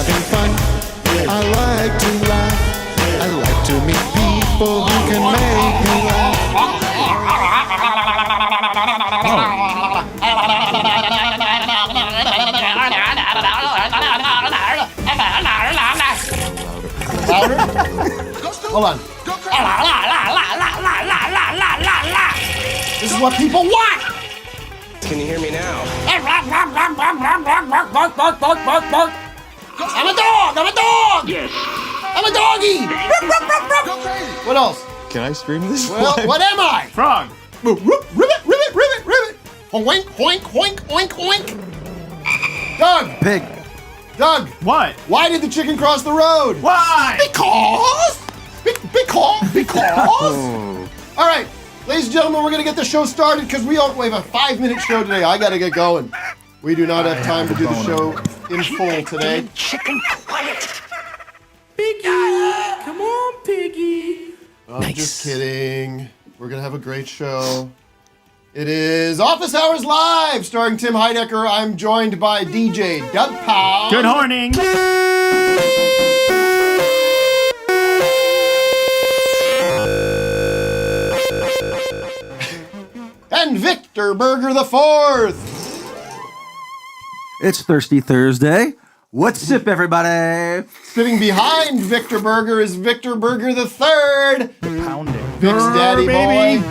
having fun. I like to laugh. I like to meet people who can make me laugh. Louder? Hold on. This is what people want! Can you hear me now? I'm a dog! I'm a dog! Yes. I'm a doggy! What else? Can I stream this? Well, what am I? Frog. Ribbit, ribbit, ribbit, ribbit! Hoink, hoink, hoink, hoink, hoink! Doug! Pig. Doug! What? Why did the chicken cross the road? Why? Because! Because! All right, ladies and gentlemen, we're going to get the show started because we have a 5-minute show today. I got to get going. We do not have time to do the show in full today. Chicken quiet. Piggy. Come on, Piggy. I'm just kidding. We're going to have a great show. It is Office Hours Live, starring Tim Heidecker. I'm joined by DJ Douggpound. Good morning. And Victor Berger the Fourth. It's Thirsty Thursday. What's up, everybody? Sitting behind Victor Berger is Victor Berger the Third. Pounding. Vic's daddy baby. boy.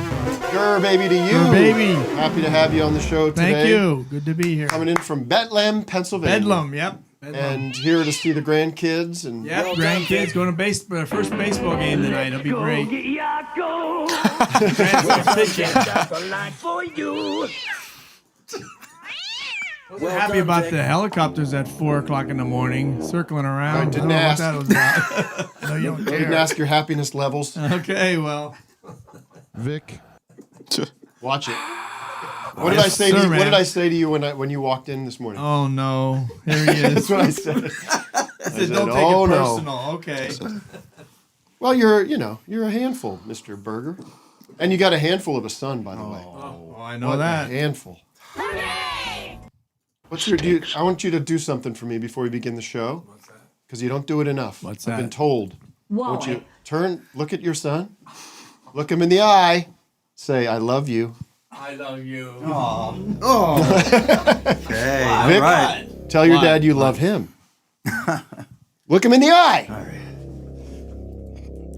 Grr, baby to you. Grr, baby. Happy to have you on the show today. Thank you. Good to be here. Coming in from Bedlam, Pennsylvania. Bedlam, yep. Bedlam. And here to see the grandkids. And Yep, grandkids going to their first baseball game tonight. It'll be great. For you. Wasn't happy about the helicopters at 4 o'clock in the morning circling around. I didn't don't know ask. what that was about. No, you don't I didn't care. ask your happiness levels. Okay, well. Vic. Watch it. What did I say to you? sir, What did man. I say to you when you walked in this morning? Oh, no. Here he is. That's what I said. I said, don't take "Oh, it no." personal. Okay. Well, you're a handful, Mr. Berger. And you got a handful of a son, by the way. Oh, I know What that. a handful. I want you to do something for me before we begin the show. What's that? Because you don't do it enough. What's I've that? been told. I want you to look at your son, look him in the eye, say, I love you. I love you. Okay, Vic, all right. tell your dad you love him. Look him in the eye. All right.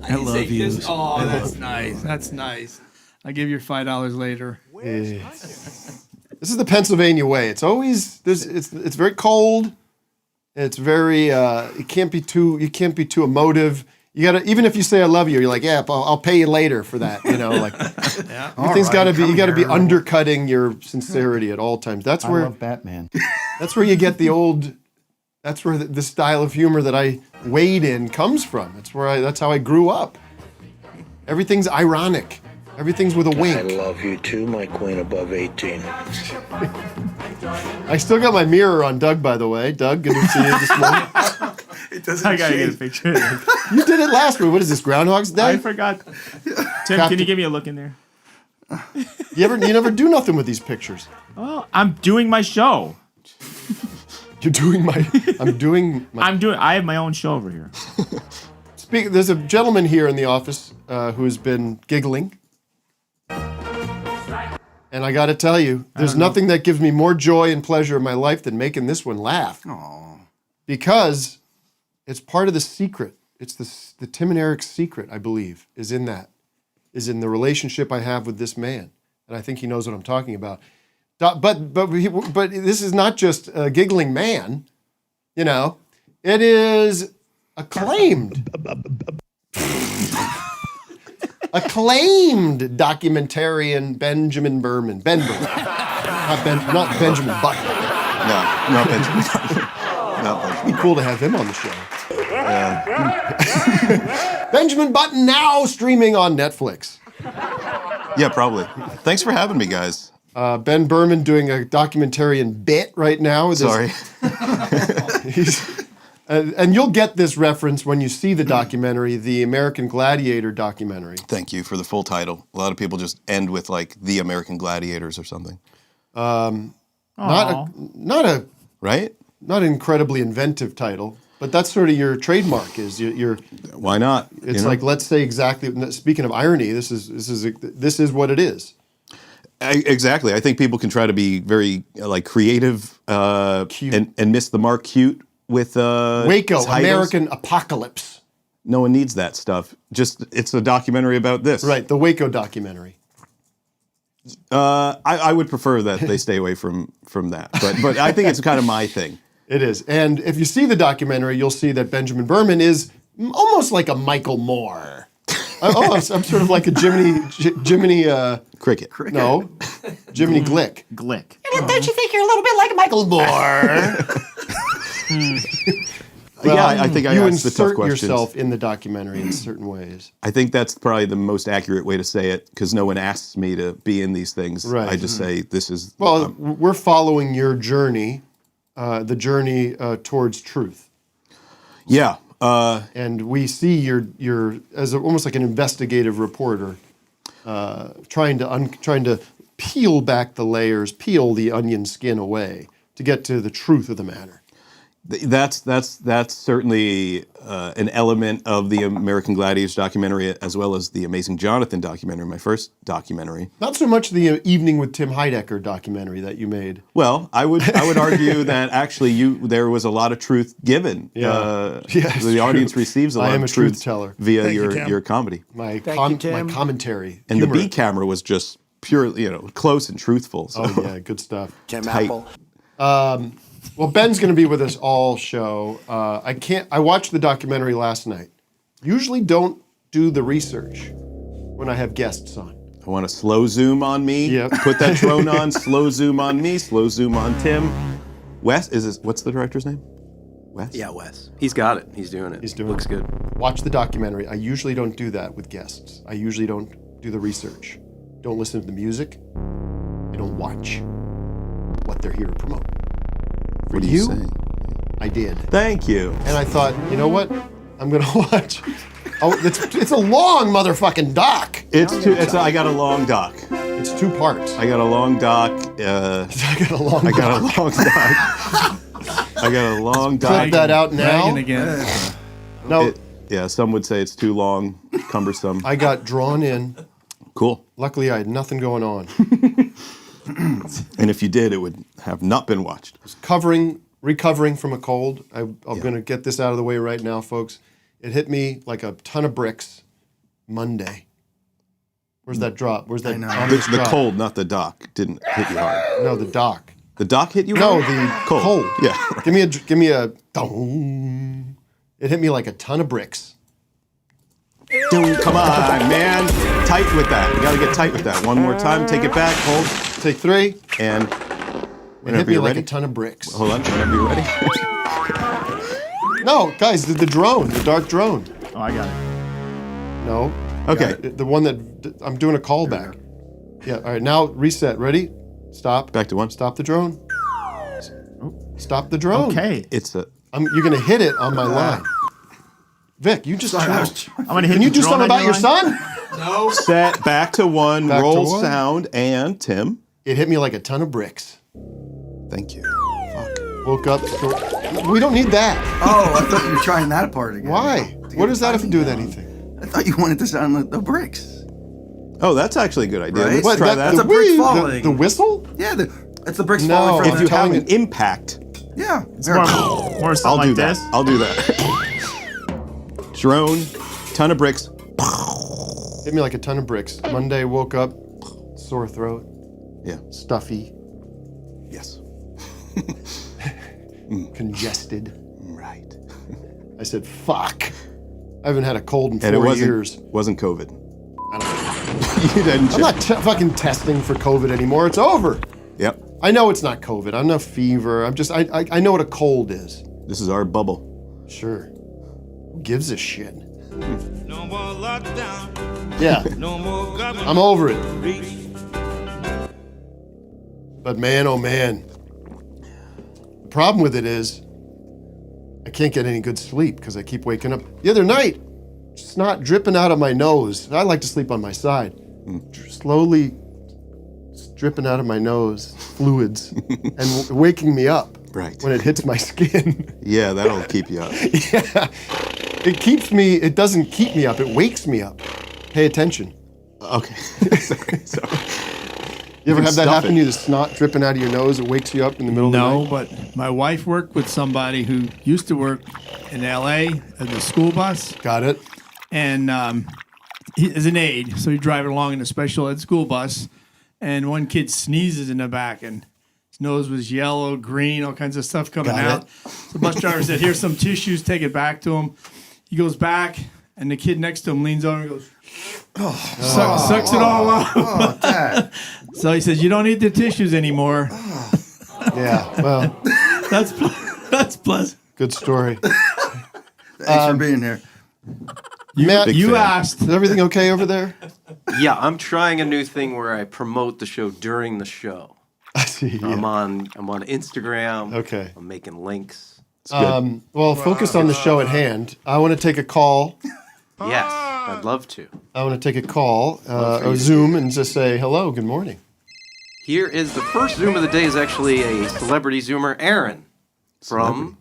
I love you. Oh, that's nice. That's nice. I'll give you $5 later. This is the Pennsylvania way. It's always it's very cold. It's very you can't be too emotive. You gotta, even if you say I love you, you're like, yeah, I'll pay you later for that. You know, like Yeah. everything's gotta be, you gotta be undercutting your sincerity at all times. That's I where love Batman. that's where you get that's where the style of humor that I wade in comes from. That's how I grew up. Everything's ironic. Everything's with a I wink. love you too, my queen above 18. I still got my mirror on Doug, by the way. Doug, good to see you this morning. It doesn't I gotta get a picture. You did it last week. What is this, Groundhog's Day? I forgot. Tim, can you give me a look in there? You never do nothing with these pictures. Oh, I'm doing my show. You're doing my. I have my own show over here. There's a gentleman here in the office who's been giggling. And I got to tell you, there's nothing that gives me more joy and pleasure in my life than making this one laugh. Aww. Because it's part of the secret. It's the Tim and Eric's secret, I believe, is in the relationship I have with this man. And I think he knows what I'm talking about. But this is not just a giggling man, you know. It is acclaimed documentarian Benjamin Berman. Ben Berman. Not Benjamin Button. No, not Benjamin. Not It'd Benjamin. be cool to have him on the show. Benjamin Button now streaming on Netflix. Yeah, probably. Thanks for having me, guys. Ben Berman doing a documentarian bit right now. Sorry. And you'll get this reference when you see the documentary, the American Gladiator documentary. Thank you for the full title. A lot of people just end with like The American Gladiators or something. Not a Right? not an incredibly inventive title. But that's sort of your trademark. Is your Why not? It's like, let's say exactly. Speaking of irony, this is what it is. Exactly. I think people can try to be very like creative and miss the mark cute with Waco, titles. American Apocalypse. No one needs that stuff. Just it's a documentary about this. Right, the Waco documentary. I would prefer that they stay away from that. But I think it's kind of my thing. It is. And if you see the documentary, you'll see that Benjamin Berman is almost like a Michael Moore. I'm sort of like a Jiminy Cricket. No, Jiminy Glick. Glick. Don't you think you're a little bit like Michael Moore? Well, yeah, I think I you asked the tough insert questions. yourself in the documentary in certain ways. I think that's probably the most accurate way to say it because no one asks me to be in these things. Right. I just say this is. Well, we're following your journey, the journey towards truth. Yeah. And we see your as almost like an investigative reporter, trying to peel back the layers, peel the onion skin away to get to the truth of the matter. That's certainly an element of the American Gladiators documentary, as well as the Amazing Jonathan documentary, my first documentary. Not so much the Evening with Tim Heidecker documentary that you made. Well, I would argue that actually there was a lot of truth given. Yeah, The audience receives a lot am of a truth truth teller. via Thank you, Tim. your comedy. My Tim. commentary. And humor. the B camera was just purely, close and truthful. So. Oh yeah, good stuff. Tim Tight. Apple. Well, Ben's going to be with us all show. I watched the documentary last night. Usually don't do the research when I have guests on. I want a slow zoom on me. Yep. Put that drone on. Slow zoom on me. Slow zoom on Tim. Wes, what's the director's name? Wes? Yeah, Wes. He's got it. He's doing it. He's doing Looks it. good. Watch the documentary. I usually don't do that with guests. I usually don't do the research. Don't listen to the music. I don't watch what they're here to promote. For What are you saying? I did. Thank you. And I thought, you know what? I'm going to watch. Oh, it's a long motherfucking doc. I got a long doc. It's 2 parts. I got a long doc. I got a long I got doc. a long doc. I got a long doc. Clip that out now. Bragging again. No, Yeah, some would say it's too long, cumbersome. I got drawn in. Cool. Luckily, I had nothing going on. And if you did, it would have not been watched. Recovering from a cold. I'm going to get this out of the way right now, folks. It hit me like a ton of bricks Monday. Where's that drop? Where's that ominous The drop? cold, not the doc, didn't hit you hard. No, the doc. The doc hit you No, hard? the cold. cold. Yeah. Give me a. Dong. It hit me like a ton of bricks. Dude, come on, man. Tight with that. You got to get tight with that. One more time. Take it back. Hold. Take 3. And It hit whenever me you're like ready. a ton of bricks. Hold on. Whenever you're ready. No, guys, the drone, the dark drone. Oh, I got it. No. Okay. The one that I'm doing a callback. Yeah. All right. Now reset. Ready? Stop. Back to 1. Stop the drone. Stop the drone. Okay. It's a. You're gonna hit it on my line. Vic, you just. I'm gonna hit Can you the do drone something on about your line. son? Set back to 1. Back to roll 1. sound. And Tim. It hit me like a ton of bricks. Thank you. Fuck. Woke up. We don't need that. Oh, I thought you were trying that apart again. Why? To What get does that have to timing do with down. anything? I thought you wanted to sound the bricks. Oh, that's actually a good idea. Right? Let's What, try that's that. a brick whee, falling. the whistle? Yeah, that's the bricks No, falling from If the you have telling an impact, Yeah. More I'll something do like that. this. I'll do that. Drone, ton of bricks. Hit me like a ton of bricks. Monday, woke up, sore throat, Yeah. stuffy, Yes. congested. Right. I said, fuck. I haven't had a cold in And it 4 wasn't years. COVID. I don't know. You didn't I'm check. not fucking testing for COVID anymore. It's over. Yep. I know it's not COVID. I'm not fever. I know what a cold is. This is our bubble. Sure. Who gives a shit? No more lockdown, Yeah. no more government. I'm over it. But man, oh man. The problem with it is I can't get any good sleep because I keep waking up. The other night, snot dripping out of my nose. I like to sleep on my side. Slowly dripping out of my nose, fluids, and waking me up. Right. when it hits my skin. Yeah, that'll keep you up. Yeah. It keeps me, it doesn't keep me up, it wakes me up. Pay attention. Okay. Sorry. You ever can have that stuff happen it. to you, the snot dripping out of your nose, it wakes you up in the middle of the No, night? but my wife worked with somebody who used to work in L.A. as a school bus, Got it? and he is an aide, so he's driving along in a special ed school bus, and one kid sneezes in the back, and his nose was yellow, green, all kinds of stuff coming Got out. it. So the bus driver said, "Here's some tissues, take it back to him." He goes back, and the kid next to him leans over and goes, sucks it all up. Oh, Dad. So he says, "You don't need the tissues anymore." Yeah, well, That's pleasant. good story. Thanks for being here. Matt, Big You fan. asked. is everything okay over there? Yeah, I'm trying a new thing where I promote the show during the show. I see. I'm Yeah. on Instagram. Okay. I'm making links. Well, focus on the show at hand. I want to take a call. Yes, I'd love to. I want to take a call, or Zoom, and just say hello, good morning. Here is the first Zoom of the day. Is actually a celebrity Zoomer, Aaron, from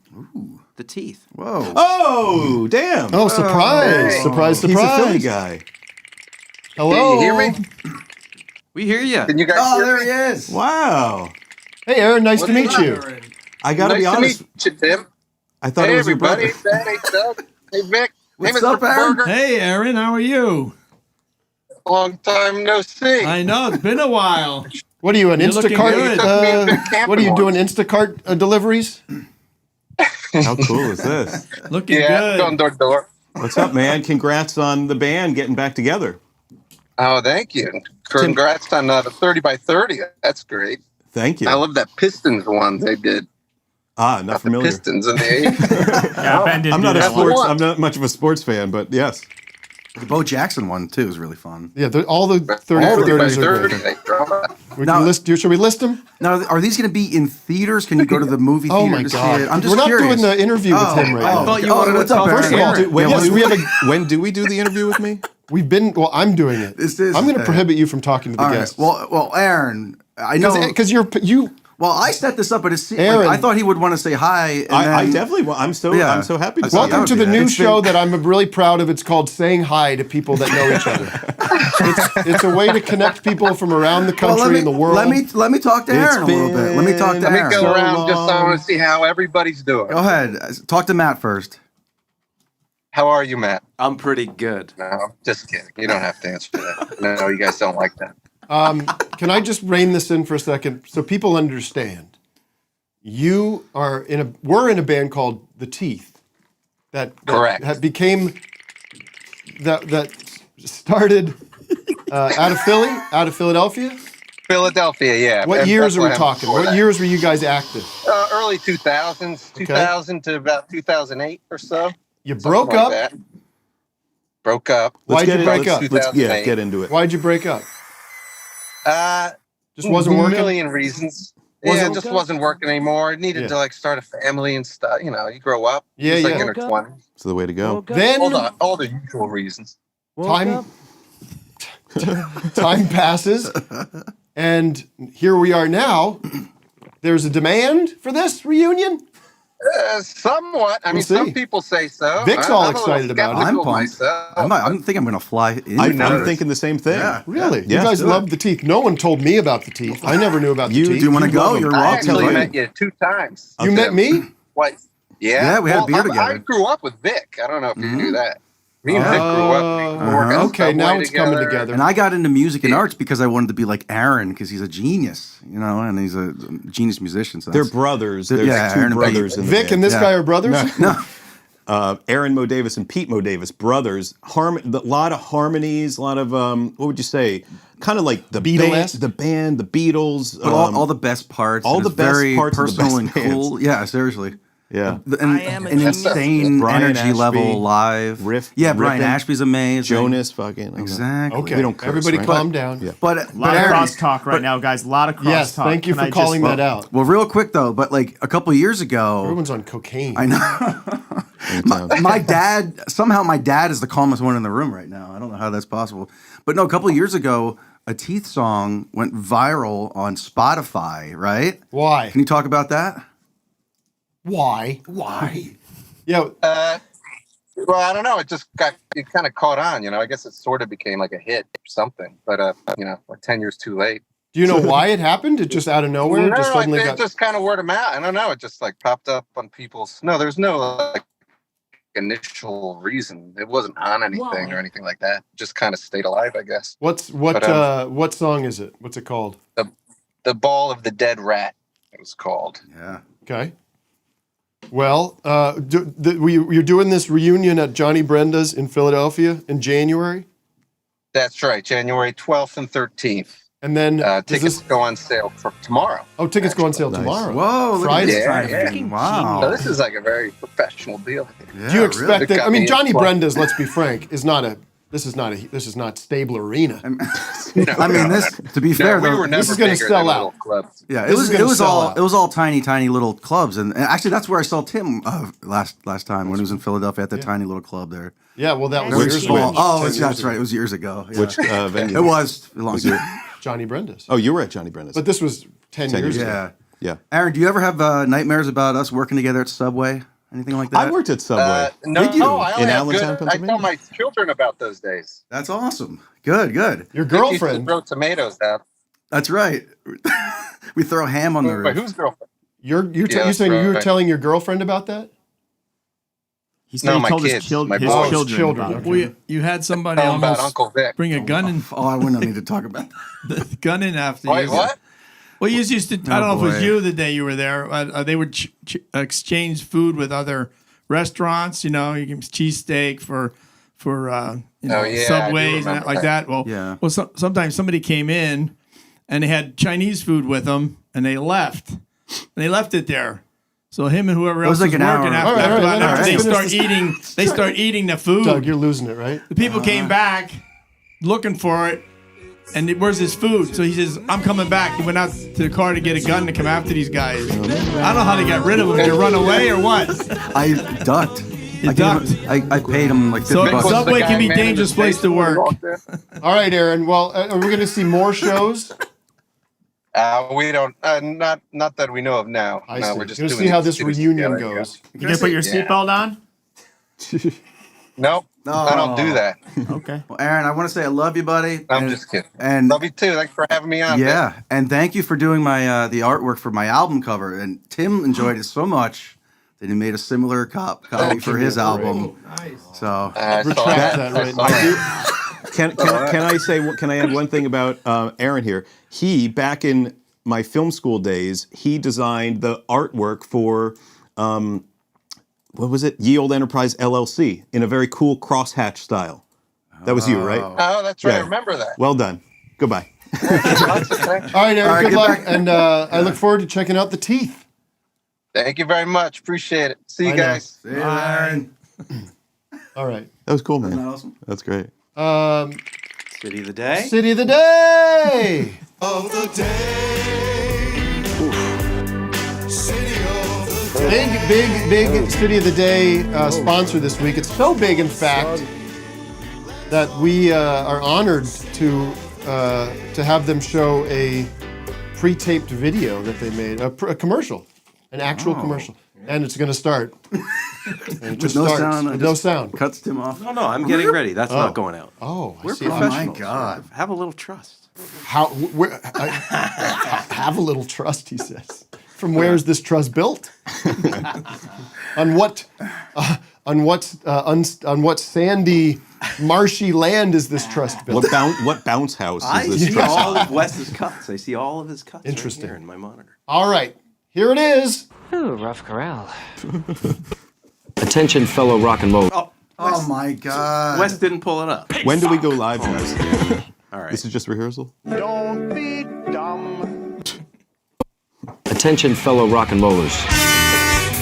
The Teeth. Whoa. Oh, damn. Oh, surprise! Surprise! He's a Philly Surprise! guy. Hello. Can you hear me? We hear you. Can you guys Oh, hear there me? he is. Wow. Hey, Aaron. Nice to What's meet up, you. I got to Nice be honest. to meet you, Tim. I thought Hey, it was your everybody. brother. Hey, Doug. Hey, Vic. What's hey, Mr. up, Aaron? Berger. Hey, Aaron, how are you? Long time no see. I know it's been a while. What are you, an You're looking Instacart? good. Took me a bit camping What are you doing? once. Instacart deliveries? How cool is this? Looking Yeah, going good. door to door. What's up, man? Congrats on the band getting back together. Oh, thank you. Congrats on the 30 by 30. That's great. Thank you. I love that Pistons one they did. Not The familiar. Pistons in the 80s. Yeah, Ben didn't I'm do not a that That's the one. sports. one. I'm not much of a sports fan, but yes. The Bo Jackson one, too, is really fun. Yeah, all the 30 All for 30 by 30s are 30. great. They draw it. We Now- can list, should we list them? Now, are these going to be in theaters? Can you go to the movie theater Oh my to God. see it? I'm just We're not curious. doing the interview with him right now. I thought you wanted to what's up, talk Aaron? First of all, Aaron. When, yes, we have a, when do we do the interview with me? I'm doing it. This is- I'm going to prohibit you from talking to the All right. guests. Well, Aaron, I know. Because Well, I set this up, but it's Aaron. I thought he would want to say hi. And I then, definitely. I'm so Yeah. I'm so happy to I see saw welcome that to would the be new it. show that I'm really proud of. It's called Saying Hi to People That Know Each Other. It's a way to connect people from around the Well, country and the world. Let me talk to Aaron a little bit. Let me talk to Let me Aaron. go So around just so I long. want to see how everybody's doing. Go ahead. Talk to Matt first. How are you, Matt? I'm pretty good. No, I'm just kidding. You don't have to answer that. No, you guys don't like that. Can I just rein this in for a second so people understand? We're in a band called The Teeth that Correct. became that started out of Philly, out of Philadelphia. Philadelphia, yeah. What And years are we Bethlehem talking? before What that. years were you guys active? Early 2000s, 2000 to about 2008 or so. You Something broke like up. that. Broke up. Why'd you break up? Let's get into it. Why'd you break up? Just wasn't a working. million reasons. Wasn't- It just wasn't working anymore. Needed Yeah. to start a family and stuff. You know, you grow up. Yeah, It's like yeah. in her 20s. It's the way to go. Then All the usual reasons. time time passes, and here we are now. There's a demand for this reunion. Somewhat. I mean, see. some people say so. Vic's I'm all a little excited about it. I'm skeptical pumped. myself. I think I'm going to fly in. I'm thinking the same thing. Yeah. Really? Yeah, You guys do it. love the Teeth. No one told me about the Teeth. I never knew about the You- Teeth. Do you want to You love go? him. You're I welcome. actually you. met you 2 times. You met me? What? Yeah. Yeah, we had beer I together. grew up with Vic. I don't know if you knew that. Me and Vic grew up. We worked at Okay, now Subway it's coming together. And I got into music and arts because I wanted to be like Aaron because he's a genius, and he's a genius musician. So They're that's, brothers. There's yeah, two Aaron and brothers in the Vic band. and this Yeah. guy are brothers? no. Aaron Mo Davis and Pete Mo Davis, brothers. A lot of harmonies, a lot of what would you say? Kind of like the Beatlesque? band, the Beatles. But all the best parts. all and the it's best very parts of the personal best and cool. Yeah, seriously. yeah. An insane Brian energy Ashby, level live. riff- Yeah, Brian ripping. Ashby's amazing. Jonas, fucking Exactly. Okay, We don't curse, everybody right? calm down. Yeah. But A lot of Aaron- crosstalk right now, guys. A lot of crosstalk. Yes, thank you Can for I calling just- that out. well, real quick though, but like a couple years ago, Everyone's on cocaine. I know. my dad is the calmest one in the room right now. I don't know how that's possible. But no, a couple of years ago, a Teeth song went viral on Spotify, right? Why? Can you talk about that? Why? Why? Yeah. Well, I don't know. It kind of caught on, I guess it sort of became like a hit or something, but, like 10 years too late. Do you know why it happened? It just out of nowhere? No, Just suddenly it just kind of word of mouth. I don't know. It just like popped up on people's. No, there's no like initial reason. It wasn't on anything or anything like that. Just kind of stayed alive, I guess. What song is it? What's it called? The Ball of the Dead Rat. It was called. Yeah. Okay. Well, you're doing this reunion at Johnny Brenda's in Philadelphia in January? That's right. January 12th and 13th. And then tickets go on sale for tomorrow. Oh, tickets go on sale tomorrow. Whoa, look Friday. at this. Yeah. Wow. So this is like a very professional deal. Yeah, Do you expect really. that? I mean, Johnny Brenda's, let's be frank, is not a. This is not Stabler Arena. I mean, this. To be fair, we though, were never this is gonna bigger sell than out. little clubs. yeah, this is gonna sell out. it was all tiny little clubs, and actually that's where I saw Tim last time when he was in Philadelphia at the tiny little club there. Yeah, well, that was Very years small. ago. Oh, 10 years that's ago. right. It was years ago. Yeah. Which venue? It was a long time. Johnny Brenda's. Oh, you were at Johnny Brenda's. But this was 10 years ago. Yeah. Yeah. Aaron, do you ever have nightmares about us working together at Subway? Anything like that? I worked at Subway. No, Did you? I only In have Allentown, I Pennsylvania? tell my children about those days. That's awesome. Good. Your Vic used to girlfriend. throw tomatoes down. That's right. We throw ham on the Wait, roof. whose girlfriend? You're that's saying you were right. telling your girlfriend about that? He said No, he my told kids, his, children my his boys. children. Children, about it. okay. Well, you had somebody Tell them about almost Uncle Vic. bring a gun in, Oh, I wouldn't need to talk about that. the gun in after Wait, you. what? Well, you used to. I don't know if it was boy. you the day you were there. They would exchange food with other restaurants. You give cheesesteak for Oh, yeah, I do Subways and remember like that. that. Well, Yeah. sometimes somebody came in and they had Chinese food with them and they left. And they left it there. So him and whoever else was like was an working hour. after, All right, after they let's start finish eating. They start eating the food. Doug, you're losing it, right? The people came back looking for it, and where's his food? So he says, I'm coming back. He went out to the car to get a gun to come after these guys. I don't know how they got rid of him. Did they run away or what? I ducked. You ducked. I paid him like 50 So bucks. Subway The can guy be a man in dangerous the place to station when we work. walked in. All right, Aaron. Well, are we going to see more shows? We don't. Not that we know of now. I No, see. we're just Going to doing see how it this together, reunion yeah. goes. You gonna put your seatbelt on? Nope. I don't do that. Okay. Well, Aaron, I want to say I love you, buddy. I'm And- just kidding. And Love you too. Thanks for having me on. yeah, and thank you for doing my the artwork for my album cover. And Tim enjoyed it so much that he made a similar copy for his album. So I saw Retract that. that I right saw now. that. Can I add one thing about Aaron here? He, back in my film school days, he designed the artwork for what was it? Ye Old Enterprise LLC in a very cool crosshatch style. That was you, right? Oh, that's right. Yeah. I remember that. Well done. Goodbye. All right, Aaron. All right, good get luck, back. and I look forward to checking out the teeth. Thank you very much. Appreciate it. See you I know. guys. see you, Aaron. All right. That was cool, Isn't that man. awesome? That's great. City of the day. City of the day. Of the day. City of the day. Big City of the Day sponsor this week. It's so big, in fact, that we are honored to have them show a pre-taped video that they made, a commercial, an actual commercial, and it's going to start. And it just no starts sound, with no sound. Cuts Tim off. No, I'm getting ready. That's not going out. Oh, I We're see. Oh my professionals. God. Have a little trust. Have a little trust, he says. From where is this trust built? on what sandy, marshy land is this trust built? What bounce house I is this? see all of Wes's cuts. I see all of his cuts Interesting. right here in my monitor. All right, here it is. Ooh, rough corral. Attention, fellow rock and roll. Oh my God. Wes didn't pull it up. When do we go live, guys? All right. This is just rehearsal? Don't be dumb. Attention, fellow rock and rollers.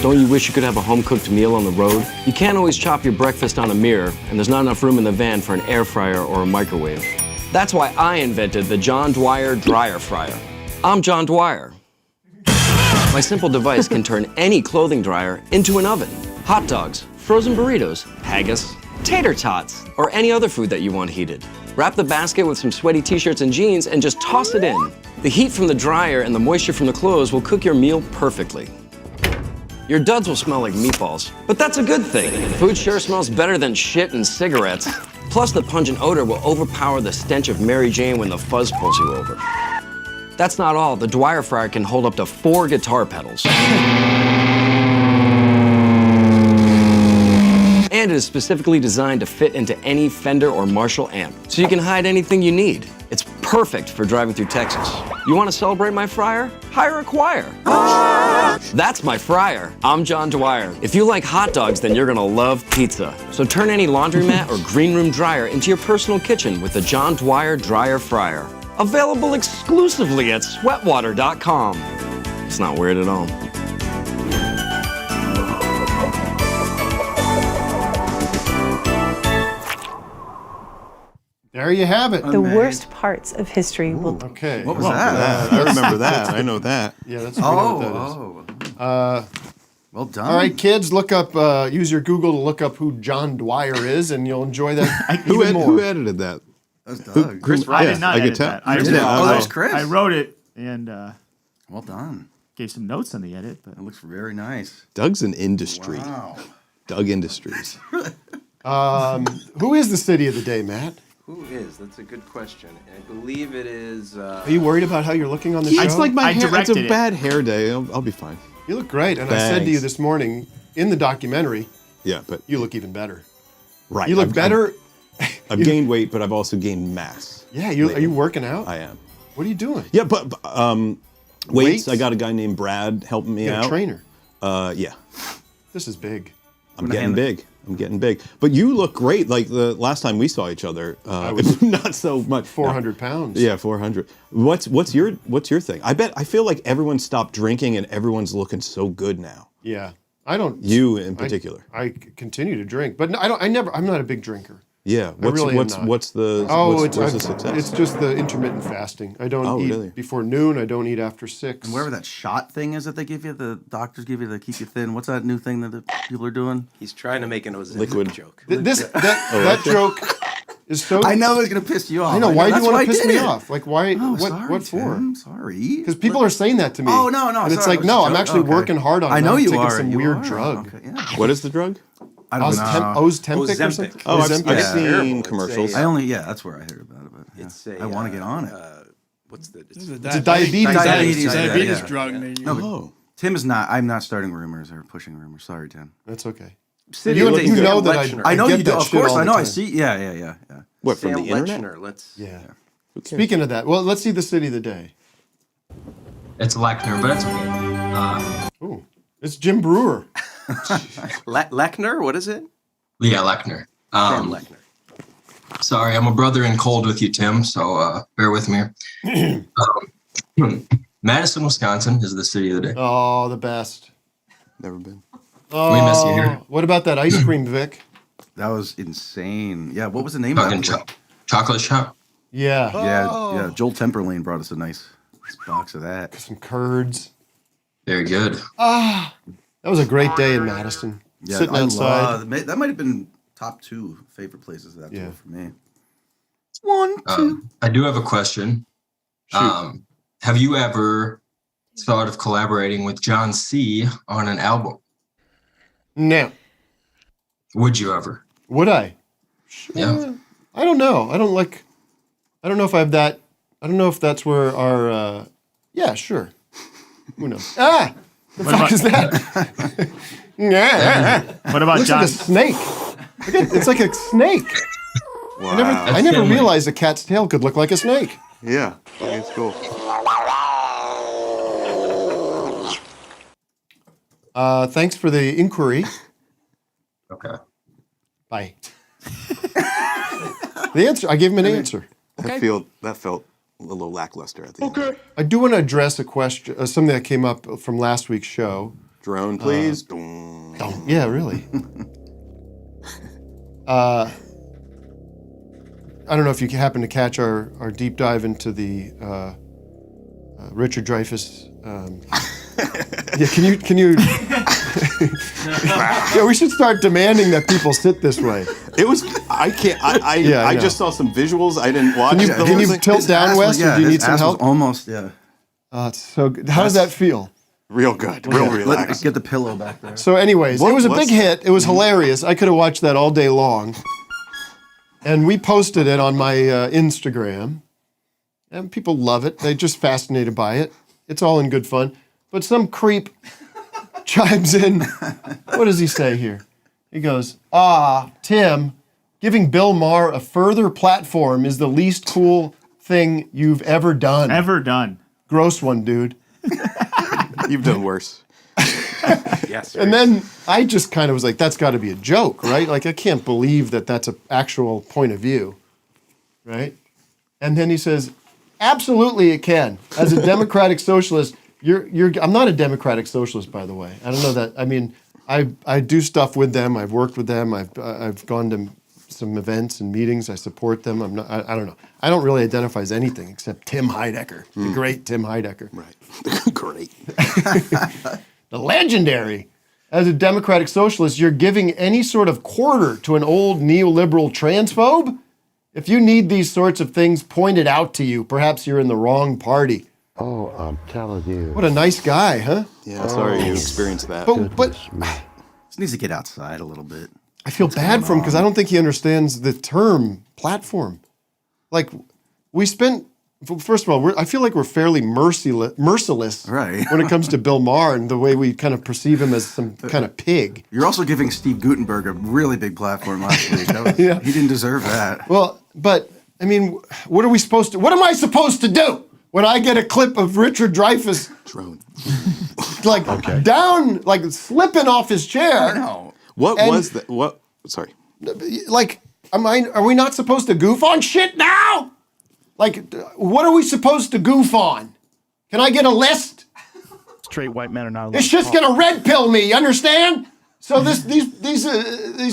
Don't you wish you could have a home-cooked meal on the road? You can't always chop your breakfast on a mirror, and there's not enough room in the van for an air fryer or a microwave. That's why I invented the John Dwyer Dryer Fryer. I'm John Dwyer. My simple device can turn any clothing dryer into an oven. Hot dogs, frozen burritos, haggis, tater tots, or any other food that you want heated. Wrap the basket with some sweaty t-shirts and jeans and just toss it in. The heat from the dryer and the moisture from the clothes will cook your meal perfectly. Your duds will smell like meatballs, but that's a good thing. Food sure smells better than shit and cigarettes. Plus, the pungent odor will overpower the stench of Mary Jane when the fuzz pulls you over. That's not all. The Dwyer fryer can hold up to 4 guitar pedals. And it is specifically designed to fit into any Fender or Marshall amp, so you can hide anything you need. It's perfect for driving through Texas. You want to celebrate my fryer? Hire a choir. That's my fryer. I'm John Dwyer. If you like hot dogs, then you're gonna love pizza. So turn any laundromat or green room dryer into your personal kitchen with the John Dwyer Dryer Fryer. Available exclusively at sweatwater.com. It's not weird at all. There you have it. The worst parts of history will. Okay. What was that? I remember that. I know that. Yeah, that's we know what that is. Well done. All right, kids, look up. Use your Google to look up who John Dwyer is, and you'll enjoy that even more. Who edited that? That was Doug. Chris, I did not edit that. Oh, that was Chris. I wrote it and Well done. gave some notes on the edit. But That looks very nice. Doug's an industry. Wow. Doug Industries. Who is the city of the day, Matt? Who is? That's a good question. I believe it is. Are you worried about how you're looking on the show? It's like my I hair. It's directed a it. bad hair day. I'll be fine. You look great, and I said to you Thanks. this morning in the documentary, Yeah, but you look even better. right. You look better. I've gained weight, but I've also gained mass. Yeah, are you working out? I am. What are you doing? Yeah, but weights. Weights? I got a guy named Brad helping me You got out. a trainer. Yeah, This is big. I'm getting big. I'm getting big. But you look great. Like the last time we saw each other, not so much. 400 pounds. Yeah, 400. What's your thing? I feel like everyone stopped drinking and everyone's looking so good now. Yeah. I don't. You in particular. I continue to drink, but I'm not a big drinker. Yeah. really am not. What's the what's the success? It's just the intermittent fasting. I don't eat really? before noon. I don't eat after 6. And wherever that shot thing is that they give you, the doctors give you to keep you thin. What's that new thing that the people are doing? He's trying to make an Ozempic Liquid. joke. That joke is so. I know it's gonna piss you off. I know. Why do That's you want I to piss did me it. off? Like why? Oh, what? sorry, What for? Tim. Sorry. Because people are saying that to me. Oh, no. And it's sorry, like it was no, a I'm joke. actually Okay. working hard on. I know I'm you taking are. some you weird are. drug. Okay, yeah. What is the drug? I don't know. Ozempic or something? Oh, I've Ozempic. seen Terrible. commercials. That's where I heard about it. But yeah. It's a, I want to get on it. What's the? It's a diabetes Diabetes drug. No, but Oh. Tim is not. I'm not starting rumors or pushing rumors. Sorry, Tim. That's okay. City You of the Day, know Sam that Lechner. I know get you do. that Of shit course, all I the know. I time. see. Yeah. What from Sam the internet? Lechner. Let's. Yeah. Speaking of that, well, let's see the city of the day. It's Lechner, but it's okay. Ooh, it's Jim Brewer. Lechner. What is it? Yeah, Lechner. Sam Lechner. Sorry, I'm a brother in cold with you, Tim, so bear with me. Madison, Wisconsin is the city of the day. Oh, the best. Never been. Oh, We miss you here. What about that ice cream, Vic? That was insane. Yeah. What was the name of Fucking that? chocolate shop. Yeah. Yeah. Joel Temperlane brought us a nice box of that. Some curds. Very good. That was a great day in Madison. Yeah, Sitting outside. that might have been top 2 favorite places of that tour for me. 1, 2. I do have a question. Have you ever thought of collaborating with John C. on an album? No. Would you ever? Would I? Yeah. I don't know. I don't know if I have that. I don't know if that's where our. Yeah, sure. Who knows? The fuck is that? what about Looks John? like a snake. Look at, it's like a snake. Wow. I never realized a cat's tail could look like a snake. Yeah, I think it's cool. Thanks for the inquiry. Okay. Bye. The answer. I gave him an answer. That felt a little lackluster at the end. I do want to address a question, something that came up from last week's show. Drone, please. Yeah, really. I don't know if you happen to catch our deep dive into the Richard Dreyfuss. Yeah, can you? Yeah, we should start demanding that people sit this way. It was. I can't. I know. just saw some visuals. I didn't watch. Can you tilt down, Wes, or do you need some help? Almost. Yeah. Oh, it's so good. How does that feel? Real good. Real Let's relaxed. get the pillow back there. So, anyways, it was a big hit. It was hilarious. I could have watched that all day long. And we posted it on my Instagram. And people love it. They're just fascinated by it. It's all in good fun. But some creep chimes in. What does he say here? He goes, Tim, giving Bill Maher a further platform is the least cool thing you've ever done. Ever done. Gross one, dude. You've done worse. Yes. And then I just kind of was like, that's got to be a joke, right? Like, I can't believe that that's an actual point of view, right? And then he says, absolutely it can. As a democratic socialist, I'm not a democratic socialist, by the way. I don't know that. I mean, I do stuff with them. I've worked with them. I've gone to some events and meetings. I support them. I don't know. I don't really identify as anything except Tim Heidecker, the great Tim Heidecker. Right. Great. The legendary. As a democratic socialist, you're giving any sort of quarter to an old neoliberal transphobe? If you need these sorts of things pointed out to you, perhaps you're in the wrong party. Oh, I'm telling you. What a nice guy, huh? Yeah, sorry you experienced that. But Just needs to get outside a little bit. I feel bad for him because I don't think he understands the term platform. Like, we spent, first of all, I feel like we're fairly merciless when it comes to Bill Maher and the way we kind of perceive him as some kind of pig. You're also giving Steve Gutenberg a really big platform last week. Yeah. He didn't deserve that. Well, but, I mean, what am I supposed to do when I get a clip of Richard Dreyfuss down, like slipping off his chair? I know. Sorry. Like, are we not supposed to goof on shit now? Like, what are we supposed to goof on? Can I get a list? Straight white men are not allowed. It's just gonna red pill me, you understand? So these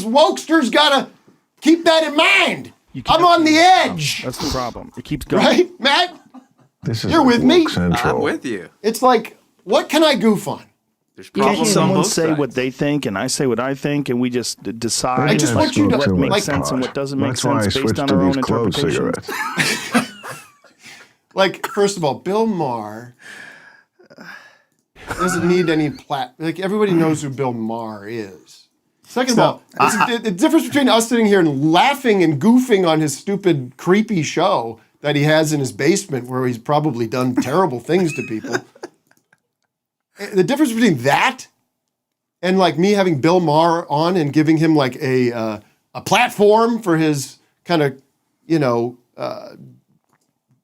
wokesters gotta keep that in mind. I'm on the edge. That's the problem. It keeps going. Right, Matt? You're with me? I'm with you. It's like, what can I goof on? There's Can't problems on someone both say sides. what they think and I say what I think and we just decide I just want you to, what makes like, sense and what doesn't make That's why I sense based switched on to our own these clove interpretation? cigarettes. Like, first of all, Bill Maher doesn't need any like, everybody knows who Bill Maher is. Second of all, the difference between us sitting here and laughing and goofing on his stupid, creepy show that he has in his basement where he's probably done terrible things to people. The difference between that and like me having Bill Maher on and giving him like a platform for his kind of,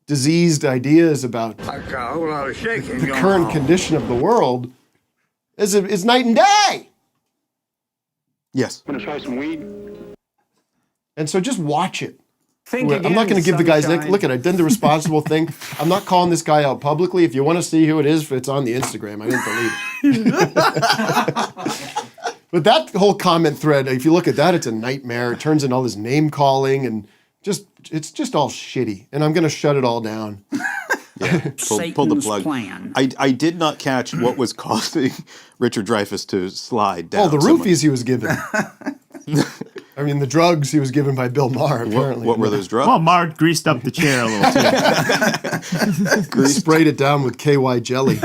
diseased ideas about I got a whole lot of shaking the current condition of the world is night and day. Yes. Want to try some weed? And so just watch it. Think I'm not going to give the guys, look, I did the responsible thing. I'm not calling this guy out publicly. If you want to see who it is, it's on the Instagram. I didn't delete it. But that whole comment thread, if you look at that, it's a nightmare. It turns into all this name calling and it's just all shitty. And I'm going to shut it all down. Yeah, pull the plug. Plan. I did not catch what was causing Richard Dreyfuss to slide down. Oh, the roofies he was given. I mean, the drugs he was given by Bill Maher, apparently. What were those drugs? Well, Maher greased up the chair a little too. He sprayed it down with KY jelly.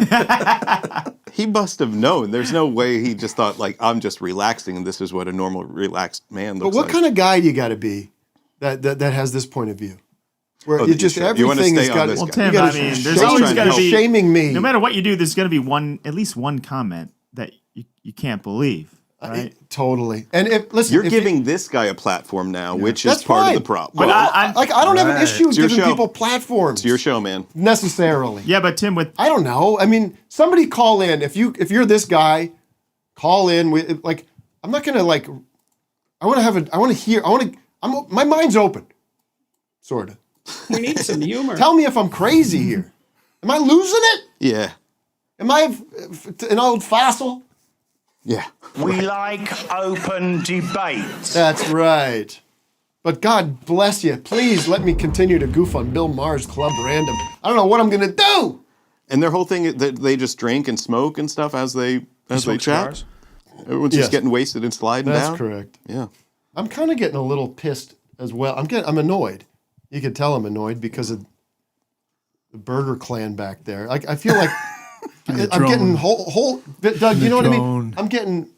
He must have known. There's no way he just thought, like, I'm just relaxing and this is what a normal relaxed man But looks what like. kind of guy do you got to be that has this point of view? Where you just you wanna everything has stay on got. this Well, guy. Tim, You I gotta mean, shame- there's always got to be shaming me. No matter what you do, there's going to be at least one comment that you can't believe, right? Totally. And listen, You're giving this guy a platform now, which is That's part fine. of the problem. But I don't have an issue with It's your giving show. people platforms. It's your show, man. Necessarily. Yeah, but Tim, with I don't know. I mean, somebody call in. If you're this guy, call in. I'm not gonna like. My mind's open. Sort of. We need some humor. Tell me if I'm crazy here. Am I losing it? Yeah. Am I an old fossil? Yeah. We like open debates. That's right. But God bless you. Please let me continue to goof on Bill Maher's Club Random. I don't know what I'm gonna do. And their whole thing is that they just drink and smoke and stuff as they chat. cigars? Everyone's just getting wasted and sliding down. That's correct. Yeah. I'm kind of getting a little pissed as well. I'm annoyed. You can tell I'm annoyed because of the Berger clan back there. I feel like I'm getting whole. Doug, you know what I mean?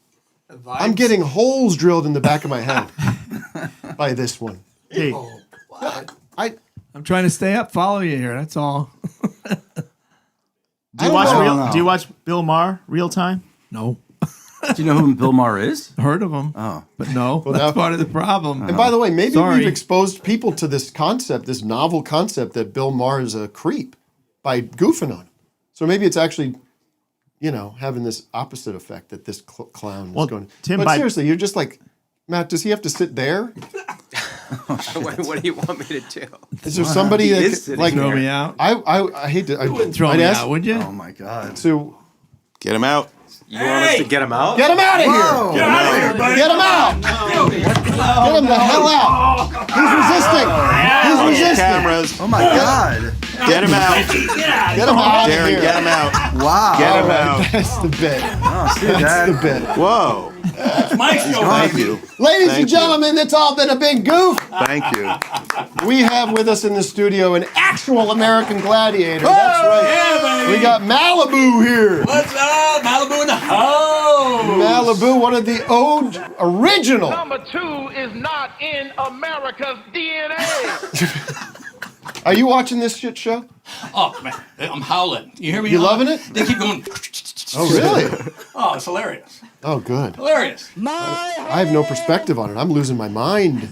I'm getting holes drilled in the back of my head by this one. Hey, I'm trying to stay up, follow you here. That's all. do you watch Bill Maher real time? No. Do you know who Bill Maher is? Heard of him. Oh. But no, that's part of the problem. And by the way, maybe Sorry. we've exposed people to this concept, this novel concept that Bill Maher is a creep by goofing on him. So maybe it's actually, having this opposite effect that this clown is going. Tim, but seriously, you're just like, Matt, does he have to sit there? What do you want me to do? Is there somebody He that is could, like throw me out? I hate to. You wouldn't throw me out, would you? Oh my God. So Get him out. You want us to get him out? get him out of here! Get out of here, buddy. Get him out! Get him the hell out! He's resisting. He's resisting. Cameras. Oh my God. Get him out. Get him out of Darren, here. get him out. Wow. Get him All right, out. that's the bit. Oh, see That's that? the bit. Whoa. It's my show, Thank baby. you. Ladies Thank and you. gentlemen, it's all been a big goof. Thank you. We have with us in the studio an actual American gladiator. That's right. Yeah, baby. We got Malibu here. What's up? Malibu in the house. Malibu, one of the original. Number 2 is not in America's DNA. Are you watching this shit show? Oh, man. I'm howling. You hear me? You howl? loving it? They keep going. Oh, really? Oh, it's hilarious. Oh, good. Hilarious. I have no perspective on it. I'm losing my mind.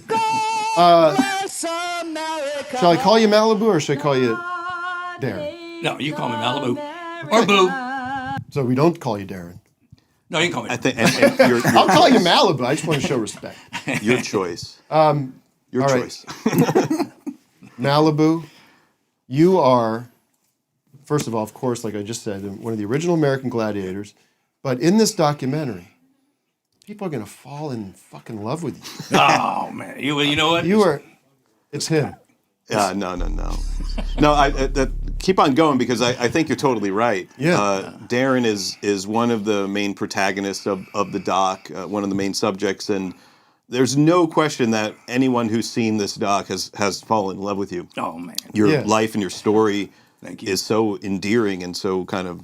Shall I call you Malibu or should I call you Darren? No, you call me Malibu. Or Boo. So we don't call you Darren. No, you can call me. I think and your I'll call you Malibu. I just want to show respect. your choice. Your all right. choice. Malibu, you are, first of all, of course, like I just said, one of the original American gladiators. But in this documentary, people are going to fall in fucking love with you. Oh, man. You know what? It's him. No. No, keep on going because I think you're totally right. Yeah. Darren is one of the main protagonists of the doc, one of the main subjects, and there's no question that anyone who's seen this doc has fallen in love with you. Oh, man. Your life and your story Thank you. is so endearing and so kind of,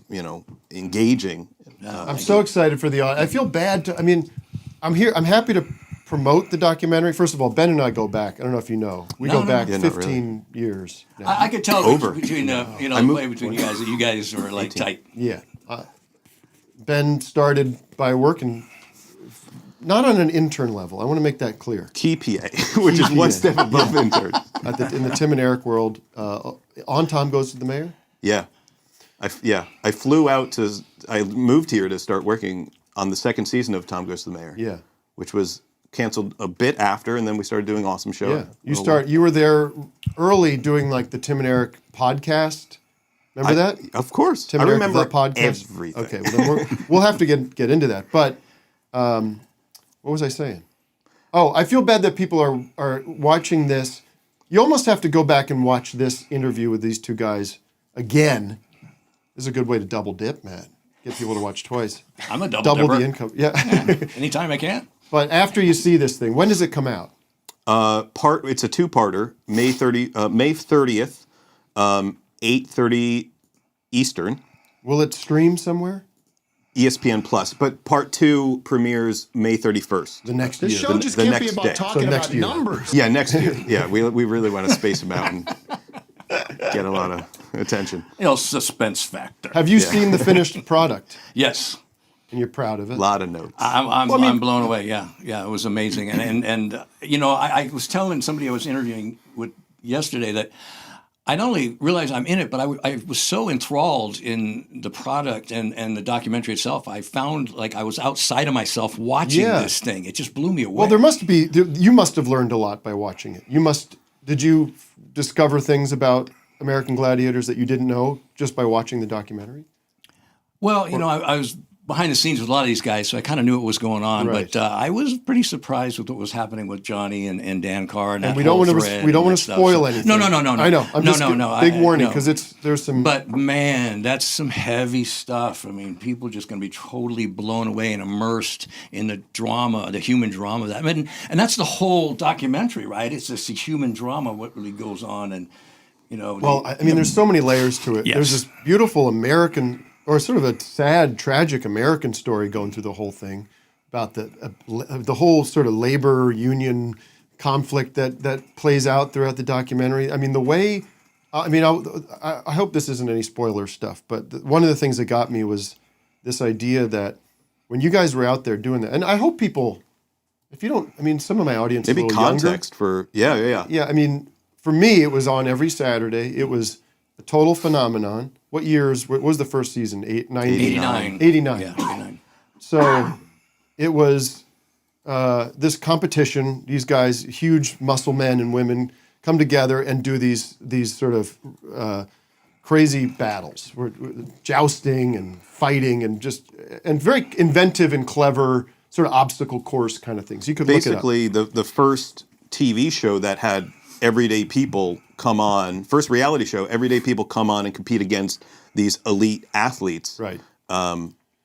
engaging. I'm so excited for the audience. I feel bad I'm here. I'm happy to promote the documentary. First of all, Ben and I go back. I don't know if you know. We go back Yeah, not 15 years now. I could tell Over. between the play between you guys that you guys were like 18. tight. Yeah. Ben started by working, not on an intern level. I want to make that clear. Key PA, which is one step above intern. In the Tim and Eric world, on Tom Goes to the Mayor. Yeah. I flew out I moved here to start working on the second season of Tom Goes to the Mayor. Yeah. Which was canceled a bit after, and then we started doing Awesome Show. Yeah. You were there early doing like the Tim and Eric podcast. Remember that? Of course. Tim I and Eric, remember the podcast. everything. Okay, well then we'll have to get into that. But what was I saying? Oh, I feel bad that people are watching this. You almost have to go back and watch this interview with these two guys again. This is a good way to double dip, man. Get people to watch twice. I'm a double the dipper. income. Yeah. Anytime I can. But after you see this thing, when does it come out? It's a two-parter. May 30th, 8:30 Eastern. Will it stream somewhere? ESPN Plus, but part 2 premieres May 31st. The next This year. show just the can't be next about day. talking So next about year. numbers. Yeah, next year. Yeah, we really want to space them out and get a lot of attention. Suspense factor. Have you seen the finished product? Yes. And you're proud of it? A lot of notes. I'm blown away. Yeah, it was amazing. And I was telling somebody I was interviewing with yesterday that I not only realized I'm in it, but I was so enthralled in the product and the documentary itself. I found like I was outside of myself watching this thing. It just blew me away. Well, you must have learned a lot by watching it. Did you discover things about American gladiators that you didn't know just by watching the documentary? Well, I was behind the scenes with a lot of these guys, so I kind of knew what was going on. Right. But I was pretty surprised with what was happening with Johnny and Dan Carr and And that we don't whole want thread to. We don't and want that to stuff. spoil So- anything. No. I know. I'm just big warning because there's some. But man, that's some heavy stuff. I mean, people are just going to be totally blown away and immersed in the drama, the human drama. And that's the whole documentary, right? It's just the human drama, what really goes on, and Well, there's so many layers to it. Yes. There's this beautiful American or sort of a sad, tragic American story going through the whole thing about the whole sort of labor union conflict that plays out throughout the documentary. I mean, the way, I hope this isn't any spoiler stuff, but one of the things that got me was this idea that when you guys were out there doing that, and I hope people, if you don't, I mean, some of my audience Maybe is a little context younger. for, yeah. Yeah, I mean, for me, it was on every Saturday. It was a total phenomenon. What was the first season? 89. 89. Yeah, 89. So it was this competition. These guys, huge muscle men and women, come together and do these sort of crazy battles. We're jousting and fighting and very inventive and clever sort of obstacle course kind of things. You could basically look it up. the first TV show that had everyday people come on, first reality show, everyday people come on and compete against these elite athletes. Right.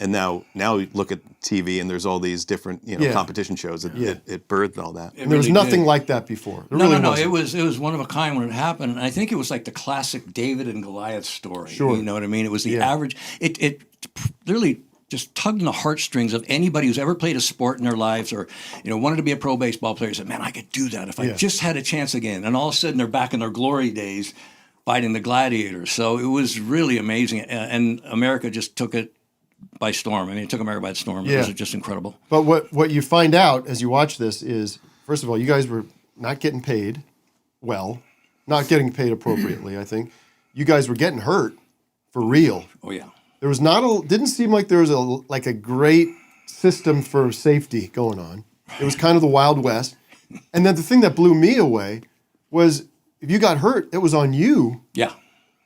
And now you look at TV and there's all these different competition shows. It birthed all that. And there was nothing like that before. No. It was one of a kind when it happened. And I think it was like the classic David and Goliath story. Sure. You know what I mean? It was the average. It literally just tugged on the heartstrings of anybody who's ever played a sport in their lives or, wanted to be a pro baseball player. Said, man, I could do that if I just had a chance again. And all of a sudden they're back in their glory days fighting the gladiators. So it was really amazing. And America just took it by storm. I mean, it took America by storm. It was just incredible. But what you find out as you watch this is, first of all, you guys were not getting paid well, not getting paid appropriately, I think. You guys were getting hurt for real. Oh, yeah. There was didn't seem like there was a great system for safety going on. It was kind of the Wild West. And then the thing that blew me away was if you got hurt, it was on you. Yeah.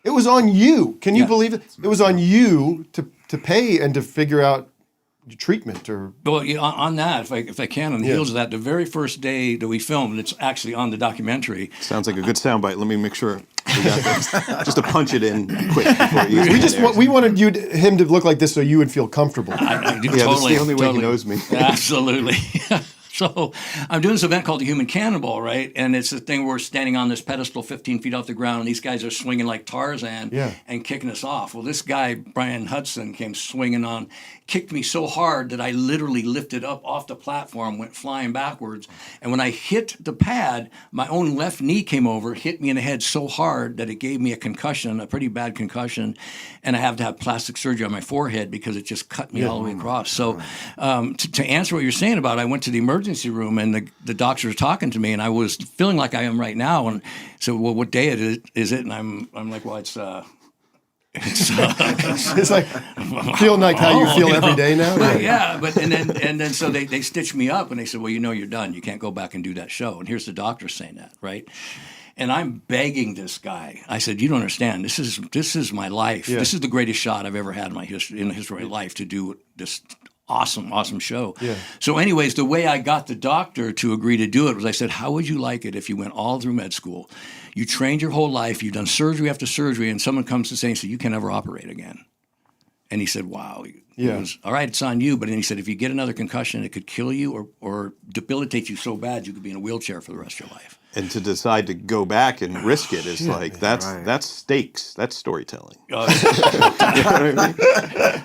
It was on you. Can you believe it? It was on you to pay and to figure out treatment or. Well, on that, if I can, on the heels of that, the very first day that we filmed, and it's actually on the documentary. Sounds like a good soundbite. Let me make sure we got this. Just to punch it in quick before you. We wanted him to look like this so you would feel comfortable. I do, yeah, totally, that's the only way totally. he knows me. Absolutely. So I'm doing this event called the Human Cannonball, right? And it's a thing where we're standing on this pedestal 15 feet off the ground, and these guys are swinging like Tarzan and kicking us off. Well, this guy, Brian Hudson, came swinging on, kicked me so hard that I literally lifted up off the platform, went flying backwards. And when I hit the pad, my own left knee came over, hit me in the head so hard that it gave me a concussion, a pretty bad concussion. And I have to have plastic surgery on my forehead because it just cut me all the way across. So to answer what you're saying about, I went to the emergency room and the doctors were talking to me and I was feeling like I am right now. And so, well, what day is it? And I'm like, well, it's like feeling like how you feel every day now. But and then so they stitched me up and they said, well, you're done. You can't go back and do that show. And here's the doctor saying that, right? And I'm begging this guy. I said, you don't understand. This is my life. Yeah. This is the greatest shot I've ever had in the history of my life to do this awesome show. Yeah. So anyways, the way I got the doctor to agree to do it was I said, how would you like it if you went all through med school, you trained your whole life, you've done surgery after surgery, and someone comes to say and says, you can never operate again. And he said, wow. It was, all right, it's on you. But then he said, if you get another concussion, it could kill you or debilitate you so bad you could be in a wheelchair for the rest of your life. And to decide to go back and risk it is that's stakes. That's storytelling. You know what I mean?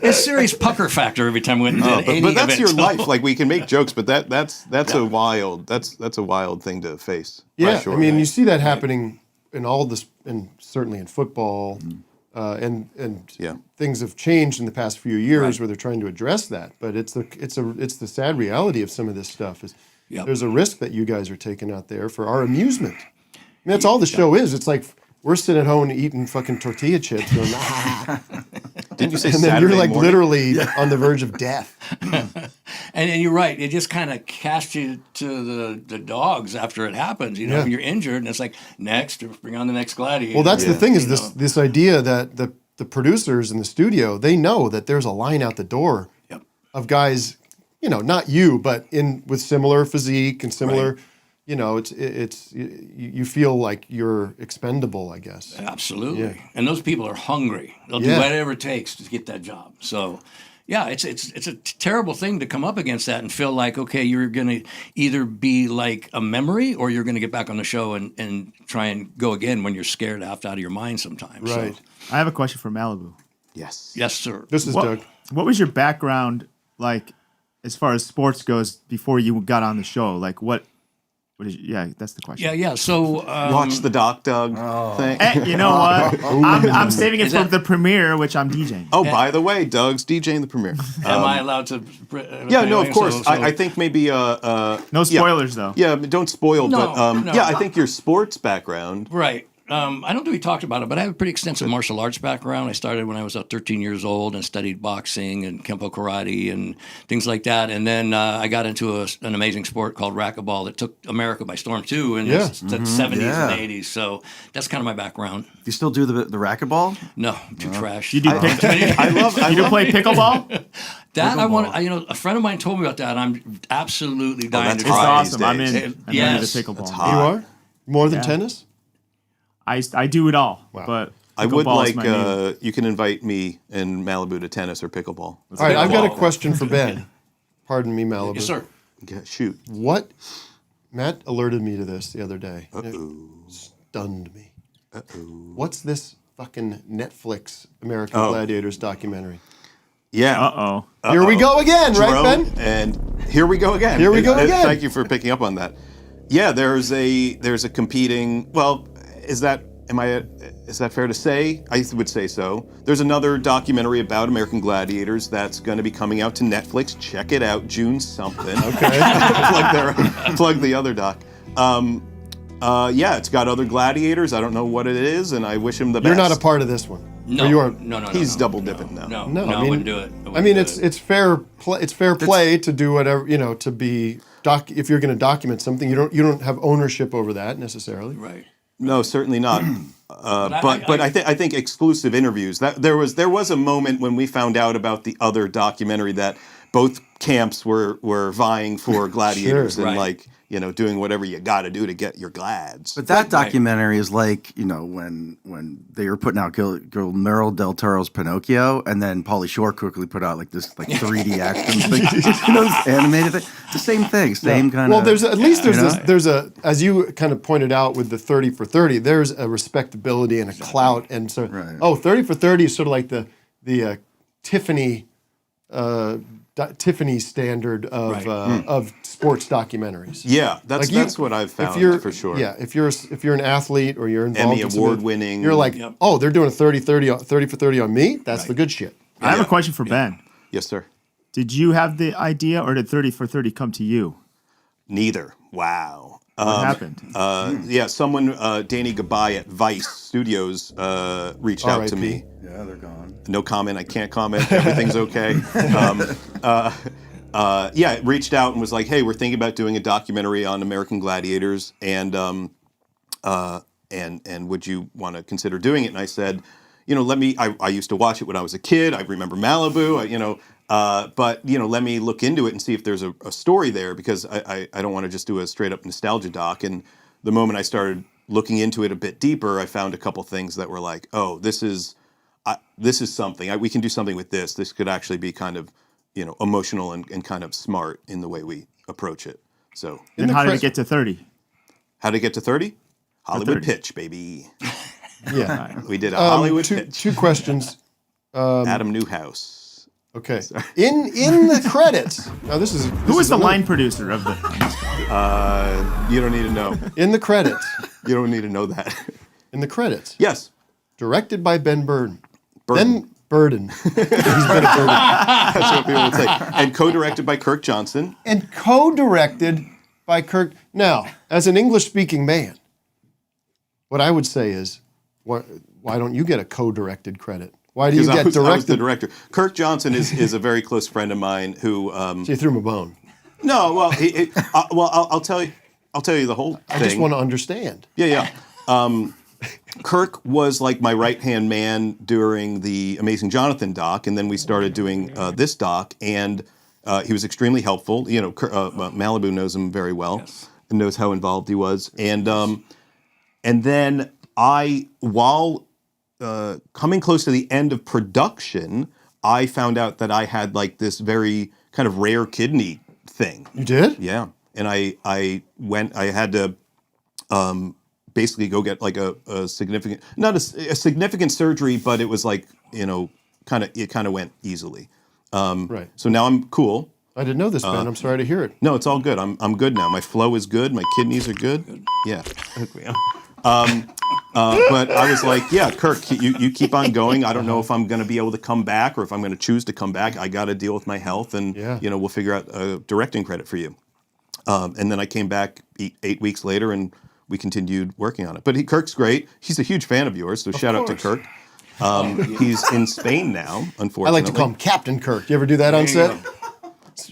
It's serious pucker factor every time we went into any but that's event. your life. Like we can make jokes, but that's a wild thing to face. Yeah, sure. I mean, you see that happening in all this, and certainly in football, and things have changed in the past few years where they're trying to address that. But it's the sad reality of some of this stuff is. Yep. There's a risk that you guys are taking out there for our amusement. I mean, that's all the show is. It's like we're sitting at home eating fucking tortilla chips. Going, Didn't you say and then Saturday you're like morning? literally on the verge of death. And you're right. It just kind of cast you to the dogs after it happens. When you're injured, and it's like, next, bring on the next gladiator. Well, that's the thing is this idea that the producers in the studio, they know that there's a line out the door of guys, not you, but with similar physique and similar, you feel like you're expendable, I guess. Absolutely. Yeah. And those people are hungry. They'll do whatever it takes to get that job. So, it's a terrible thing to come up against that and feel like, okay, you're going to either be like a memory or you're going to get back on the show and try and go again when you're scared out of your mind sometimes. Right. So. I have a question for Malibu. Yes. Yes, sir. This is Doug. What was your background like, as far as sports goes, before you got on the show? Like, what is? Yeah, that's the question. Yeah. So Watch the Doc Doug thing. Hey, you know what? I'm saving it for the premiere, which I'm DJing. Oh, by the way, Doug's DJing the premiere. Am I allowed to? Yeah, no, of course. I think maybe no spoilers though. Yeah, don't spoil. No, but no. yeah, I think your sports background. Right. I don't think we talked about it, but I have a pretty extensive martial arts background. I started when I was 13 years old and studied boxing and Kempo karate and things like that. And then I got into an amazing sport called racquetball that took America by storm too in the 70s and 80s. So that's kind of my background. Do you still do the racquetball? No, I'm too trash. You do I play pickleball? That I want. A friend of mine told me about that. And I'm absolutely dying to It's try. awesome. I'm in. I'm Yes. into pickleball. You are more than tennis. I do it all, but I would pickleball is like my main. you can invite me and Malibu to tennis or pickleball. All right, I've got a question for Ben. Pardon me, Malibu. Yes, sir. Yeah, shoot. What? Matt alerted me to this the other day. It stunned me. What's this fucking Netflix American Gladiators documentary? Yeah. Here we go again, right, Jerome, Ben? And here we go again. Here we go again. Thank you for picking up on that. Yeah, there's a competing. Well, is that fair to say? I would say so. There's another documentary about American Gladiators that's going to be coming out to Netflix. Check it out, June something. Okay. plug the other doc. Yeah, it's got other gladiators. I don't know what it is, and I wish him the best. You're not a part of this one. No, Or you are? no. He's double dipping now. No, I I mean, wouldn't do it. I mean, it's fair play. It's fair play to do whatever, to be if you're going to document something, you don't have ownership over that necessarily. Right. No, certainly not. But I think exclusive interviews. That there was a moment when we found out about the other documentary that both camps were vying for gladiators Sure. and Right. doing whatever you got to do to get your glads. But that documentary is like, when they were putting out Guillermo del Toro's Pinocchio, and then Pauly Shore quickly put out like this 3D action thing, this animated thing. The same thing, same kind of. Well, there's as you kind of pointed out with the 30 for 30, there's a respectability and a clout, and so 30 for 30 is sort of like the Tiffany. Tiffany standard of sports documentaries. Yeah, that's what I've found for sure. Yeah, if you're an athlete or you're involved Emmy in award winning, you're like, oh, they're doing a 30 for 30 on me. That's the good shit. I have a question for Ben. Yes, sir. Did you have the idea, or did 30 for 30 come to you? Neither. Wow. What happened? Yeah, someone, Danny Gabay at Vice Studios, reached out to me. Yeah, they're gone. No comment. I can't comment. Everything's okay. Yeah, reached out and was like, "Hey, we're thinking about doing a documentary on American Gladiators, and would you want to consider doing it?" And I said, let me. I used to watch it when I was a kid. I remember Malibu. But let me look into it and see if there's a story there, because I don't want to just do a straight up nostalgia doc. And the moment I started looking into it a bit deeper, I found a couple things that were like, oh, this is something. We can do something with this. This could actually be kind of emotional and kind of smart in the way we approach it. So. And how did it get to 30? How to get to 30? Hollywood 30. pitch, baby. Yeah, we did a Hollywood pitch. Two questions. Adam Newhouse. Okay. In the credits. Now who is the line producer of the? You don't need to know. In the credits. You don't need to know that. In the credits. Yes. Directed by Ben Burden. Ben Burden. He's been a Burden. That's what people would say. And co-directed by Kirk Johnson. And co-directed by Kirk. Now, as an English-speaking man, what I would say is, why don't you get a co-directed credit? Why do you get directed? I was the director. Kirk Johnson is a very close friend of mine who. So you threw him a bone. No, well, I'll tell you the whole thing. I just want to understand. Yeah. Kirk was like my right-hand man during the Amazing Jonathan doc, and then we started doing this doc, and he was extremely helpful. Malibu knows him very well and knows how involved he was. And then while coming close to the end of production, I found out that I had like this very kind of rare kidney thing. You did? Yeah. And I had to basically go get like a significant, not a significant surgery, but it was like, it kind of went easily. Right. So now I'm cool. I didn't know this, Ben. I'm sorry to hear it. No, it's all good. I'm good now. My flow is good. My kidneys are good. Yeah. But I was like, yeah, Kirk, you keep on going. I don't know if I'm going to be able to come back or if I'm going to choose to come back. I got to deal with my health, and we'll figure out a directing credit for you. And then I came back 8 weeks later, and we continued working on it. But Kirk's great. He's a huge fan of yours, so shout out to Kirk. He's in Spain now, unfortunately. I like to call him Captain Kirk. You ever do that on set?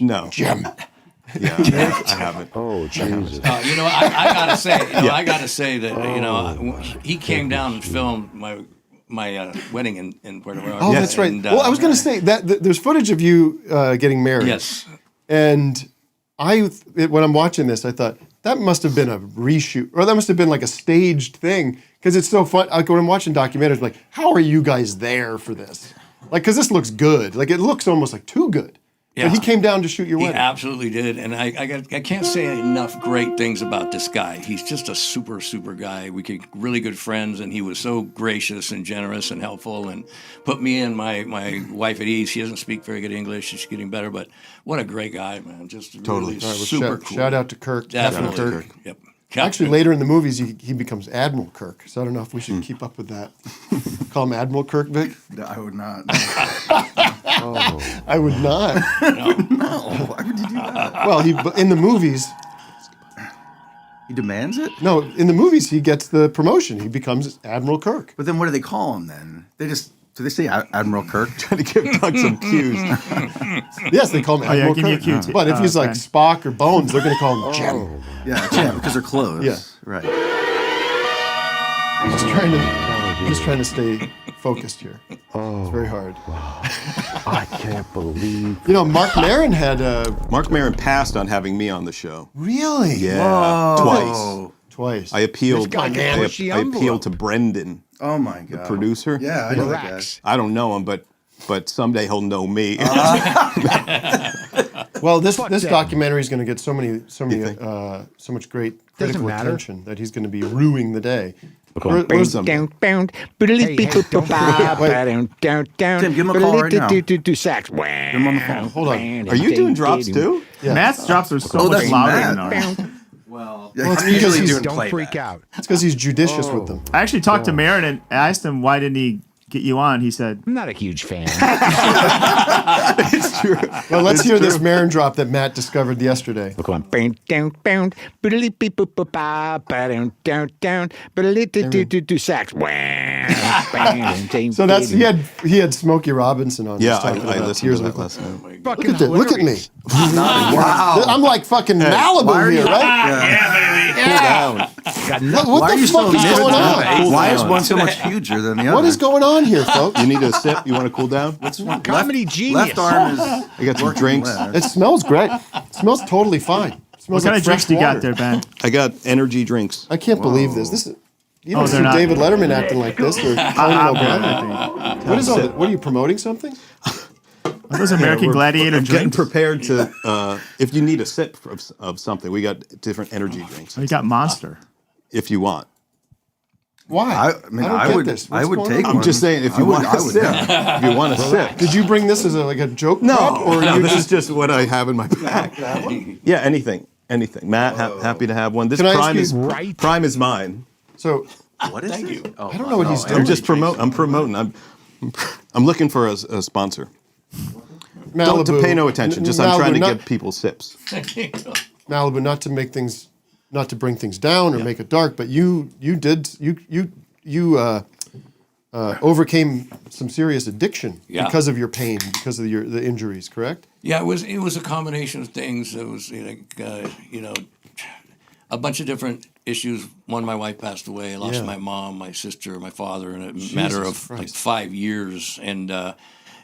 No. Jim. Yeah, I haven't. Oh, Jesus. I gotta say, I gotta say that he came down and filmed my wedding in Puerto Rico. Oh, that's right. Well, I was going to say that there's footage of you getting married. Yes. And when I'm watching this, I thought that must have been a reshoot, or that must have been like a staged thing, because it's so fun. Like when I'm watching documentaries, I'm like, how are you guys there for this? Like, because this looks good. Like it looks almost like too good. Yeah. But he came down to shoot your He wedding. absolutely did, and I can't say enough great things about this guy. He's just a super guy. We get really good friends, and he was so gracious and generous and helpful, and put me and my wife at ease. She doesn't speak very good English; she's getting better. But what a great guy, man! Just Totally. really All right, well, super cool. Shout out to Kirk. Definitely. Captain Kirk. Yep. Actually, later in the movies, he becomes Admiral Kirk. So I don't know if we should keep up with that. Call him Admiral Kirk, Vic? No, I would not. I would not. No. Why would you do that? Well, in the movies. He demands it? No, in the movies, he gets the promotion. He becomes Admiral Kirk. But then what do they call him then? Do they say Admiral Kirk? Trying to give Doug some cues. Yes, they call him Admiral give me a Kirk. cue, But if he's like Ben. Spock or Bones, they're going to call him Jim. Yeah, Jim, because they're close. Yeah. Right. Just trying to stay focused here. It's very hard. I can't believe. Mark Maron had Mark Maron passed on having me on the show. Really? Yeah, Twice. I appealed. This guy I pushed the appealed to Brendan. Oh my God. The producer. Yeah, I know that guy. I don't know him, but someday he'll know me. Well, this documentary is going to get so much great critical attention that he's going to be ruining the day. Tim, give him a call right now. Sax. Give him on the phone. Hold on. Are you doing drops too? Yeah. Matt's drops are so much that's louder Matt. than ours. Well, it's I'm because usually he's doing Don't playback. freak out. It's because he's judicious with them. I actually talked to Marin and asked him why didn't he get you on. He said, I'm not a huge fan. It's true. Well, let's hear this Maron drop that Matt discovered yesterday. Look on. Sax. So that's he had Smokey Robinson on. Yeah, Just talking I about listened Tears to that of- last night. Look at this. Look at me. Wow. I'm like fucking Malibu here, right? Cool down. What the fuck is going on? Cool Why is one so much huger than the other? What is going on here, folks? You need a sip? You want to cool down? What's one? Comedy left, genius. Left arm is. I got some working drinks. left. It smells great. It smells totally fine. It what smells kind like of drinks fresh do you got water. there, Ben? I got energy drinks. I can't believe this. This is. You don't they're see not- David Letterman acting like this or Conan O'Brien. What is all that? What are you promoting something? Are those American Gladiator I'm getting drinks? prepared to, if you need a sip of something, we got different energy drinks. Oh, you got Monster. If you want. Why? I mean, don't I get would. this. I What's would going take on? one. I'm just saying, if I you would- want I a would sip, definitely. if you want a sip. Did you bring this as like a joke? No, prop, or no, you this just is just what I have in my bag. Yeah, anything. Matt, happy to have one. This Can I ask prime you- is prime is mine. So What is Thank it? you. Oh, I don't know what he's doing. I'm just promoting. I'm promoting. I'm looking for a sponsor. Malibu, Don't pay no attention. Just I'm Malibu, trying to not- give people sips. Malibu, not to bring things down or make it dark, but you overcame some serious addiction because of your pain, because of the injuries, correct? Yeah, it was a combination of things. It was a bunch of different issues. One, my wife passed away. I lost my mom, my sister, my father in a matter of like 5 years, and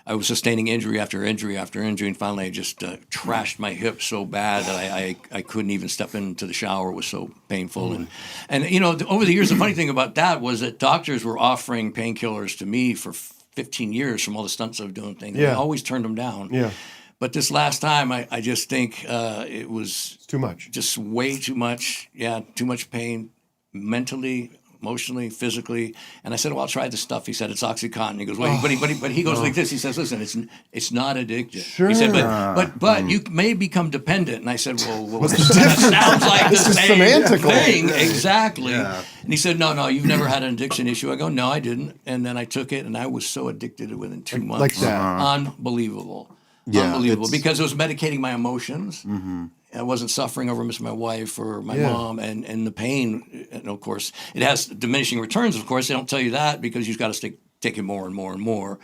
I was sustaining injury after injury after injury, and finally I just trashed my hip so bad that I couldn't even step into the shower. It was so painful, and over the years, the funny thing about that was that doctors were offering painkillers to me for 15 years from all the stunts I was doing. Things, I always turned them down. Yeah. But this last time, I just think it was too much. Just way too much. Yeah, too much pain mentally, emotionally, physically. And I said, well, I'll try this stuff. He said, it's OxyContin. He goes, well, but he goes like this. He says, listen, it's not addictive. Sure. He said, but you may become dependent. And I said, well that sounds like the same thing. Exactly. Yeah. And he said, no, you've never had an addiction issue. I go, no, I didn't. And then I took it, and I was so addicted within 2 months. Like that. Unbelievable. Yeah, unbelievable. Because it was medicating my emotions. Mm-hmm. I wasn't suffering over missing my wife or my mom and the pain. And of course, it has diminishing returns. Of course, they don't tell you that because you've got to take it more and more and more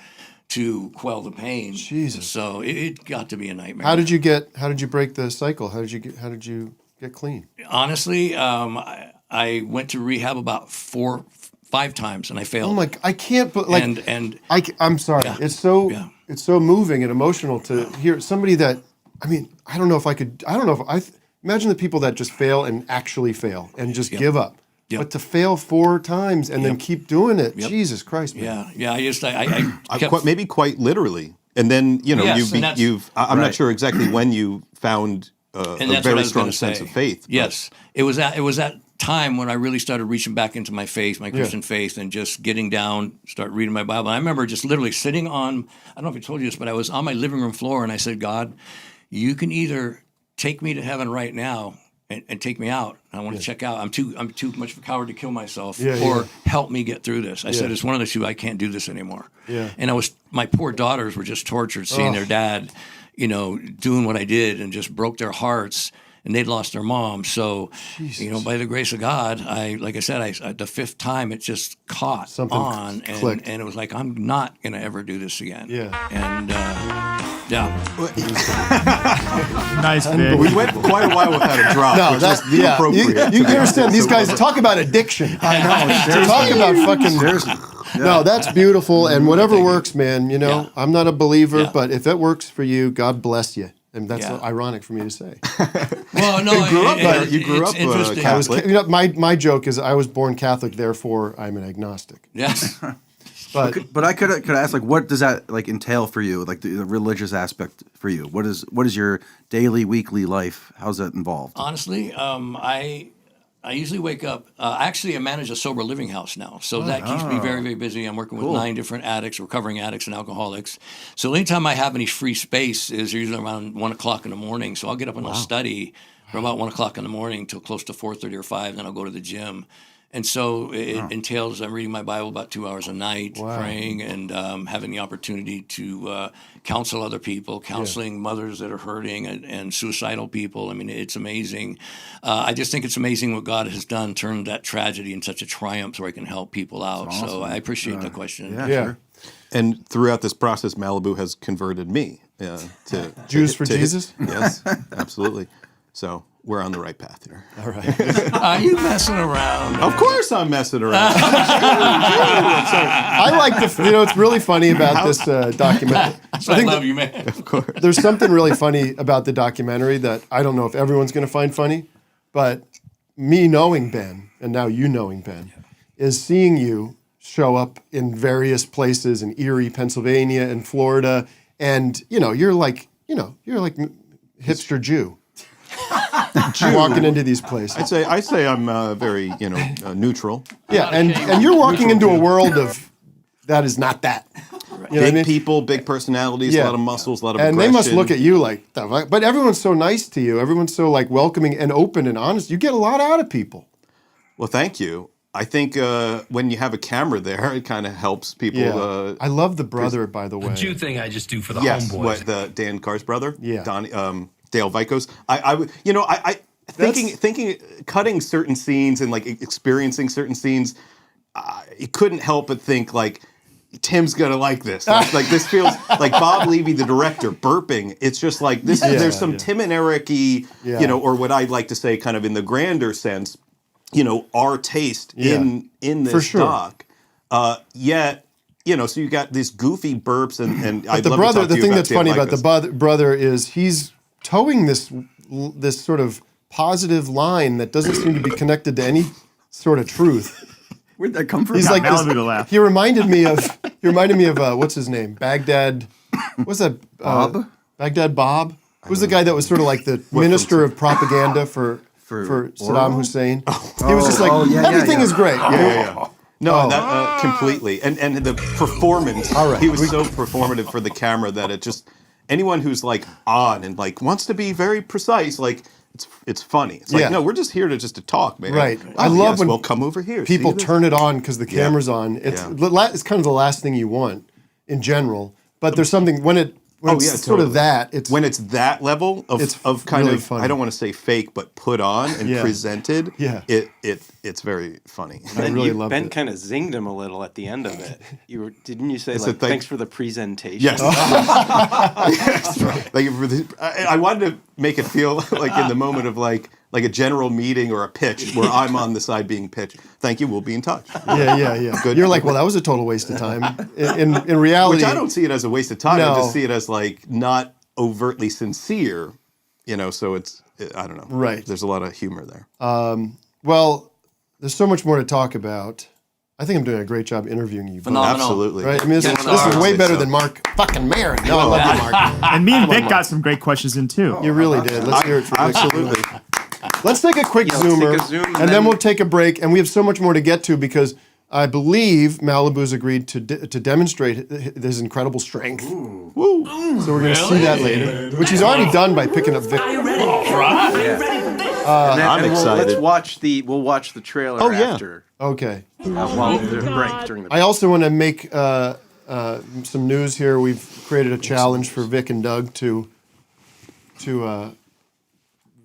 to quell the pain. Jesus. So it got to be a nightmare. How did you break the cycle? How did you get clean? Honestly, I went to rehab about 4-5 times and I failed. Oh my! I can't. But like, I'm sorry. Yeah. It's so moving and emotional to hear somebody that. I mean, I don't know if imagine the people that just fail and actually fail and just give up. Yep. But to fail 4 times and then keep doing it, Jesus Christ, man. Yeah. I kept, maybe quite literally, and then I'm not sure exactly when you found a very strong sense of faith. Yes, it was that time when I really started reaching back into my faith, my Christian faith, and just getting down, start reading my Bible. And I remember just literally sitting on, I don't know if I told you this, but I was on my living room floor and I said, God, you can either take me to heaven right now and take me out. I want to check out. I'm too much of a coward to kill myself, or help me get through this. I said, it's one of the two. I can't do this anymore. Yeah. And my poor daughters were just tortured seeing their dad, doing what I did, and just broke their hearts. And they'd lost their mom. So, by the grace of God, like I said, the 5th time it just caught something on, and it was like, I'm not going to ever do this again. Yeah. And, nice, man. We went quite a while without a drop. No, that's appropriate. You understand? These guys talk about addiction. I know. Talk about fucking. Seriously. Yeah. No, that's beautiful, and whatever works, man. I'm not a believer, but if it works for you, God bless you. And that's ironic for me to say. Well, no, you grew up Catholic. My joke is I was born Catholic, therefore I'm an agnostic. Yes. But I could ask, like, what does that entail for you, like the religious aspect for you? What is your daily, weekly life? How's that involved? Honestly, I usually wake up. Actually, I manage a sober living house now, so that keeps me very, very busy. I'm working with 9 different addicts, recovering addicts, and alcoholics. So anytime I have any free space is usually around 1 o'clock in the morning. So I'll get up and I'll study from about 1 o'clock in the morning till close to 4:30 or 5. Then I'll go to the gym. And so it entails I'm reading my Bible about 2 hours a night, praying, and having the opportunity to counsel other people, counseling mothers that are hurting and suicidal people. I mean, it's amazing. I just think it's amazing what God has done, turned that tragedy in such a triumph where I can help people out. Awesome. So I appreciate the question. Yeah. Sure. And throughout this process, Malibu has converted me to Jews for Jesus? Yes, absolutely. So we're on the right path here. All right. Are you messing around? Of course I'm messing around. I like it's really funny about this documentary. I love you, man. Of course. There's something really funny about the documentary that I don't know if everyone's going to find funny, but me knowing Ben, and now you knowing Ben, is seeing you show up in various places in Erie, Pennsylvania, and Florida, and you're like hipster Jew. Walking into these places. I say I'm very neutral. Yeah, and you're walking into a world of that is not that. Big people, big personalities, a lot of muscles, a lot of aggression. And they must look at you like, but everyone's so nice to you. Everyone's so welcoming and open and honest. You get a lot out of people. Well, thank you. I think when you have a camera there, it kind of helps people. Yeah. I love the brother, by the way. The Jew thing I just do for the homeboys. Yes, the Dan Carr's brother. Yeah. Dale Vicos. I thinking cutting certain scenes and experiencing certain scenes, you couldn't help but think Tim's gonna like this. This feels like Bob Levy, the director, burping. It's just like this. There's some Tim and Eric-y, or what I'd like to say, kind of in the grander sense, our taste in this doc. Yet. So you got these goofy burps and but the brother. The thing that's funny about the brother is he's towing this sort of positive line that doesn't seem to be connected to any sort of truth. Where'd that come from? He's like Malibu to laugh. He reminded me of what's his name? Baghdad. What's that? Bob. Baghdad Bob. Who's the guy that was sort of like the minister of propaganda for for Saddam Hussein. He was just like, everything is great. No, that completely. And the performance. All right. He was so performative for the camera that it just anyone who's like on and like wants to be very precise, like it's funny. It's like no, we're just here to talk, man. Right. Oh, I love when well, come over here. People turn it on because the camera's on. It's kind of the last thing you want in general. But there's something when it's sort of that. It's when it's that level of kind really of funny. I don't want to say fake, but put on and presented. Yeah. It's very funny. I really loved Ben it. kind of zinged him a little at the end of it. Didn't you say It's like a thing. thanks for the presentation? Yes. I wanted to make it feel like in the moment of like a general meeting or a pitch where I'm on the side being pitched. Thank you. We'll be in touch. Yeah. Good. You're like, well, that was a total waste of time. In reality, Which I don't see it as a waste of time. No. I just see it as like not overtly sincere. So I don't know. Right. There's a lot of humor there. Well, there's so much more to talk about. I think I'm doing a great job interviewing you. Phenomenal. Absolutely. Right? I mean, this is way better than Mark fucking Maron. No, I love you, Mark. And me and Vic got some great questions in too. You really did. Let's hear it for Vic. Absolutely. Let's take a quick zoomer, take a zoom and then we'll take a break. And we have so much more to get to because I believe Malibu's agreed to demonstrate his incredible strength. Woo. So we're going to see that later, which he's already done by picking up Vic. I'm excited. We'll watch the trailer after. Okay. While the break during the break. I also want to make some news here. We've created a challenge for Vic and Doug to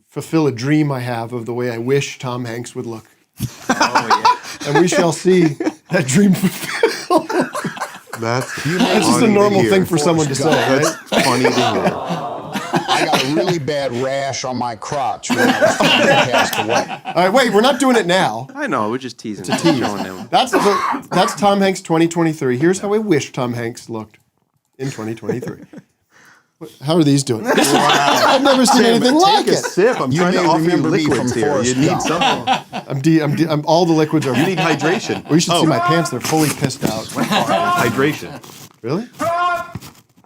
fulfill a dream I have of the way I wish Tom Hanks would look. And we shall see that dream fulfilled. That's just a normal thing for someone to say, right? That's funny to hear. I got a really bad rash on my crotch when I was passed away. All right, wait, we're not doing it now. I know, we're just teasing. It's a tease. Showing him. That's Tom Hanks 2023. Here's how I wish Tom Hanks looked in 2023. How are these doing? I've never seen anything like Take a it. sip. I'm trying to offer you liquids here. You need something. I'm all the liquids are. You need hydration. We should see my pants. They're fully pissed out. Hydration. Really?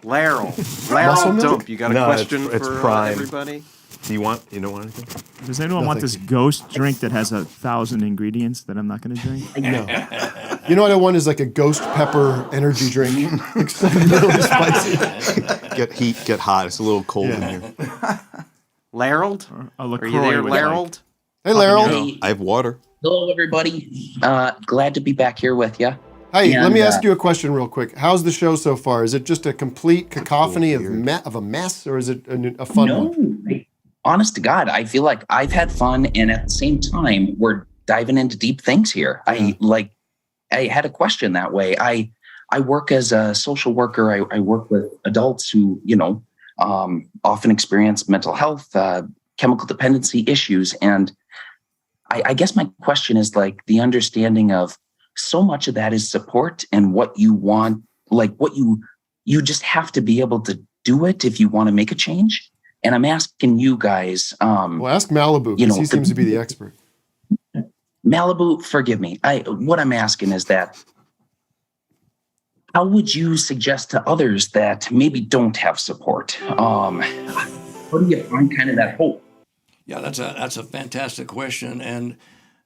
Laryl Muscle milk? Dump. You got a question it's for prime. everybody? You don't want anything? Does anyone want this ghost drink that has 1,000 ingredients that I'm not going to drink? No. You know what I want is like a ghost pepper energy drink. Really spicy. Get heat, get hot. It's a little cold in here. Laryl? A Are LaCroix you there, would Laryl? Hey, Laryl. I have water. Hello, everybody. Glad to be back here with you. Hey, And, let me ask you a question real quick. How's the show so far? Is it just a complete cacophony of a mess, or is it a fun one? Honest to God, I feel like I've had fun, and at the same time, we're diving into deep things here. I had a question that way. I work as a social worker. I work with adults who, often experience mental health, chemical dependency issues. And I guess my question is like the understanding of so much of that is support and what you want, like what you just have to be able to do it if you want to make a change. And I'm asking you guys. Well, ask Malibu because he seems to be the expert. Malibu, forgive me. What I'm asking is that how would you suggest to others that maybe don't have support? How do you find kind of that hope? Yeah, that's a fantastic question. And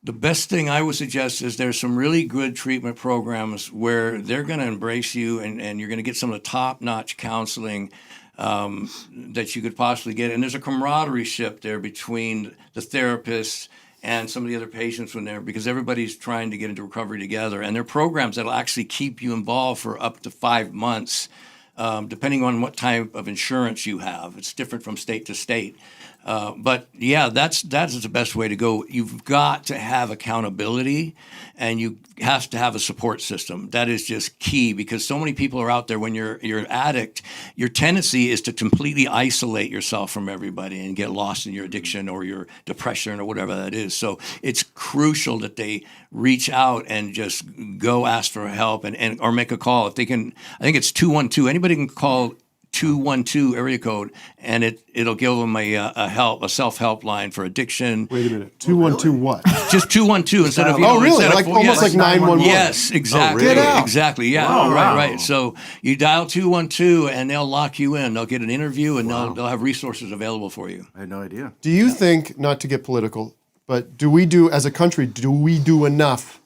the best thing I would suggest is there's some really good treatment programs where they're going to embrace you and you're going to get some of the top-notch counseling that you could possibly get. And there's a camaraderie there between the therapists and some of the other patients when they're, because everybody's trying to get into recovery together. And there are programs that'll actually keep you involved for up to 5 months, depending on what type of insurance you have. It's different from state to state. But yeah, that is the best way to go. You've got to have accountability, and you have to have a support system. That is just key, because so many people are out there. When you're an addict, your tendency is to completely isolate yourself from everybody and get lost in your addiction or your depression or whatever that is. So it's crucial that they reach out and just go ask for help and or make a call if they can. I think it's 212. Anybody can call 212 area code, and it'll give them a self-help line for addiction. Wait a minute, 212 what? Just 212 instead of really? Instead Like of, almost like 911. Yes, exactly. Get out. Exactly. Yeah. Wow. Right. So you dial 212 and they'll lock you in. They'll get an interview and they'll have resources available for you. I had no idea. Do you think, not to get political, But do we do, as a country, do we do enough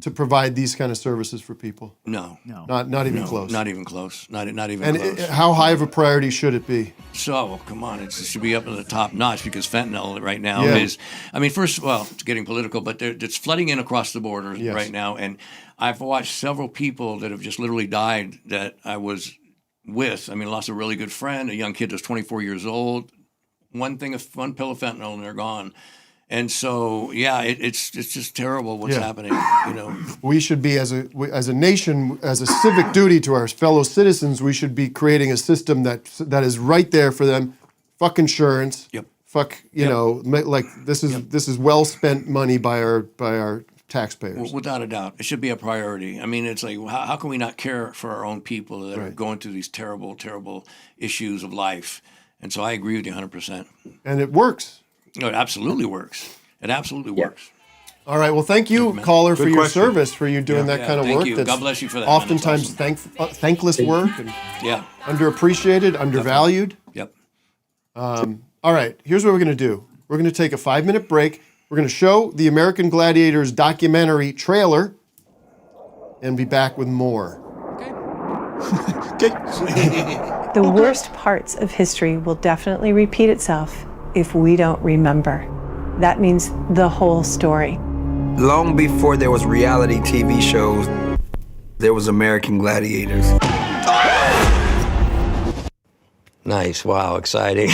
to provide these kind of services for people? No. Not even close. Not even close. Not even And close. how high of a priority should it be? So, come on, it should be up in the top notch because fentanyl right now Yeah. is, I mean, first, well, it's getting political, but it's flooding in across the border Yes. right now. And I've watched several people that have just literally died that I was with. I mean, lost a really good friend, a young kid that's 24 years old, one pill of fentanyl and they're gone. And so, yeah, it's just terrible what's happening, you know. We should be, as a nation, as a civic duty to our fellow citizens, we should be creating a system that is right there for them. Fuck insurance. Yep. Fuck, you know, like this is well spent money by our taxpayers. Without a doubt. It should be a priority. I mean, it's like, how can we not care for our own people that are going through these terrible, terrible issues of life? And so I agree with you 100%. And it works. No, it absolutely works. It absolutely works. All right. Well, thank you, caller, for Good your question. service, for you doing that kind of thank work. you. That's God bless you for that, man. That's oftentimes thankless work and underappreciated, undervalued. Yep. All right. Here's what we're going to do. We're going to take a 5-minute break. We're going to show the American Gladiators documentary trailer and be back with more. The worst parts of history will definitely repeat itself if we don't remember. That means the whole story. Long before there was reality TV shows, there was American Gladiators. Nice. Wow. Exciting.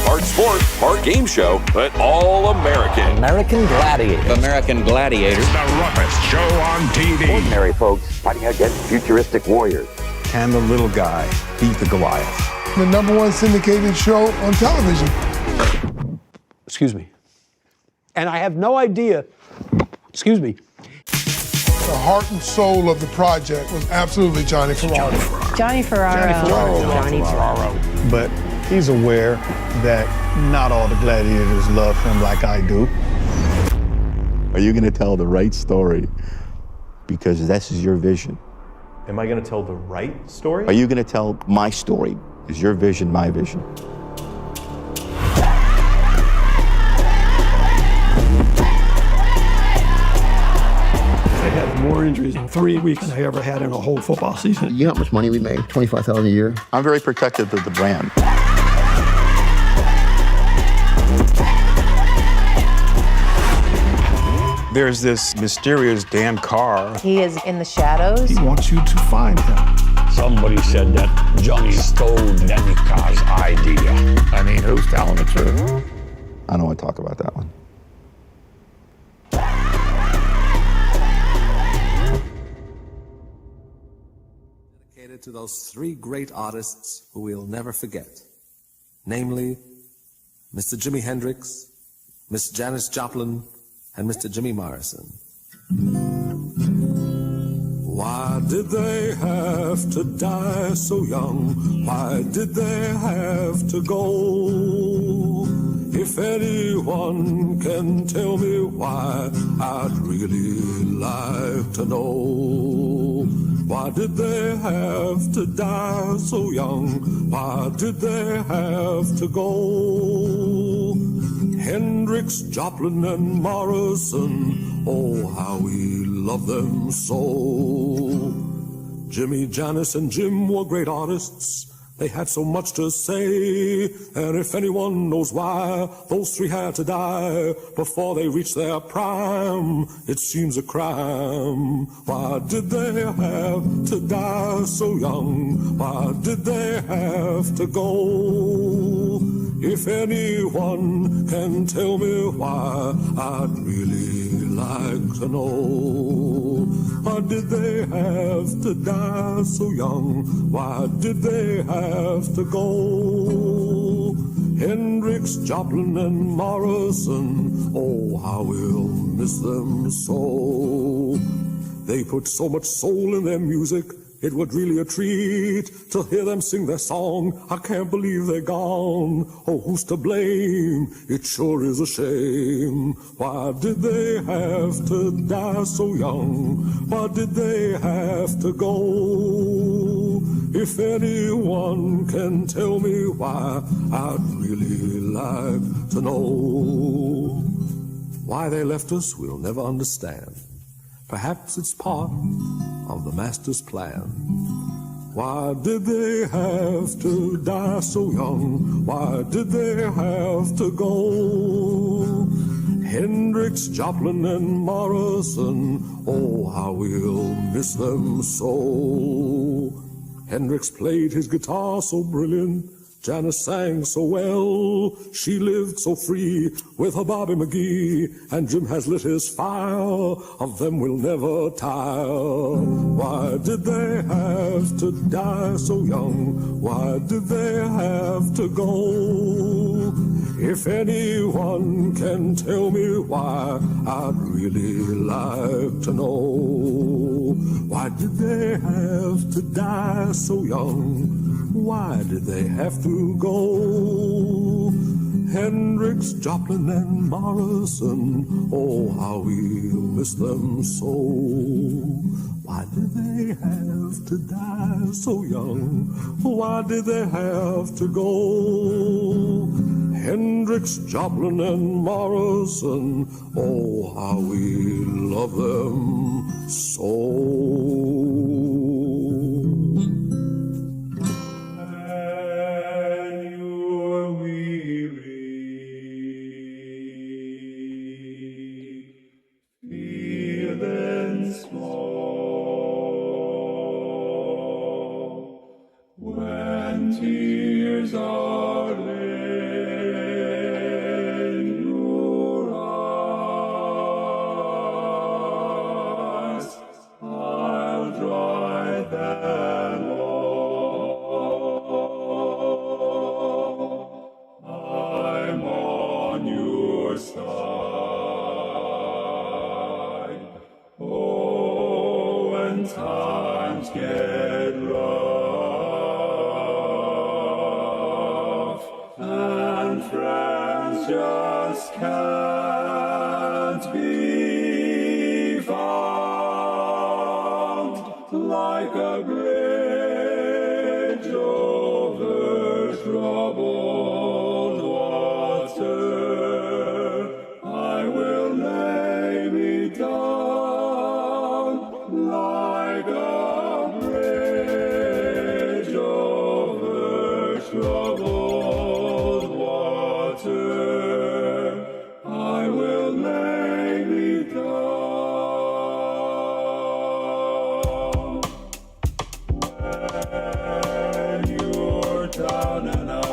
Part sport, part game show, but all American. American Gladiators. American Gladiators. The roughest show on TV. Ordinary folks fighting against futuristic warriors. Can the little guy beat the Goliath? The #1 syndicated show on television. Excuse me. And I have no idea, excuse me. The heart and soul of the project was absolutely Johnny Ferraro. Johnny Ferraro. But he's aware that not all the gladiators love him like I do. Are you going to tell the right story? Because this is your vision. Am I going to tell the right story? Are you going to tell my story? Is your vision my vision? I had more injuries in 3 weeks than I ever had in a whole football season. You know how much money we make? $25,000 a year. I'm very protective of the brand. There's this mysterious Dan Carr. He is in the shadows. He wants you to find him. Somebody said that Johnny stole Danny Carr's idea. I mean, who's telling the truth? I don't want to talk about that one. Dedicated to those 3 great artists who we'll never forget. Namely, Mr. Jimi Hendrix, Miss Janis Joplin, and Mr. Jimmy Morrison. Why did they have to die so young? Why did they have to go? If anyone can tell me why, I'd really like to know. Why did they have to die so young? Why did they have to go? Hendrix, Joplin, and Morrison, oh, how we love them so. Jimmy, Janis, and Jim were great artists. They had so much to say, and if anyone knows why those 3 had to die before they reached their prime, it seems a crime. Why did they have to die so young? Why did they have to go? If anyone can tell me why, I'd really like to know. Why did they have to die so young? Why did they have to go? Hendrix, Joplin, and Morrison, oh, how we'll miss them so. They put so much soul in their music, it would really a treat to hear them sing their song. I can't believe they're gone. Oh, who's to blame? It sure is a shame. Why did they have to die so young? Why did they have to go? If anyone can tell me why, I'd really like to know. Why they left us, we'll never understand. Perhaps it's part of the master's plan. Why did they have to die so young? Why did they have to go? Hendrix, Joplin, and Morrison, oh, how we'll miss them so. Hendrix played his guitar so brilliant, Janis sang so well, she lived so free with her Bobby McGee, and Jim has lit his fire, of them we'll never tire. Why did they have to die so young? Why did they have to go? If anyone can tell me why, I'd really like to know. Why did they have to die so young? Why did they have to go? Hendrix, Joplin, and Morrison, oh, how we'll miss them so. Why did they have to die so young? Why did they have to go? Hendrix, Joplin, and Morrison, oh, how we love them so. Tears are in your eyes, I'll dry them all. I'm on your side. Oh, when times get rough and friends just can't be found, like a bridge over troubled water, I will lay me down, like a bridge over troubled water, I will lay me down. When you're down and out,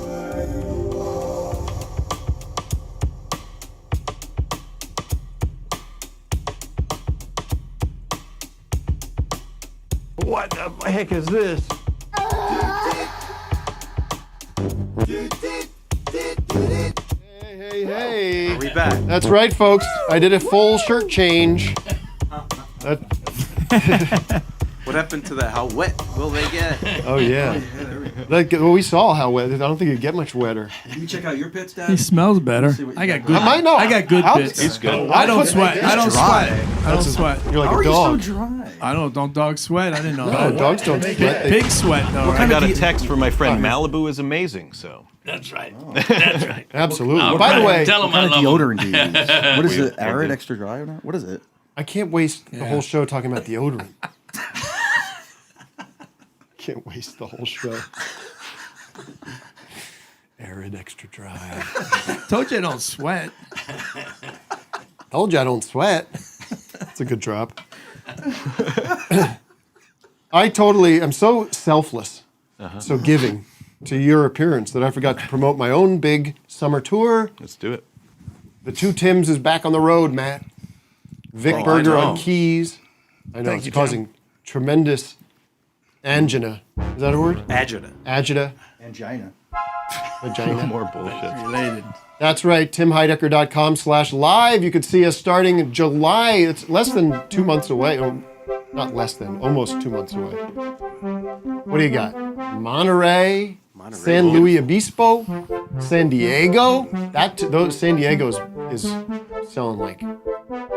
when you are. What the heck is this? Hey. Are we back? That's right, folks. I did a full shirt change. What happened to that? How wet will they get? Oh, yeah. Well, we saw how wet. I don't think it'd get much wetter. Can you check out your pits, Dad? He smells better. I got good. I might know. I got good I'll- bits. He's good. I don't I'll put- sweat. I don't It's sweat. dry. I don't sweat. You're like How a are dog. you so dry? I don't dogs sweat. I didn't know No, that. dogs don't sweat. Pig sweat though. I got a text from my friend Malibu is amazing, so. That's right. That's right. Absolutely. All By the right. way, Tell What him I kind of love deodorant do you use? What is it? Weird. Arid, extra dry, or not? What is it? I can't waste the whole show talking about deodorant. Can't waste the whole show. Arid, extra dry. Told you I don't sweat. Told you I don't sweat. That's a good drop. I totally am so selfless, so giving to your appearance that I forgot to promote my own big summer tour. Let's do it. The Two Tims is back on the road, Matt. Vic Berger I on know. keys. I know Thank it's you, causing tremendous angina. Is that a word? Agita. Agita. Angina. Vagina. More bullshit. Related. That's right, timheidecker.com/live. You can see us starting in July. It's less than 2 months away. Oh, not less than, almost 2 months away. What do you got? Monterey, San Luis Obispo, San Diego. San Diego is selling like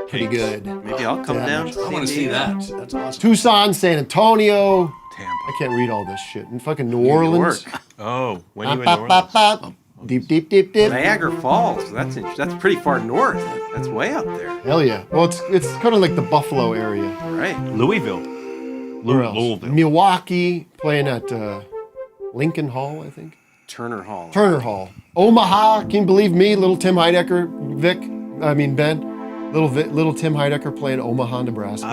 pretty good. Maybe I'll come down. I want to see that. That's awesome. Tucson, San Antonio. Tampa. I can't read all this shit. And fucking New Orleans. York. Oh, when are you in New Orleans? Deep, deep, deep, deep. Niagara Falls. That's pretty far north. That's way up there. Hell yeah. Well, it's kind of like the Buffalo area. Right. Louisville. Where else? Louisville. Milwaukee, playing at Lincoln Hall, I think. Turner Hall. Omaha, can you believe me? Little Tim Heidecker, Ben. Little Tim Heidecker playing Omaha, Nebraska.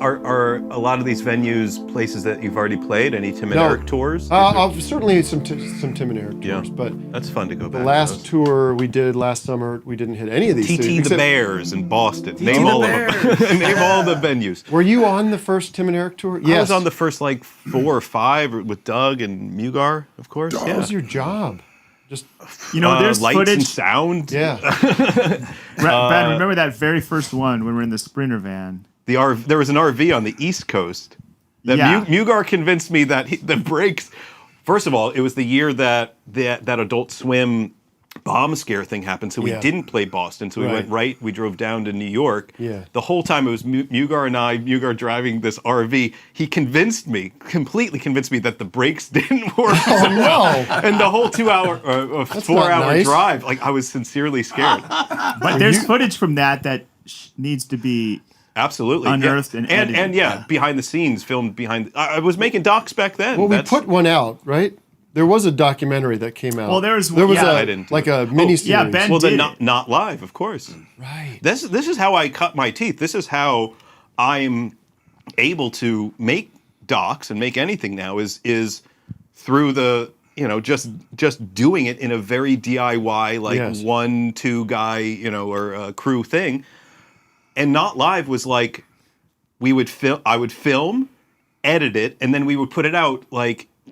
Are a lot of these venues places that you've already played? Any Tim and Eric tours? Certainly some Tim and Eric tours, but that's fun to go back. The last tour we did last summer, we didn't hit any of these. TT the Bears in Boston. Name all of them. Name all the venues. Were you on the first Tim and Eric tour? Yes. I was on the first 4 or 5 with Doug and Mugar, of course. What was your job? Just there's lights footage and sound. Yeah. Ben, remember that very first one when we were in the Sprinter van? There was an RV on the East Coast that Mugar convinced me that the brakes. First of all, it was the year that Adult Swim bomb scare thing happened, so we didn't play Boston. So we went right. We drove down to New York. Yeah. The whole time it was Mugar and I. Mugar driving this RV. He completely convinced me that the brakes didn't work. Oh no! And the whole 4-hour drive, I was sincerely scared. But there's footage from that needs to be absolutely unearthed and edited. and behind the scenes, filmed behind. I was making docs back then. Well, we put one out, right? There was a documentary that came out. Well, there was a mini series. Yeah, Ben did. Not live, of course. Right. This is how I cut my teeth. This is how I'm able to make docs and make anything now is through the just doing it in a very DIY 1-2 guy or crew thing. And Not Live was like I would film, edit it, and then we would put it out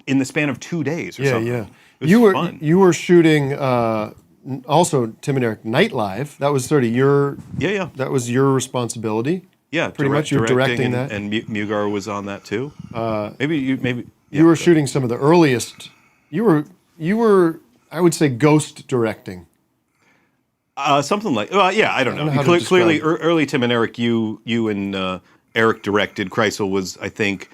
in the span of 2 days or something. Yeah. It was fun. You were shooting also Tim and Eric Night Live. That was sort of your that was your responsibility. Yeah, pretty much you were directing that. And Mugar was on that too. You were shooting some of the earliest. You were I would say ghost directing. Something like I don't know. Clearly early Tim and Eric, you and Eric directed. Kreisel was, I think,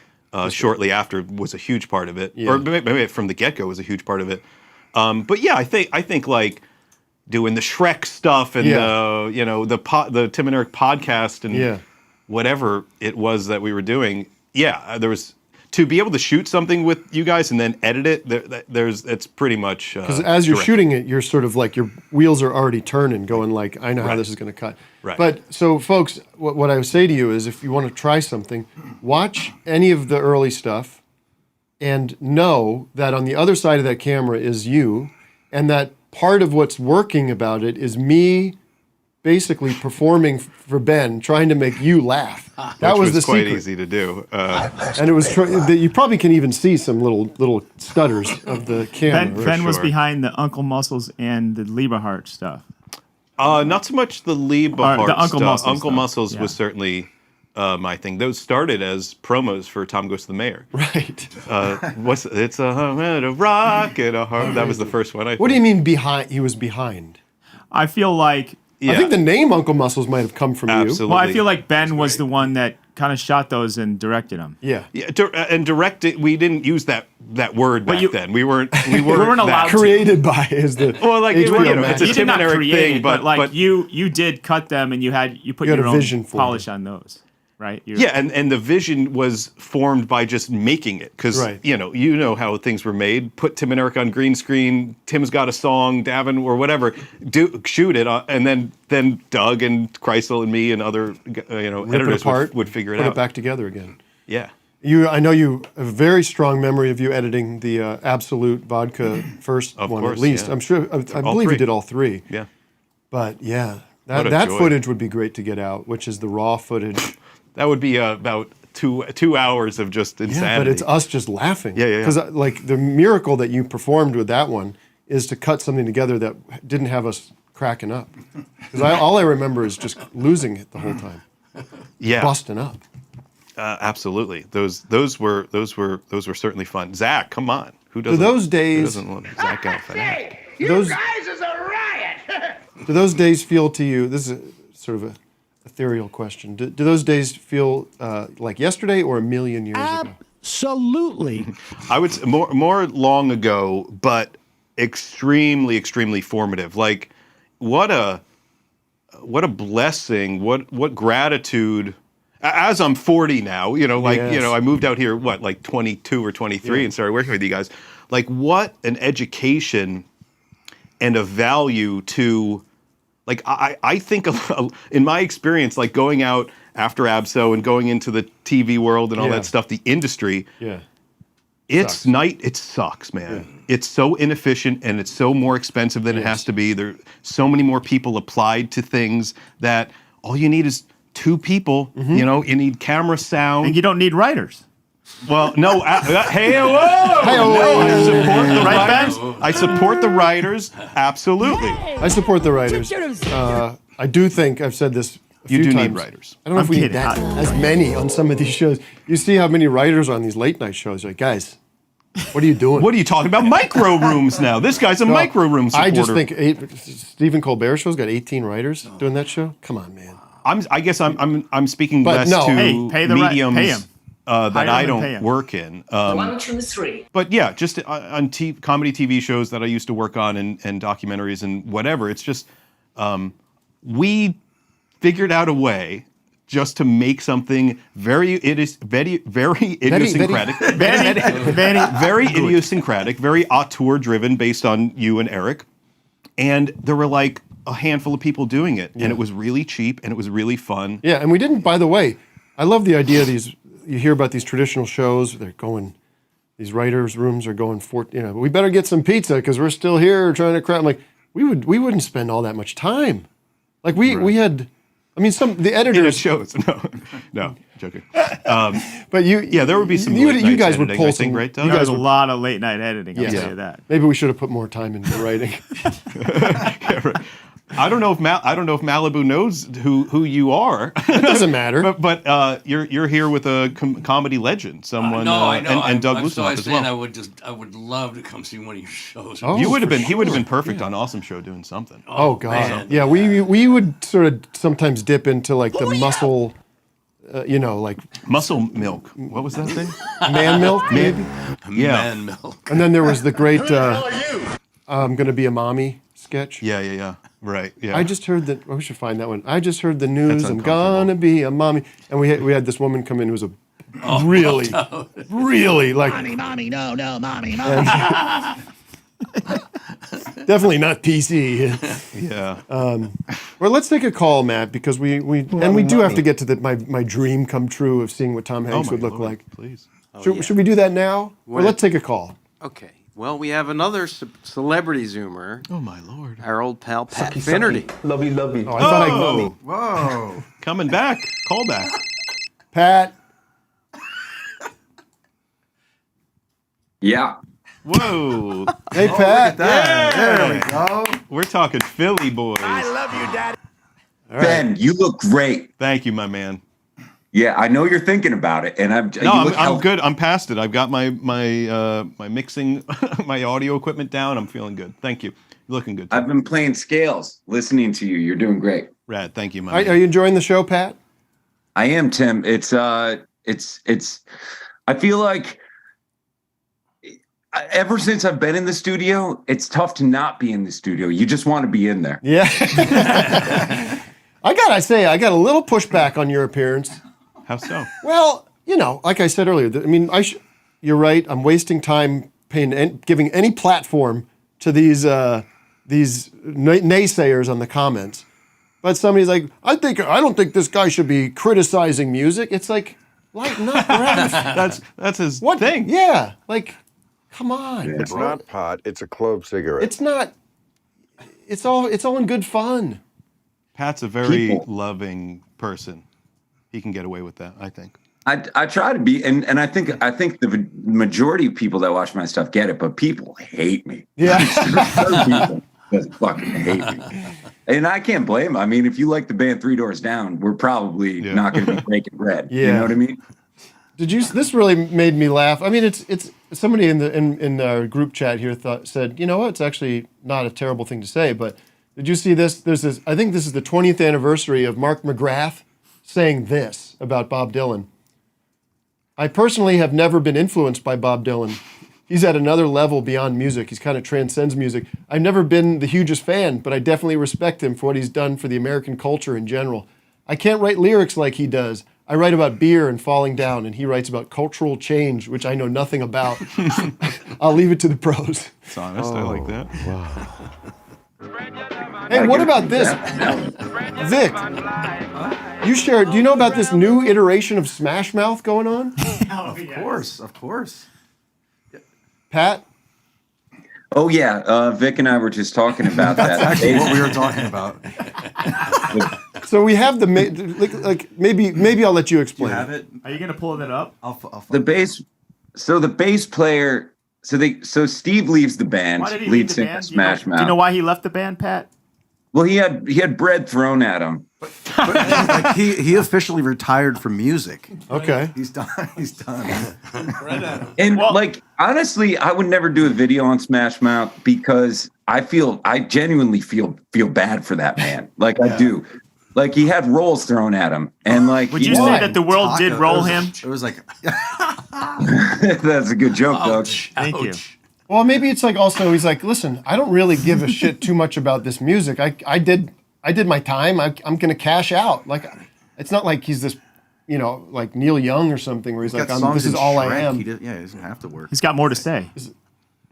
shortly after, was a huge part of it, or maybe from the get-go was a huge part of it. But yeah, I think doing the Shrek stuff and the Tim and Eric podcast and whatever it was that we were doing. Yeah, there was to be able to shoot something with you guys and then edit it. It's pretty much because as you're shooting it, you're sort of your wheels are already turning, going I know how this is going to cut. Right. But so, folks, what I would say to you is, if you want to try something, watch any of the early stuff, and know that on the other side of that camera is you, and that part of what's working about it is me basically performing for Ben, trying to make you laugh. That was the quite secret. easy to do. And it was you probably can even see some little stutters of the camera. Ben was behind the Uncle Muscles and the Lieberhart stuff. Not so much the Lieberhart the Uncle stuff. Muscles Uncle stuff. Muscles was certainly my thing. Those started as promos for Tom Goes to the Mayor. Right. It's a rock and a heart. That was the first one. What do you mean behind? He was behind. I feel like. I think the name Uncle Muscles might have come from you. Well, I feel like Ben was the one that kind of shot those and directed them. Yeah. And directed. We didn't use that word back then. We weren't allowed to. Created by is the it's a you did Tim not and Eric create thing, it, but you did cut them and you put you had your a own vision for polish on those, right? And the vision was formed by just making it because you know how things were made. Put Tim and Eric on green screen. Tim's got a song, Davin or whatever. Shoot it, and then Doug and Kreisel and me and other editors would figure it out. Put it back together again. Yeah. I know you have a very strong memory of you editing the Absolute Vodka first one, at least. Yeah. I'm sure. I believe you did all three. Yeah. But yeah, that footage would be great to get out, which is the raw footage. That would be about 2 hours of just insanity. Yeah, but it's us just laughing. Yeah. Because the miracle that you performed with that one is to cut something together that didn't have us cracking up. Because all I remember is just losing it the whole time. Yeah. Busting up. Absolutely. Those were certainly fun. Zach, come on. Who doesn't love Zach Galifianakis? You guys is a riot! Do those days feel to you? This is sort of a ethereal question. Do those days feel like yesterday or a million years ago? Absolutely. I would say more long ago, but extremely, extremely formative. Like, what a blessing, what gratitude. As I'm 40 now, I moved out here, like 22 or 23 and started working with you guys. Like, what an education and a value to, like, I think in my experience, like going out after ABSO and going into the TV world and all that stuff, the industry, it sucks, man. Yeah. It's so inefficient and it's so more expensive than it has to be. There so many more people applied to things that all you need is 2 people. You need camera, sound. And you don't need writers. Well, no. I support the writers. I support the writers. Absolutely. I support the writers. I do think, I've said this a few times. Need writers. I don't know if we need that as many on some of these shows. You see how many writers are on these late night shows. You're like, guys, what are you doing? What are you talking about? Micro rooms now. This guy's a micro room supporter. I just think Stephen Colbert show's got 18 writers doing that show. Come on, man. I guess I'm speaking less to mediums that I don't work in. One from the 3. But yeah, just on comedy TV shows that I used to work on and documentaries and whatever. It's just we figured out a way just to make something very idiosyncratic, very idiosyncratic, very auteur-driven, based on you and Eric. And there were like a handful of people doing it, and it was really cheap and it was really fun. Yeah, and we didn't. By the way, I love the idea of these. You hear about these traditional shows. They're going. These writers' rooms are going for. We better get some pizza because we're still here trying to crap. I'm like, we wouldn't spend all that much time. Like we had. I mean, the editors shows. No, joking. But there would be some. You guys would pull some. You guys a lot of late night editing. I'll tell you that. Maybe we should have put more time into writing. I don't know if Malibu knows who you are. It doesn't matter. but you're here with a comedy legend, someone. No, I know. And Doug I'm Lusinoff as well. I would love to come see one of your shows. Oh, he would have been perfect on Awesome Show doing something. Oh God, man. Yeah. We would sort of sometimes dip into like the muscle. Like muscle milk. What was that thing? Man milk, maybe. Man milk. And then there was the great "I'm Gonna Be a Mommy" sketch. Yeah. Right. Yeah. I just heard that. We should find that one. I just heard the news. I'm gonna be a mommy. And we had this woman come in who was really like mommy, no, mommy. Definitely not PC. Yeah. Well, let's take a call, Matt, because we do have to get to my dream come true of seeing what Tom Hanks would look like. Please. Should we do that now? Or let's take a call. Okay. Well, we have another celebrity Zoomer. Oh, my Lord. Our old pal, Pat Finnerty. Love you. Oh, I thought Whoa. Coming back. Call back. Pat. Yeah. Whoa. Hey, Pat. There we go. We're talking Philly boys. I love you, Daddy. Ben, you look great. Thank you, my man. Yeah, I know you're thinking about it, and I'm good. I'm past it. I've got my mixing, my audio equipment down. I'm feeling good. Thank you. You're looking good. I've been playing scales, listening to you. You're doing great. Rad. Thank you, man. Are you enjoying the show, Pat? I am, Tim. It's. I feel like ever since I've been in the studio, it's tough to not be in the studio. You just want to be in there. Yeah. I gotta say, I got a little pushback on your appearance. How so? Well, like I said earlier, you're right. I'm wasting time giving any platform to these naysayers on the comments. But somebody's like, I don't think this guy should be criticizing music. It's like, lighten up, that's his thing. Yeah, like, come on. It's not pot. It's a clove cigarette. It's not. It's all in good fun. Pat's a very loving person. He can get away with that, I think. I try to be, and I think the majority of people that watch my stuff get it, but people hate me. Yeah. People just fucking hate me. And I can't blame them. I mean, if you like the band 3 Doors Down, we're probably not going to be breaking bread. Yeah. You know what I mean? This really made me laugh. I mean, it's somebody in our group chat here said, you know what, it's actually not a terrible thing to say, but did you see this? I think this is the 20th anniversary of Mark McGrath saying this about Bob Dylan. I personally have never been influenced by Bob Dylan. he's at another level beyond music. He's kind of transcends music. I've never been the hugest fan, but I definitely respect him for what he's done for the American culture in general. I can't write lyrics like he does. I write about beer and falling down, and he writes about cultural change, which I know nothing about. I'll leave it to the pros. It's honest. I like that. Hey, what about this? Vic, do you know about this new iteration of Smash Mouth going on? Of course. Pat? Oh yeah, Vic and I were just talking about that. That's actually what we were talking about. So we have maybe I'll let you explain. You have it? Are you gonna pull that up? The bass player. So Steve leaves the band. Why did he lead leave the singer band? Smash Do Mouth. you know why he left the band, Pat? Well, he had bread thrown at him. Like he officially retired from music. Okay. He's done. He's done. And honestly, I would never do a video on Smash Mouth because I genuinely feel bad for that man. Like I do. Like he had rolls thrown at him, and like. Would you say that the world did roll him? It was like. That's a good joke, Doug. Thank you. Well, maybe it's like also he's like, listen, I don't really give a shit too much about this music. I did my time. I'm gonna cash out. Like, it's not like he's this, like Neil Young or something where he's like, this is all I am. He doesn't have to work. He's got more to say.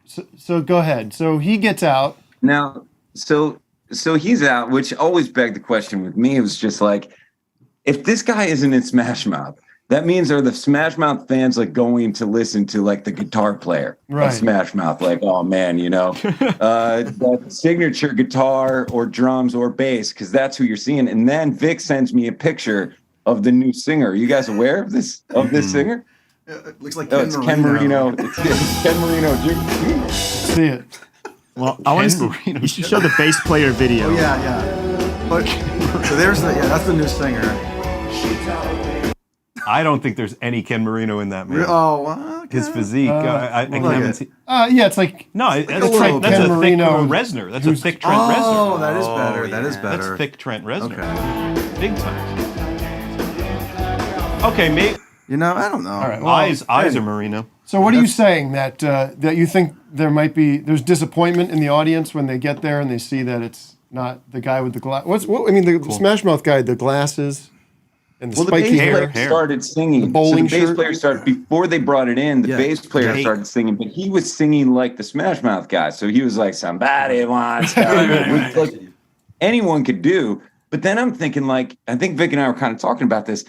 So go ahead. So he gets out. Now, so he's out, which always begged the question with me. It was just like, if this guy isn't in Smash Mouth, that means are the Smash Mouth fans like going to listen to like the guitar player of Smash Mouth? Like, oh man, that signature guitar or drums or bass, because that's who you're seeing. And then Vic sends me a picture of the new singer. Are you guys aware of this singer? It looks like it's Ken Marino. It's Ken Marino Jr. See it. Well, I want to. You should show the bass player video. Oh, yeah. But so that's the new singer. I don't think there's any Ken Marino in that man. Oh, okay. His physique. I haven't seen. It's like that's Ken a thick Marino Reznor. That's a thick Trent Reznor. Oh, that is better. That is better. That's thick Trent Reznor. Okay. Big time. Okay, mate. I don't know. All right. Well, eyes are Marino. So what are you saying that you think there's disappointment in the audience when they get there and they see that it's not the guy with the glass? The Smash Mouth guy, the glasses. And the spiky hair. Started singing. The bowling bass player started before they brought it in. The bass player started singing, but he was singing like the Smash Mouth guy. So he was like, "Somebody wants to," which like anyone could do. But then I'm thinking, like, I think Vic and I were kind of talking about this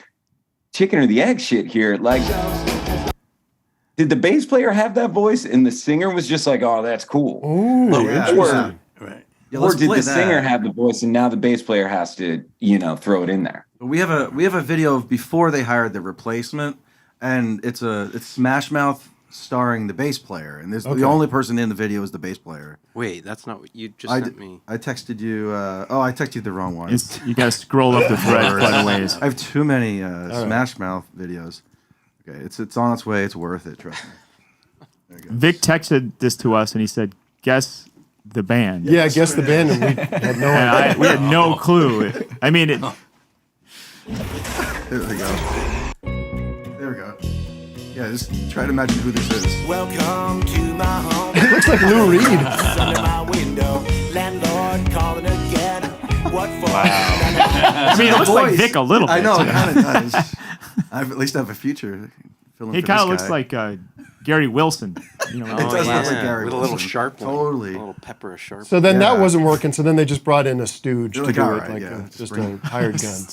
chicken or the egg shit here. Like, did the bass player have that voice, and the singer was just like, "Oh, that's cool." Ooh, or did the singer have the voice, and now the bass player has to, throw it in there? We have a video of before they hired the replacement, and it's Smash Mouth starring the bass player, and the only person in the video is the bass player. Wait, that's not what you just sent me. I texted you. I texted you the wrong one. You got to scroll up the thread quite a ways. I have too many Smash Mouth videos. Okay, it's on its way. It's worth it. Trust me. Vic texted this to us, and he said, "Guess the band." Yeah, guess the band, and we had no idea. We had no clue. I mean, There we go. There we go. Yeah, just try to imagine who this is. Welcome to my home. It looks like Lou Reed. Under my window, landlord calling again. What for? I mean, it looks like Vic a little bit. I know, it kind of does. I at least have a future. He kind of looks like Gary Wilson. It does look like Gary with Wilson. a little sharp one. Totally. A little pepper of sharp. So then that wasn't working. So then they just brought in a stooge to like, do all it, right, just a hired gun.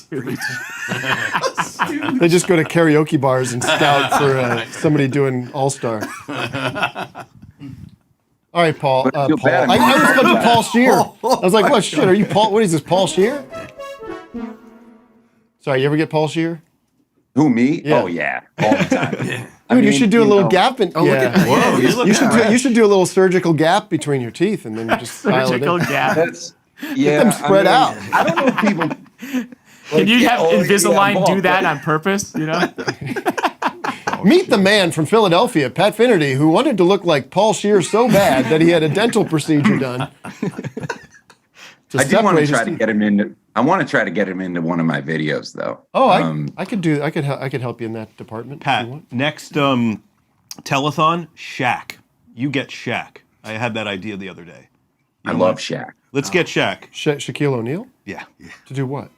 They just go to karaoke bars and scout for somebody doing All Star. All right, Paul. Paul. I was going to Paul Scheer. I was like, "What shit? Are you Paul? What is this, Paul Scheer?" Sorry, you ever get Paul Scheer? Who, me? Yeah. Oh yeah, all the time. Dude, you should do a little gap in. Look at that. You should do a little surgical gap between your teeth, and then just file it in. Surgical gap. Get them spread out. I don't know if people. Can you have Invisalign do that on purpose? Meet the man from Philadelphia, Pat Finnerty, who wanted to look like Paul Scheer so bad that he had a dental procedure done. I do want to try to get him into. I want to try to get him into one of my videos, though. Oh, I could help you in that department. Pat, next telethon, Shaq. you get Shaq. I had that idea the other day. I love Shaq. Let's get Shaq. Shaquille O'Neal? Yeah. To do what?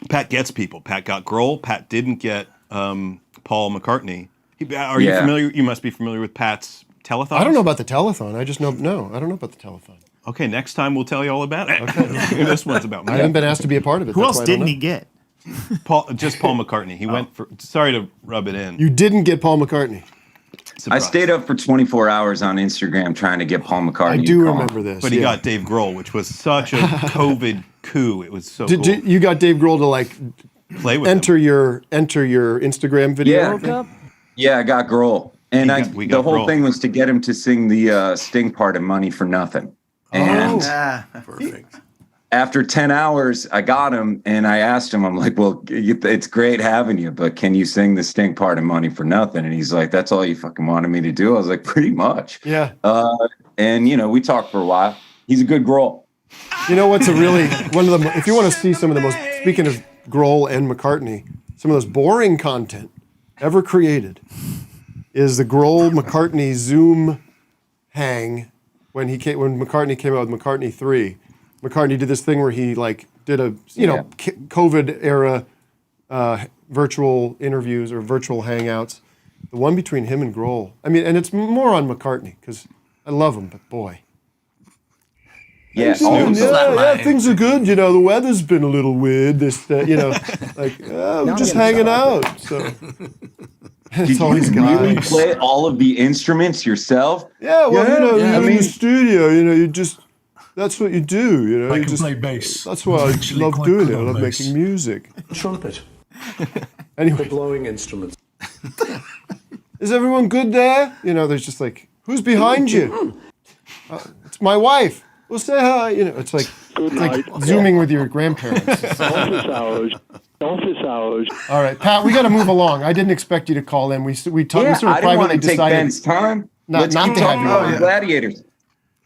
Pat gets people. Pat got Grohl. Pat didn't get Paul McCartney. Are you familiar? You must be familiar with Pat's telethon. I don't know about the telethon. I just know, I don't know about the telethon. Okay, next time we'll tell you all about it. Okay. This one's about me. I haven't been asked to be a part of it. Who else didn't he get? Paul McCartney. He went for, sorry to rub it in. You didn't get Paul McCartney. I stayed up for 24 hours on Instagram trying to get Paul McCartney. I do remember this. But he got Dave Grohl, which was such a COVID coup. It was so cool. You got Dave Grohl to like play with enter your Instagram video? Yeah, I got Grohl. And the whole thing was to get him to sing the Sting part of Money for Nothing. And perfect. After 10 hours, I got him and I asked him, I'm like, well, it's great having you, but can you sing the Sting part of Money for Nothing? And he's like, that's all you fucking wanted me to do? I was like, pretty much. Yeah. And, we talked for a while. He's a good Grohl. You know what's if you want to see some of the most, speaking of Grohl and McCartney, some of those boring content ever created is the Grohl-McCartney Zoom hang when McCartney came out with McCartney 3. McCartney did this thing where he did a COVID era virtual interviews or virtual hangouts. The one between him and Grohl. I mean, and it's more on McCartney because I love him, but boy. Yeah, things are good. The weather's been a little weird. We're just hanging out. So did you really play all of the instruments yourself? Yeah, well, in the studio, you just. That's what you do, I can play bass. That's why I love doing it. I love making music. Trumpet. Anyway. The blowing instruments. Is everyone good there? There's just who's behind you? It's my wife. Well, say hi. It's like Zooming with your grandparents. Office hours. All right, Pat, we got to move along. I didn't expect you to call in. We sort of privately decided. Ben's time. Not to have you on. Gladiators.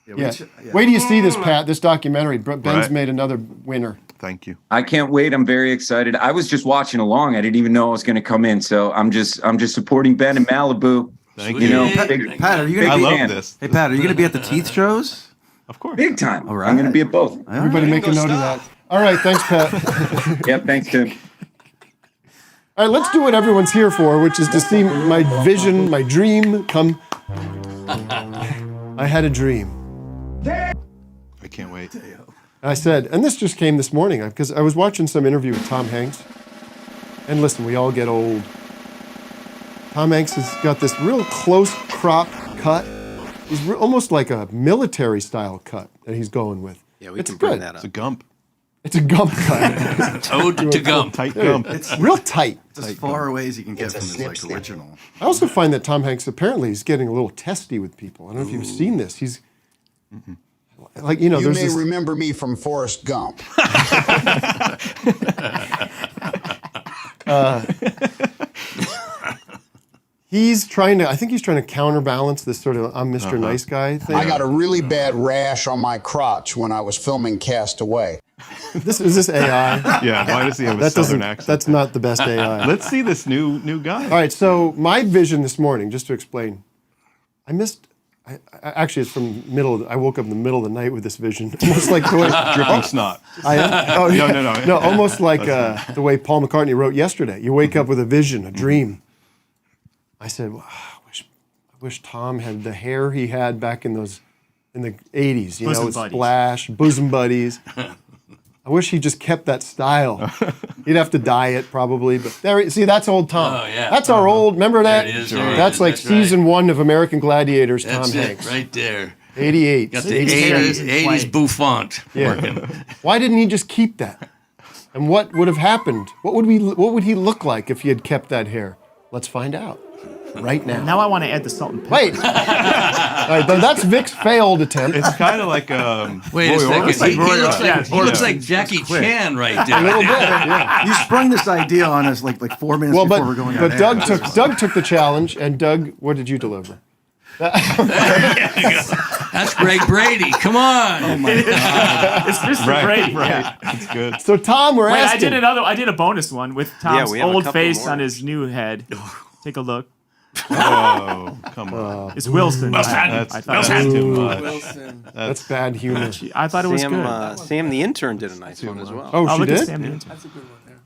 Yeah. Wait till you see this, Pat, this documentary. Ben's made another winner. Thank you. I can't wait. I'm very excited. I was just watching along. I didn't even know I was going to come in. So I'm just supporting Ben in Malibu. Thank you. Pat, are you going to be? I love this. Hey, Pat, are you going to be at the Teeth shows? Of course. Big time. All right. I'm going to be at both. Everybody make a note of that. All right. Thanks, Pat. Yep. Thanks, Tim. All right. Let's do what everyone's here for, which is to see my vision, my dream come. I had a dream. I can't wait. I said, and this just came this morning because I was watching some interview with Tom Hanks. And listen, we all get old. Tom Hanks has got this real close crop cut. He's almost like a military style cut that he's going with. Yeah, we can bring that up. It's a gump. It's a gump cut. Ode to gump. Tight gump. It's real tight. It's as far away as you can get from his original. I also find that Tom Hanks apparently is getting a little testy with people. I don't know if you've seen this. He's you there's may this. remember me from Forrest Gump. I think he's trying to counterbalance this sort of I'm Mr. Nice Guy thing. I got a really bad rash on my crotch when I was filming Castaway. Is this AI? Yeah, why does he have a southern accent? That's not the best AI. Let's see this new guy. All right, so my vision this morning, just to explain, actually it's from I woke up in the middle of the night with this vision. Almost like the way, dripping snot. No, almost like the way Paul McCartney wrote yesterday. You wake up with a vision, a dream. I said, well, I wish Tom had the hair he had back in the 80s, with Splash, Bosom Buddies. I wish he just kept that style. He'd have to dye it probably, but that's old Tom. Oh, yeah. That's our old, remember that? There it is, That's like season 1 of American Gladiators, That's Tom it, Hanks. right there. 88. Got the 80s bouffant working. Why didn't he just keep that? And what would have happened? What would he look like if he had kept that hair? Let's find out. Right now. Now I want to add the salt and pepper. Wait. All right, that's Vic's failed attempt. It's kind of like Wait a second. He looks like Jackie Chan right there. A little bit. Yeah. You sprung this idea on us like 4 minutes before we're going on. But Doug took the challenge, and Doug, what did you deliver? That's Greg Brady. Come on. Oh my God. It's Mr. Brady. Right. Yeah. It's good. So Tom, we're asking. I did a bonus one with Tom's we have a old couple face more. on his new head. Take a look. Oh, come on. It's Wilson. That's too much. Wilson. That's bad humor. I thought it was Sam, good. Sam the intern did a nice one as well. Oh, she look at did? Sam the intern. That's a good one there.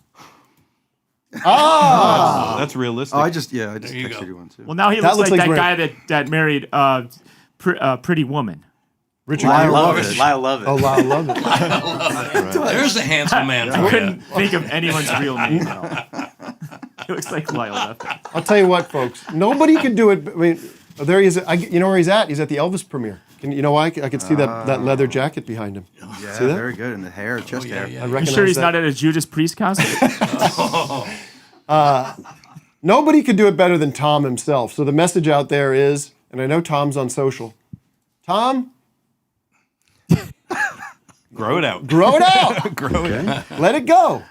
That's realistic. Oh, I just texted you one too. Well, now he That looks like looks like that guy that married Pretty Woman. Richard Lyle Gere. Lovett. Lyle Lovett. Oh, Lyle Lovett. There's a handsome man. I couldn't think of anyone's real name. He looks like Lyle Lovett. I'll tell you what, folks. Nobody can do it. I mean, there he is. You know where he's at? He's at the Elvis premiere. You know why? I can see that leather jacket behind him. Yeah, see that? very good. And the hair, chest hair. I You recognize sure he's that. not at a Judas Priest concert? Nobody could do it better than Tom himself. So the message out there is, and I know Tom's on social. Tom, Grow it out. grow it out. Grow it out. Let it go.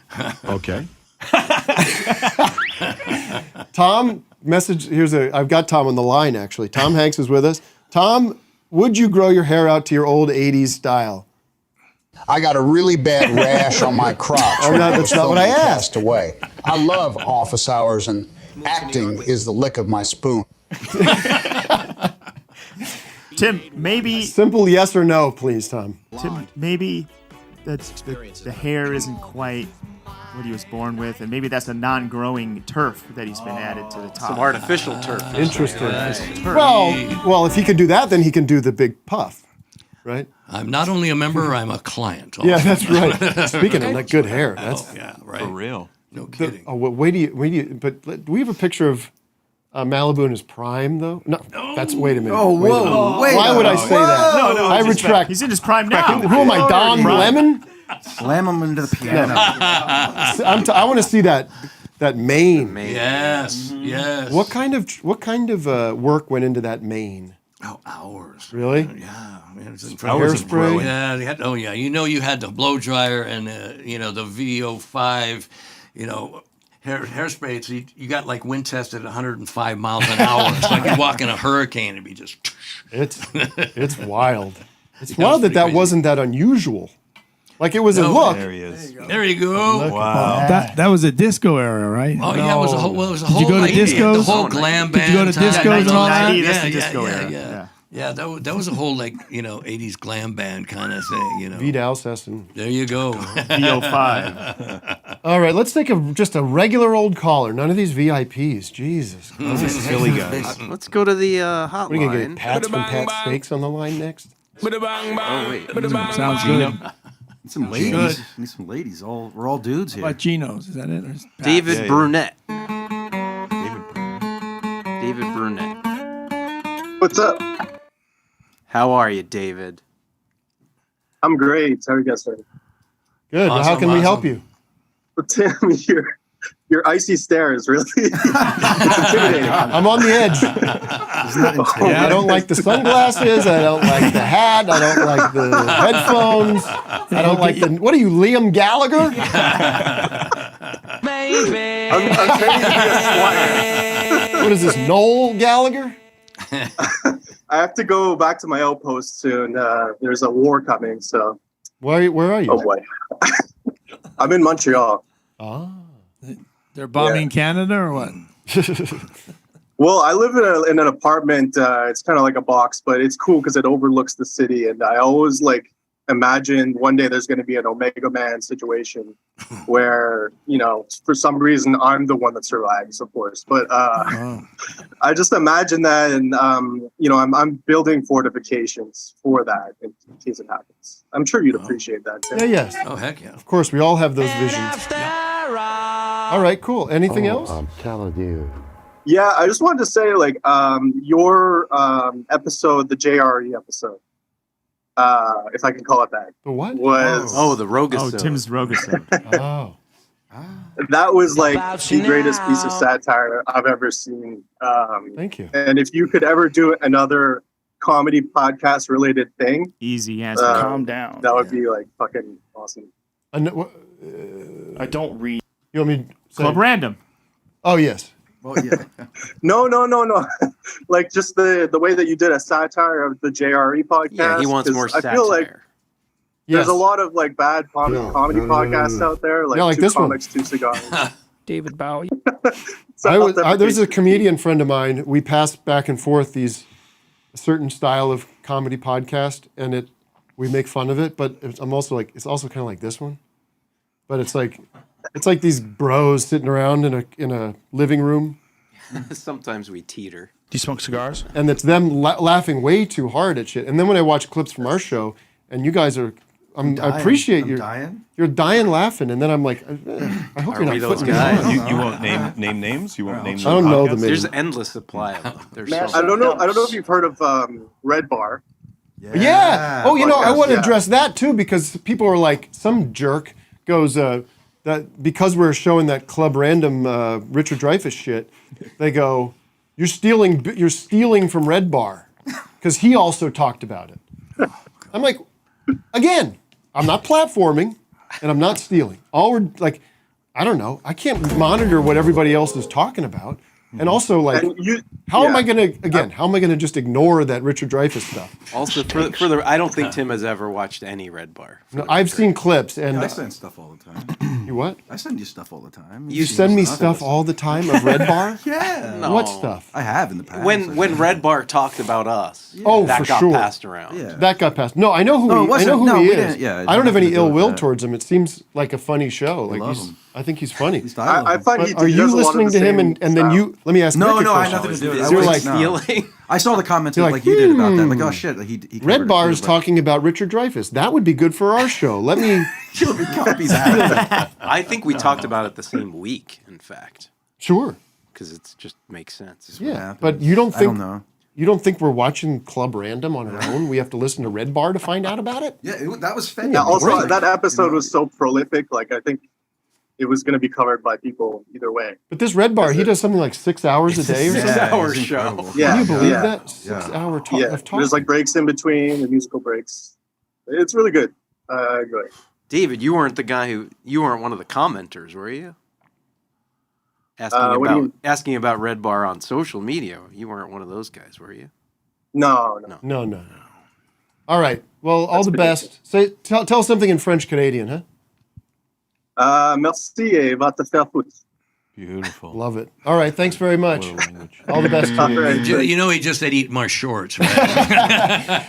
Okay. Tom, message. I've got Tom on the line actually. Tom Hanks is with us. Tom, would you grow your hair out to your old 80s style? I got a really bad rash on my crotch. Oh, no, that's not what I asked. Passed away. I love office hours, and acting is the lick of my spoon. Tim, maybe Simple yes or no, please, Tom. Tim, maybe the hair isn't quite what he was born with, and maybe that's a non-growing turf that he's been added to the top. Some artificial turf. Interesting. Well, if he can do that, then he can do the big puff, right? I'm not only a member, I'm a client. Yeah, that's right. Speaking of that good hair, that's Yeah, right. For real. No kidding. wait do you? But do we have a picture of Malibu in his prime, though? No, that's wait a minute. Oh, wait a whoa, minute. wait Why a would I minute. say that? No, I retract. He's in his prime now. Who am I, Don Lemon? Slam him into the piano. I want to see that mane. Yes, yes. What kind of work went into that mane? Oh, hours. Really? Yeah, man, it's Hairspray? Yeah, you had the blow dryer and the VO5, hairspray. So you got like wind tested at 105 miles an hour. It's like you walk in a hurricane and be just. It's wild. It's wild that wasn't that unusual. Like it was a look. There he is. There you go. Wow. That was a disco era, right? Oh yeah, it was a whole. Well, it was a whole. you go to discos? The whole glam band. Did you go to time. discos and all that? That's the disco era. Yeah, that was a whole 80s glam band kind of thing, Vidal Sassoon. There you go. VO5. All right, let's take just a regular old caller. None of these VIPs. Jesus Christ. These silly guys. Let's go to the hotline. What are you going to get? Pats from Pat Steaks on the line next? Oh, wait. Sounds good. Need some ladies. Need some ladies. We're all dudes here. What about Geno's? Is that it? Or is Pat? David Burnett. David David Burnett. What's up? How are you, David? I'm great. How are you guys doing? Good. Well, how can we help you? Well, Tim, your icy stare is really intimidating. I'm on the edge. I don't like the sunglasses. I don't like the hat. I don't like the headphones. I don't like the. What are you, Liam Gallagher? Baby. I'm training to be a squire. What is this, Noel Gallagher? I have to go back to my outpost soon. There's a war coming, so. Where are you? Oh boy. I'm in Montreal. Oh. They're bombing Canada or what? Well, I live in an apartment. It's kind of like a box, but it's cool because it overlooks the city. And I always imagine one day there's going to be an Omega Man situation where, for some reason I'm the one that survives, of course. But I just imagine that, and I'm building fortifications for that in case it happens. I'm sure you'd appreciate that, Tim. Yeah, yes. Oh, heck yeah. Of course, we all have those visions. All right, cool. Anything else? I'm telling you. Yeah, I just wanted to say, your episode, the JRE episode, if I can call it that. The what? Was the Rogasode. Oh, Tim's Rogasode. Oh. That was the greatest piece of satire I've ever seen. Thank you. And if you could ever do another comedy podcast related thing, Easy answer. calm down. That would be fucking awesome. I don't read. You want me to say? Club Random. Oh, yes. Well, yeah. No. Just the way that you did a satire of the JRE podcast. Yeah, he wants more satire. I feel like there's a lot of bad comedy podcasts out there, like Two this one. Comics, Two Cigars. David Bowie. There's a comedian friend of mine. We pass back and forth a certain style of comedy podcast, and we make fun of it. But I'm also like, it's also kind of like this one. But it's like these bros sitting around in a living room. Sometimes we teeter. Do you smoke cigars? And it's them laughing way too hard at shit. And then when I watch clips from our show, and you guys are, I appreciate you. You're dying laughing, and then I'm like, I hope you're not putting me on. You won't name names. You won't name. I don't know the names. There's endless supply of them. There's Man, so I don't know. many. I don't know if you've heard of Red Bar. Yeah. Oh, I want to address that too, because people are like, some jerk goes that because we're showing that Club Random Richard Dreyfuss shit, they go, you're stealing from Red Bar, because he also talked about it. I'm like, again, I'm not platforming, and I'm not stealing. All we're like, I don't know. I can't monitor what everybody else is talking about. And also, like, how am I gonna just ignore that Richard Dreyfuss stuff? Also, I don't think Tim has ever watched any Red Bar. No, I've seen clips, and I send stuff all the time. You what? I send you stuff all the time. You send me stuff all the time of Red Bar? Yeah. No. What stuff? I have in the past. When Red Bar talked about us, Oh, that for got sure. passed around. Yeah. That got passed. No, I know who No, it he, I wasn't- know who no, he we is. didn't- yeah, it I don't have had any nothing to do ill with will that. towards him. It seems like a funny show. Like love him. I think he's funny. I find But are you listening to him and then you? Let me ask. No, Nick a no, I had question. nothing to do with it. So you're like, Stealing. I saw the comments You're like, like, you did about that. Like, oh shit, he Red covered Bar it. is talking about Richard Dreyfuss. That would be good for our show. Let me. copies out. I think we talked about it the same week. In fact, Sure. because it just makes sense. Yeah, but you don't I think don't know. you don't think we're watching Club Random on our own? We have to listen to Red Bar to find out about it. Yeah, that was fake. Yeah. Also, that episode was so prolific. Like, I think it was going to be covered by people either way. But this Red Bar, he does something like 6 hours a day or something. 6 hour it's show. incredible. Yeah. Can you believe yeah. that? 6 hour talk Yeah. of talking. There's like breaks in between, the musical breaks. It's really good. I enjoy it. David, you weren't one of the commenters, were you? What do you mean? Asking about Red Bar on social media. You weren't one of those guys, were you? No. No. All right. Well, all the best. Tell us something in French Canadian, huh? Merci et va te faire foutre. Beautiful. Love it. All right. Thanks very much. What a language. All the best to you. You know, he just said eat my shorts, right?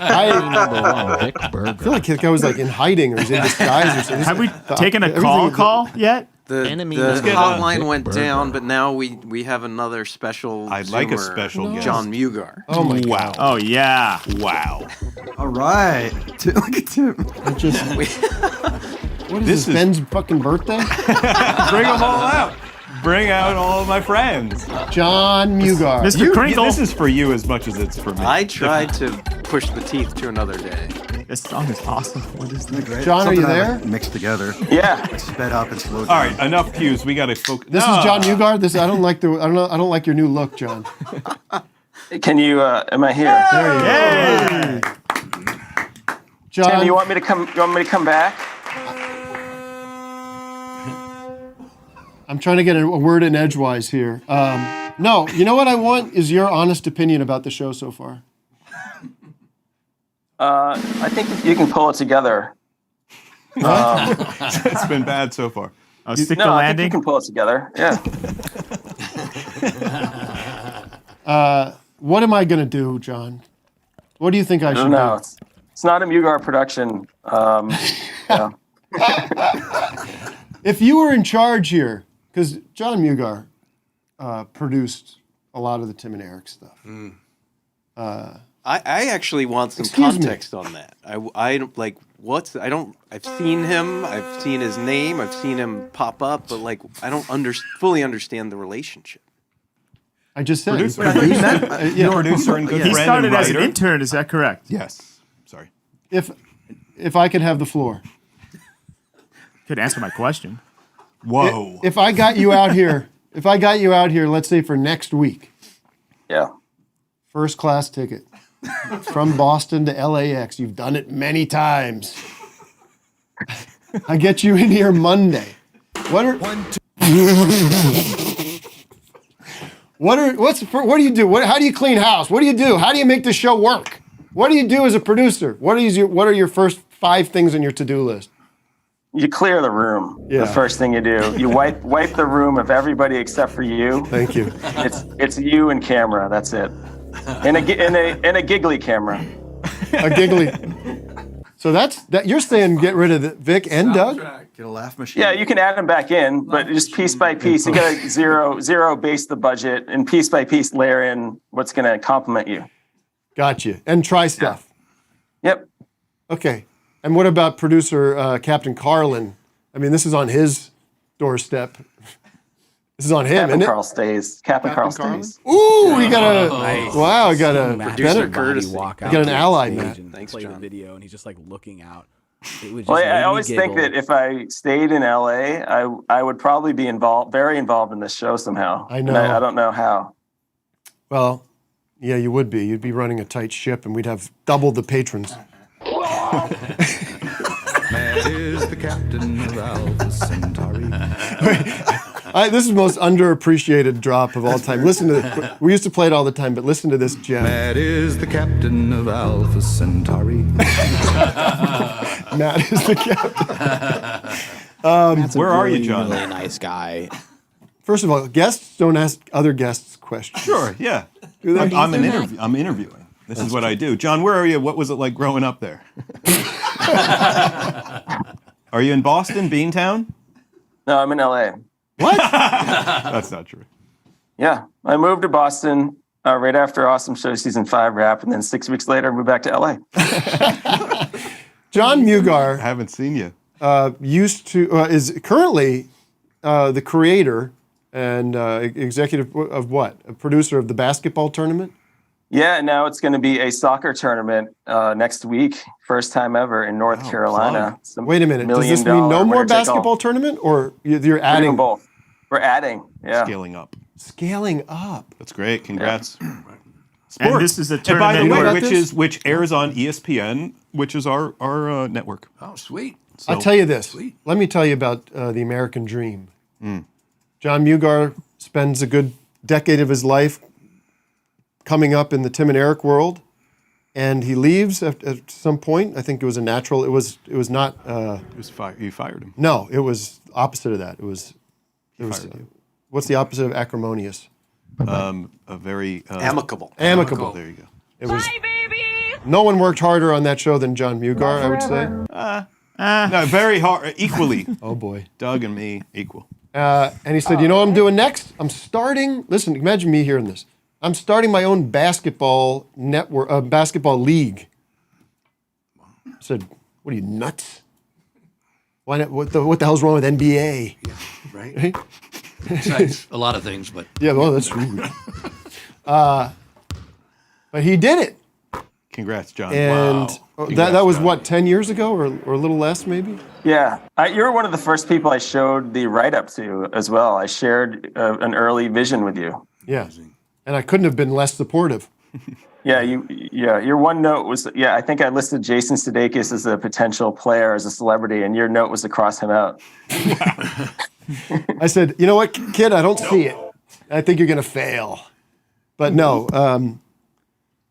I feel like this guy was like in hiding or he's in disguise or something. Have we taken a Everything- call yet? The hotline went down, but now we have another special. I'd like a Zoomer, special guest. John Mugar. Oh my Wow. God. Oh yeah. Wow. All right. Look at Tim. What is this? Ben's fucking birthday? Bring them all out. Bring out all of my friends. John Mugar. Mr. Crinkle. This is for you as much as it's for me. I tried to push the teeth to another day. This song is awesome. What is that? John, are you Something I, there? like, mixed together. Yeah. Like sped up and slowed All down. right, enough cues. We got to focus. This is John Mugar. I don't like your new look, John. Can you? Am I here? There you go. John, Tim, you want me to come back? I'm trying to get a word in edgewise here. No, you know what I want is your honest opinion about the show so far. I think you can pull it together. It's been bad so far. Stick No, the I think landing. you can pull it together. Yeah. What am I going to do, John? What do you think I should No, do? it's not a Mugar production. Yeah. If you were in charge here, because John Mugar produced a lot of the Tim and Eric stuff. I actually want some Excuse me. context on that. I don't like what's I don't I've seen him, I've seen his name, I've seen him pop up, but like I don't fully understand the relationship. I just said. Producer. Yeah. Producer and good He friend started and as an writer. intern. Is that correct? Yes. Sorry. If I could have the floor. Could answer my question. Whoa. If I got you out here, let's say for next week, Yeah. first class ticket from Boston to LAX. You've done it many times. I get you in here Monday. What do you do? How do you clean house? What do you do? How do you make the show work? What do you do as a producer? What are your first 5 things on your to-do list? you clear the room. Yeah. The first thing you do, you wipe the room of everybody except for you. Thank you. It's you and camera. That's it. And a giggly camera. A giggly. So that. You're saying get rid of Vic and Doug? Get a laugh machine. Yeah, you can add them back in, but just piece by piece. You got to zero base the budget, and piece by piece layer in what's going to complement you. Gotcha. And try stuff. Yep. Okay. And what about producer Captain Carlin? I mean, this is on his doorstep. This is on him, Captain isn't Carl stays. Captain Carl stays. Ooh, we got a Nice. wow, we got a Producer Bennett. courtesy. We got an ally, Matt. Thanks, John. The video, and he's just like looking out. It was just Well, made I me always think giggle. that if I stayed in LA, I would probably be very involved in this show somehow. I And know. I don't know how. Well, yeah, you would be. You'd be running a tight ship, and we'd have double the patrons. Matt is the captain of Alpha Centauri. This is the most underappreciated drop of all time. Listen to this. We used to play it all the time, but listen to this gem. Matt is the captain of Alpha Centauri. Matt is the captain. Where are you, John? Really nice guy. First of all, guests don't ask other guests questions. Sure, yeah. Do they? I'm interviewing. This is what I do. John, where are you? What was it like growing up there? Are you in Boston, Beantown? No, I'm in LA. What? That's not true. Yeah, I moved to Boston right after Awesome Show Season 5 wrap, and then 6 weeks later, I moved back to LA. John Mugar. I haven't seen you. Is currently the creator and executive of what? A producer of the basketball tournament? Yeah, now it's going to be a soccer tournament next week. First time ever in North Carolina. It's Wait a minute. Does this $1 mean no more winner-take-all. basketball tournament, or you're We're adding doing both? We're adding. Yeah. Scaling up. Scaling up. That's great. Congrats. And Sports. this is a And by the tournament. way, which airs on ESPN, which is our network. Oh, sweet. I'll tell you this. Let me tell you about the American dream. John Mugar spends a good decade of his life coming up in the Tim and Eric world, and he leaves at some point. I think it was a natural. It was not. You fired him. No, it was opposite of that. It was. What's the opposite of acrimonious? A very amicable. Amicable. There you go. It was. No one worked harder on that show than John Mugar, I would say. No, very hard. Equally. Oh boy. Doug and me equal. And he said, "You know what I'm doing next? I'm starting. Listen, imagine me hearing this. I'm starting my own basketball network, basketball league." I said, "What are you, nuts? Why not? What the hell's wrong with NBA?" Yeah, right. Besides a lot of things, but yeah, well, that's true. But he did it. Congrats, John. And Wow. that was what, 10 years ago, or a little less, maybe. Yeah, you were one of the first people I showed the write-up to as well. I shared an early vision with you. Yeah, and I couldn't have been less supportive. Yeah, your one note was, I think I listed Jason Sudeikis as a potential player, as a celebrity, and your note was to cross him out. I said, "You know what, kid, I don't see it. I think you're going to fail." But no,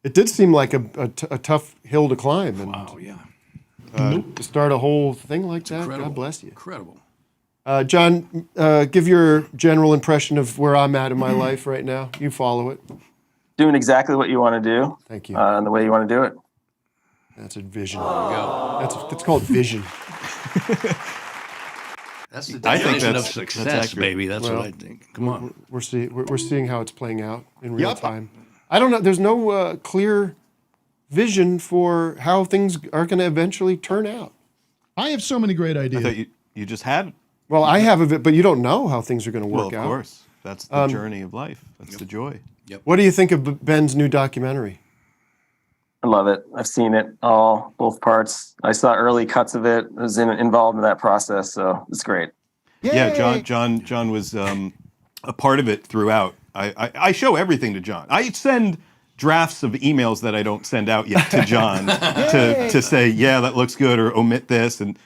it did seem like a tough hill to climb. And, wow, yeah. To start a whole thing like that, incredible. God bless you. Incredible. John, give your general impression of where I'm at in my life right now. You follow it. Doing exactly what you want to do. Thank you. And the way you want to do it. That's a vision. There we go. That's called vision. That's the I think definition of that's success, accurate. baby. That's Well, what I think. Come on. We're seeing how it's playing out in real time. I don't know. There's no clear vision for how things are going to eventually turn out. I have so many great ideas. I thought you just had. Well, I have of it, but you don't know how things are going to work Well, out. of course. That's the journey of life. That's the joy. What do you think of Ben's new documentary? I love it. I've seen it all, both parts. I saw early cuts of it. I was involved in that process, so it's great. Yeah, John was a part of it throughout. I show everything to John. I send drafts of emails that I don't send out yet to John to say, yeah, that looks good, or omit this. And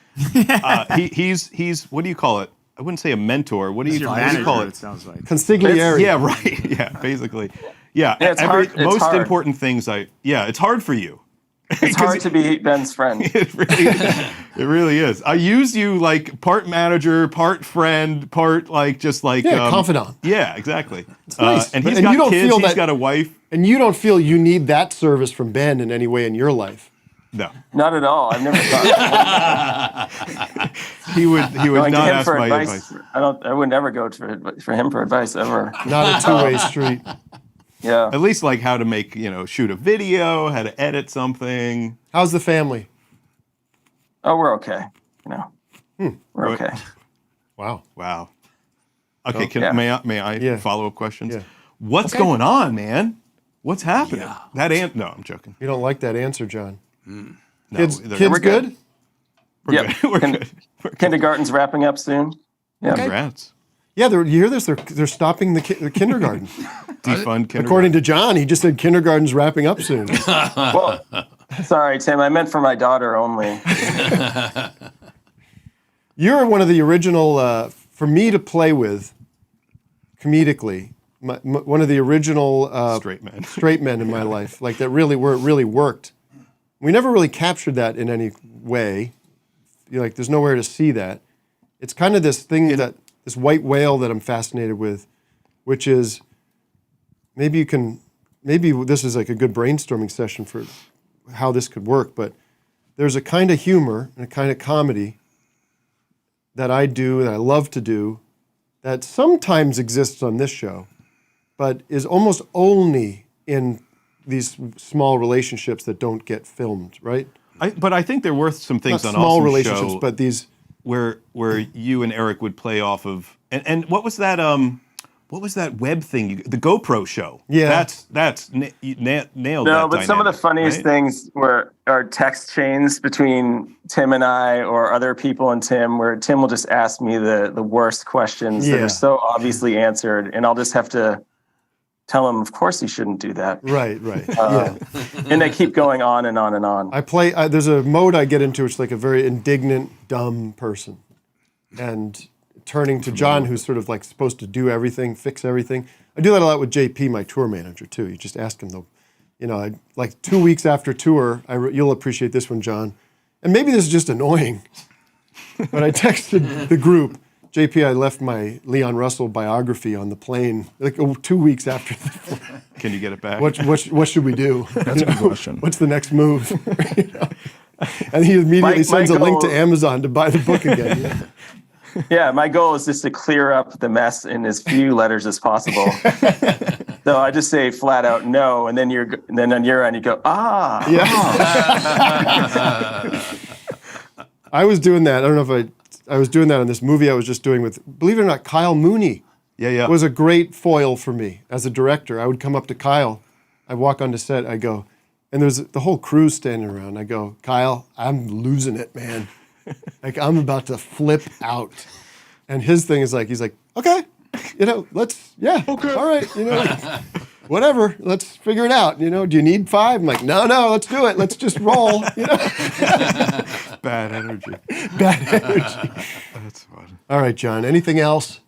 he's what do you call it? I wouldn't say a mentor. What do you call it? It sounds like consigliere. Yeah, right. Yeah, basically. Yeah, it's hard. Important things. It's hard for you. It's hard to be Ben's friend. It really is. I use you like part manager, part friend, part like just like confidant. Yeah, exactly. It's nice. And he's And got you don't kids. feel He's that- got a wife. And you don't feel you need that service from Ben in any way in your life. No, not at all. I've never thought. He would Going to not him ask for my advice. advice. I would never go for him for advice ever. Not a two-way street. Yeah. At least like how to make, shoot a video, how to edit something. How's the family? Oh, we're okay. We're okay. Wow. Wow. Okay, Yeah. may I Yeah. follow up questions? Yeah. What's Okay. going on, man? What's happening? No, I'm joking. You don't like that answer, John. No, Kids we're good? Yep. Kindergarten's wrapping up soon. Yeah. Congrats. Yeah, you hear this? They're stopping the kindergarten. Defund kindergarten. According to John, he just said kindergarten's wrapping up soon. Well, sorry, Tim. I meant for my daughter only. You're one of the original, for me to play with, comedically, one of the original straight men in my life, like that really worked. We never really captured that in any way. There's nowhere to see that. It's kind of this thing this white whale that I'm fascinated with, which is maybe this is like a good brainstorming session for how this could work, but there's a kind of humor and a kind of comedy that I do, that I love to do, that sometimes exists on this show, but is almost only in these small relationships that don't get filmed, right? But I think there were some things Not on small Awesome relationships, Show but these where you and Eric would play off of, and what was that web thing? The GoPro show. Yeah, you nailed. No, that but some of the dynamic, funniest right? things are text chains between Tim and I, or other people and Tim, where Tim will just ask me the worst questions that Yeah. are so obviously answered, and I'll just have to tell him, of course he shouldn't do that. Right. Yeah. And they keep going on and on and on. There's a mode I get into, which is like a very indignant, dumb person. And turning to John, who's sort of like supposed to do everything, fix everything. I do that a lot with JP, my tour manager, too. You just ask him, like 2 weeks after tour, you'll appreciate this one, John. And maybe this is just annoying, but I texted the group, JP, I left my Leon Russell biography on the plane like 2 weeks after. Can you get it back? What should we do? That's a good question. What's the next move? And he immediately sends a link to Amazon to buy the book again. Yeah, my goal is just to clear up the mess in as few letters as possible. So I just say flat out no, and then on your end you go Yeah. I was doing that. I don't know if I was doing that on this movie I was just doing with, believe it or not, Kyle Mooney. Yeah. Was a great foil for me as a director. I would come up to Kyle, I'd walk onto set, I go, and there's the whole crew standing around. I go, Kyle, I'm losing it, man. Like I'm about to flip out. And his thing is like, he's like, okay, okay, all right, whatever, let's figure it out. Do you need 5? I'm like, no, let's do it. Let's just roll. Bad energy. That's fun. All right, John, anything else?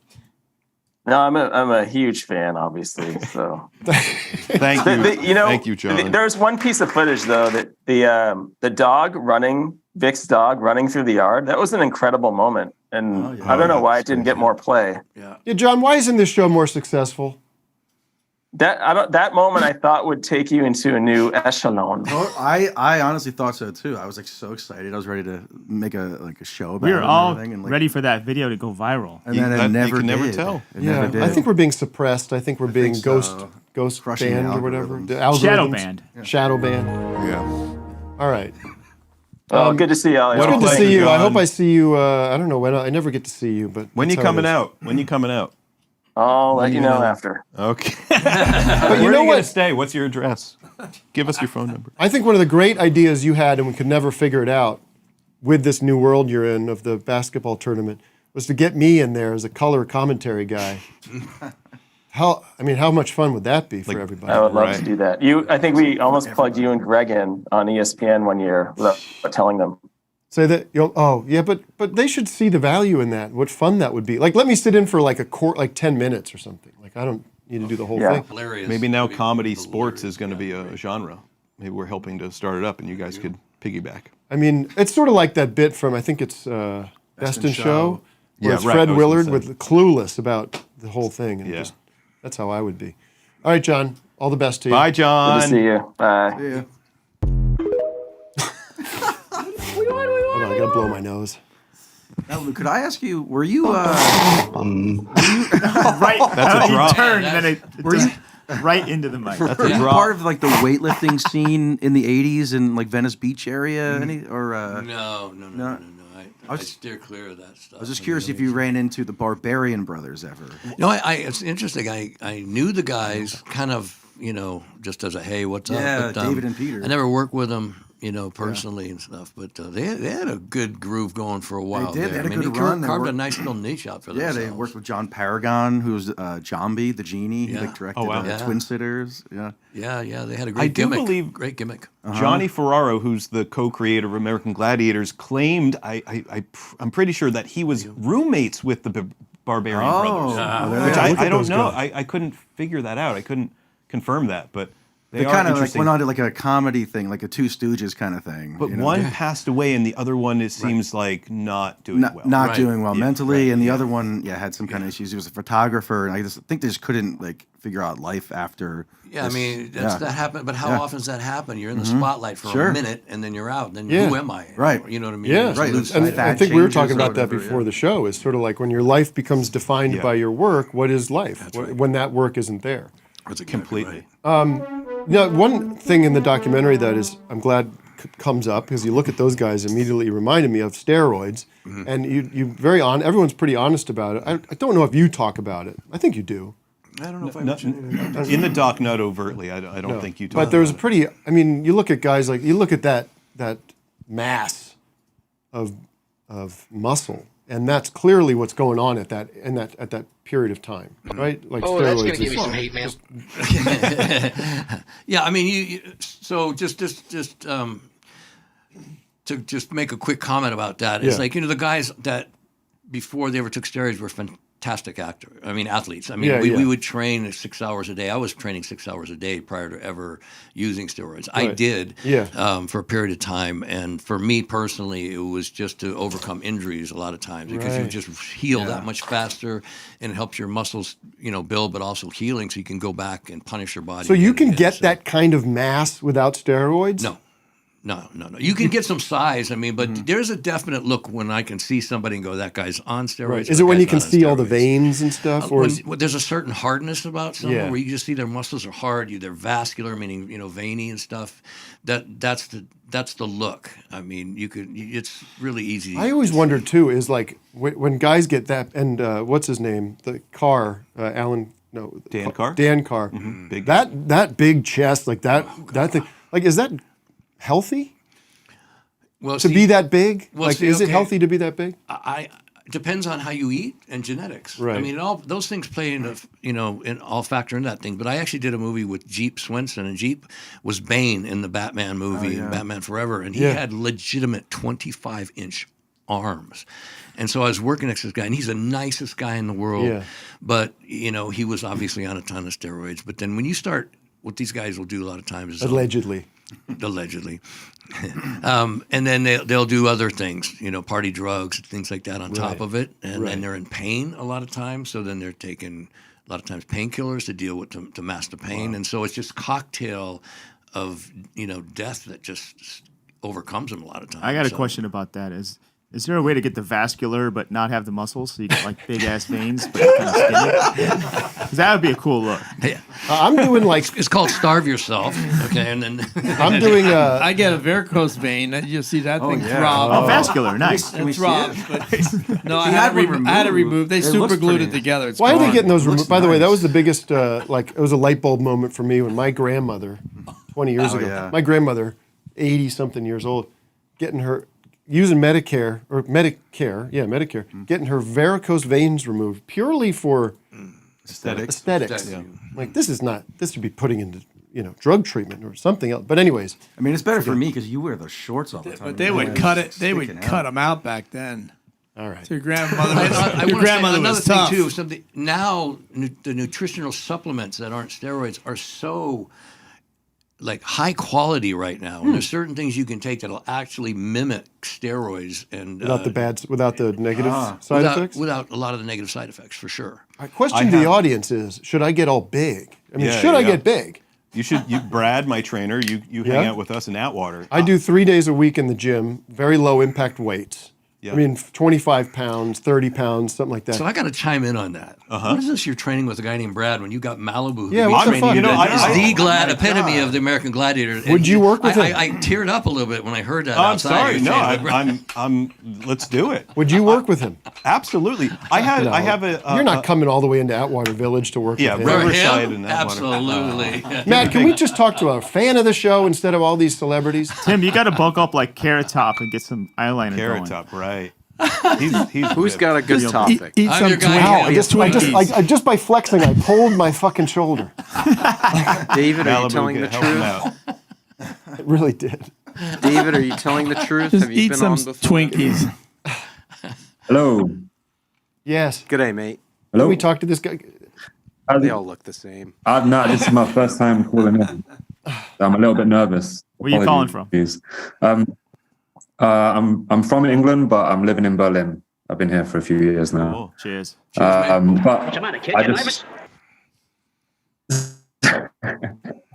No, I'm a huge fan, obviously. So Thank you. Thank you, John. There's one piece of footage though that the dog running, Vic's dog running through the yard. That was an incredible moment, and I don't know why it didn't get more play. Yeah, John, why isn't this show more successful? That moment I thought would take you into a new echelon. I honestly thought so too. I was like so excited. I was ready to make a show about We it. were and all everything, and, like, ready for that video to go viral. And then it never you can never did. tell. It never did. I think we're being suppressed. I think we're being think ghost Crushing banned the or whatever. algorithms. The algorithms. Shadow banned. Shadow banned. Yeah. All right. Oh, good to see you, Alex. It's good to Thank see you, you. I John. hope I see you. I don't know when. I never get to see you, but When that's you how it coming is. out? When you coming out? I'll let you know after. Okay. But you Where know are you what? gonna stay? What's your address? Give us your phone number. I think one of the great ideas you had, and we could never figure it out, with this new world you're in of the basketball tournament, was to get me in there as a color commentary guy. How much fun would that be for everybody? I would love to do that. I think we almost plugged you and Greg in on ESPN one year without telling them. Say that but they should see the value in that. What fun that would be! Like, let me sit in for like 10 minutes or something. Like, I don't need to do the whole thing. Maybe now comedy sports is going to be a genre. maybe we're helping to start it up, and you guys could piggyback. I mean, it's sort of like that bit from, I think it's Best in Show, where it's Fred Willard with Clueless about the whole thing. And just, that's how I would be. All right, John, all the best to you. Bye, John. Good to see you. Bye. See ya. Hold on, I gotta blow my nose. Now, Lou, could I ask you, were you right? That's a drop. Turn, and then were you right into the mic. Were you part of like the weightlifting scene in the '80s in like Venice Beach area? No. I steer clear of that stuff. I was just curious if you ran into the Barbarian Brothers ever. No, it's interesting. I knew the guys kind of, just as a hey, what's up? Yeah, But, David and Peter. I never worked with them, personally and stuff. But they had a good groove going for a while. They did. There. They had a good they run. carved a nice little niche out for themselves. Yeah, they worked with John Paragon, who was Jambi, the genie. He directed Twin Sitters. Yeah. Yeah. They had a great gimmick. I do believe great gimmick. Johnny Ferraro, who's the co-creator of American Gladiators, claimed I'm pretty sure that he was roommates with the Barbarian Brothers, which I don't know. I couldn't figure that out. I couldn't confirm that, but They kind of like went on to like a comedy thing, like a Two Stooges kind of thing. But one passed away, and the other one seems like not doing well. Not doing well mentally, and the other one, had some kind of issues. He was a photographer, and I think they just couldn't like figure out life after. Yeah, I mean that happened. But how often does that happen? You're in the spotlight for a minute, and then you're out. Then who am I? Right. You know what I mean? Yeah, right. And I think we were talking about that before the show. Is sort of like when your life becomes defined by your work. What is life when that work isn't there? That's completely. One thing in the documentary that I'm glad comes up, because you look at those guys, immediately reminded me of steroids, and you everyone's pretty honest about it. I don't know if you talk about it. I think you do. I don't know if I mentioned it. In the doc, not overtly. I don't think you talk. But there's you look at guys like, you look at that mass of muscle, and that's clearly what's going on at that period of time, right? Like steroids. That's gonna give me some hate, man. Yeah, I mean, so just to just make a quick comment about that, it's like the guys that before they ever took steroids were fantastic athletes. I mean, we would train 6 hours a day. I was training 6 hours a day prior to ever using steroids. I did for a period of time, and for me personally, it was just to overcome injuries a lot of times because you just heal that much faster, and it helps your muscles, build, but also healing, so you can go back and punish your body. So you can get that kind of mass without steroids? No. You can get some size, but there's a definite look when I can see somebody and go, that guy's on steroids. Right. Is it when you can see all the veins and stuff? Or there's a certain hardness about someone where you just see their muscles are hard, they're vascular, meaning veiny and stuff. That's the look. I mean, it's really easy. I always wondered too, is like when guys get that, and what's his name? The Carr, Dan Carr. Dan Carr. Mm-hmm. That big chest, like that thing, like is that healthy? Well, to be that big? Is it healthy to be that big? Depends on how you eat and genetics. Right. I mean, all those things play into, all factor in that thing. But I actually did a movie with Jeep Swenson, and Jeep was Bane in the Batman movie, Batman Forever, and he had legitimate 25-inch arms. And so I was working next to this guy, and he's the nicest guy in the world. Yeah. But, he was obviously on a ton of steroids. But then when you start, what these guys will do a lot of times is allegedly. And then they'll do other things, party drugs, things like that on top of it. And then they're in pain a lot of times. So then they're taking a lot of times painkillers to deal with, to mask the pain. And so it's just cocktail of, death that just overcomes them a lot of times. I got a question about that. Is there a way to get the vascular but not have the muscles, so you get like big ass veins but kind of skinny? Because that would be a cool look. Yeah. I'm doing it's called starve yourself. Okay, and then I'm doing. I get a varicose vein. You see that thing throb? Oh, vascular, nice. It throbs. No, I had it removed. They super glued it together. Why are they getting those removed? By the way, that was the biggest. It was a light bulb moment for me when my grandmother, 20 years ago, my grandmother, 80-something years old, getting her. Using Medicare, getting her varicose veins removed purely for aesthetics. Yeah. Like this should be putting into drug treatment or something else. But anyways, I mean it's better for me because you wear the shorts all the time. But they would cut it. They would cut them out back then. All right. So your grandmother was tough. Thing too. Something now the nutritional supplements that aren't steroids are so like high quality right now. And there's certain things you can take that'll actually mimic steroids and without the negative side effects. Without a lot of the negative side effects, for sure. My question to the audience is: should I get all big? I mean, should I get big? You should. Brad, my trainer, you hang out with us in Atwater. I do 3 days a week in the gym, very low impact weights. Yeah. I mean, 25 pounds, 30 pounds, something like that. So I got to chime in on that. What is this you're training with a guy named Brad when you got Malibu? Yeah, what the fuck? The epitome of the American gladiator. Would you work with him? I teared up a little bit when I heard that. I'm sorry. No, I'm. Let's do it. Would you work with him? Absolutely. I have a. You're not coming all the way into Atwater Village to work with him. Riverside and Atwater. Absolutely. Matt, can we just talk to a fan of the show instead of all these celebrities? Tim, you got to bulk up like Carrot Top and get some eyeliner going. Carrot Top, right. Who's got a good topic? Eat some just by flexing, I pulled my fucking shoulder. David, are you telling the truth? It really did. David, are you telling the truth? Just Have you eat been some on before? Twinkies. Hello. Yes. G'day, mate. Hello. Can we talk to this guy? They all look the same. No, this is my first time calling in. I'm a little bit nervous. Where are you calling from? I'm from England, but I'm living in Berlin. I've been here for a few years now. Oh, cheers. But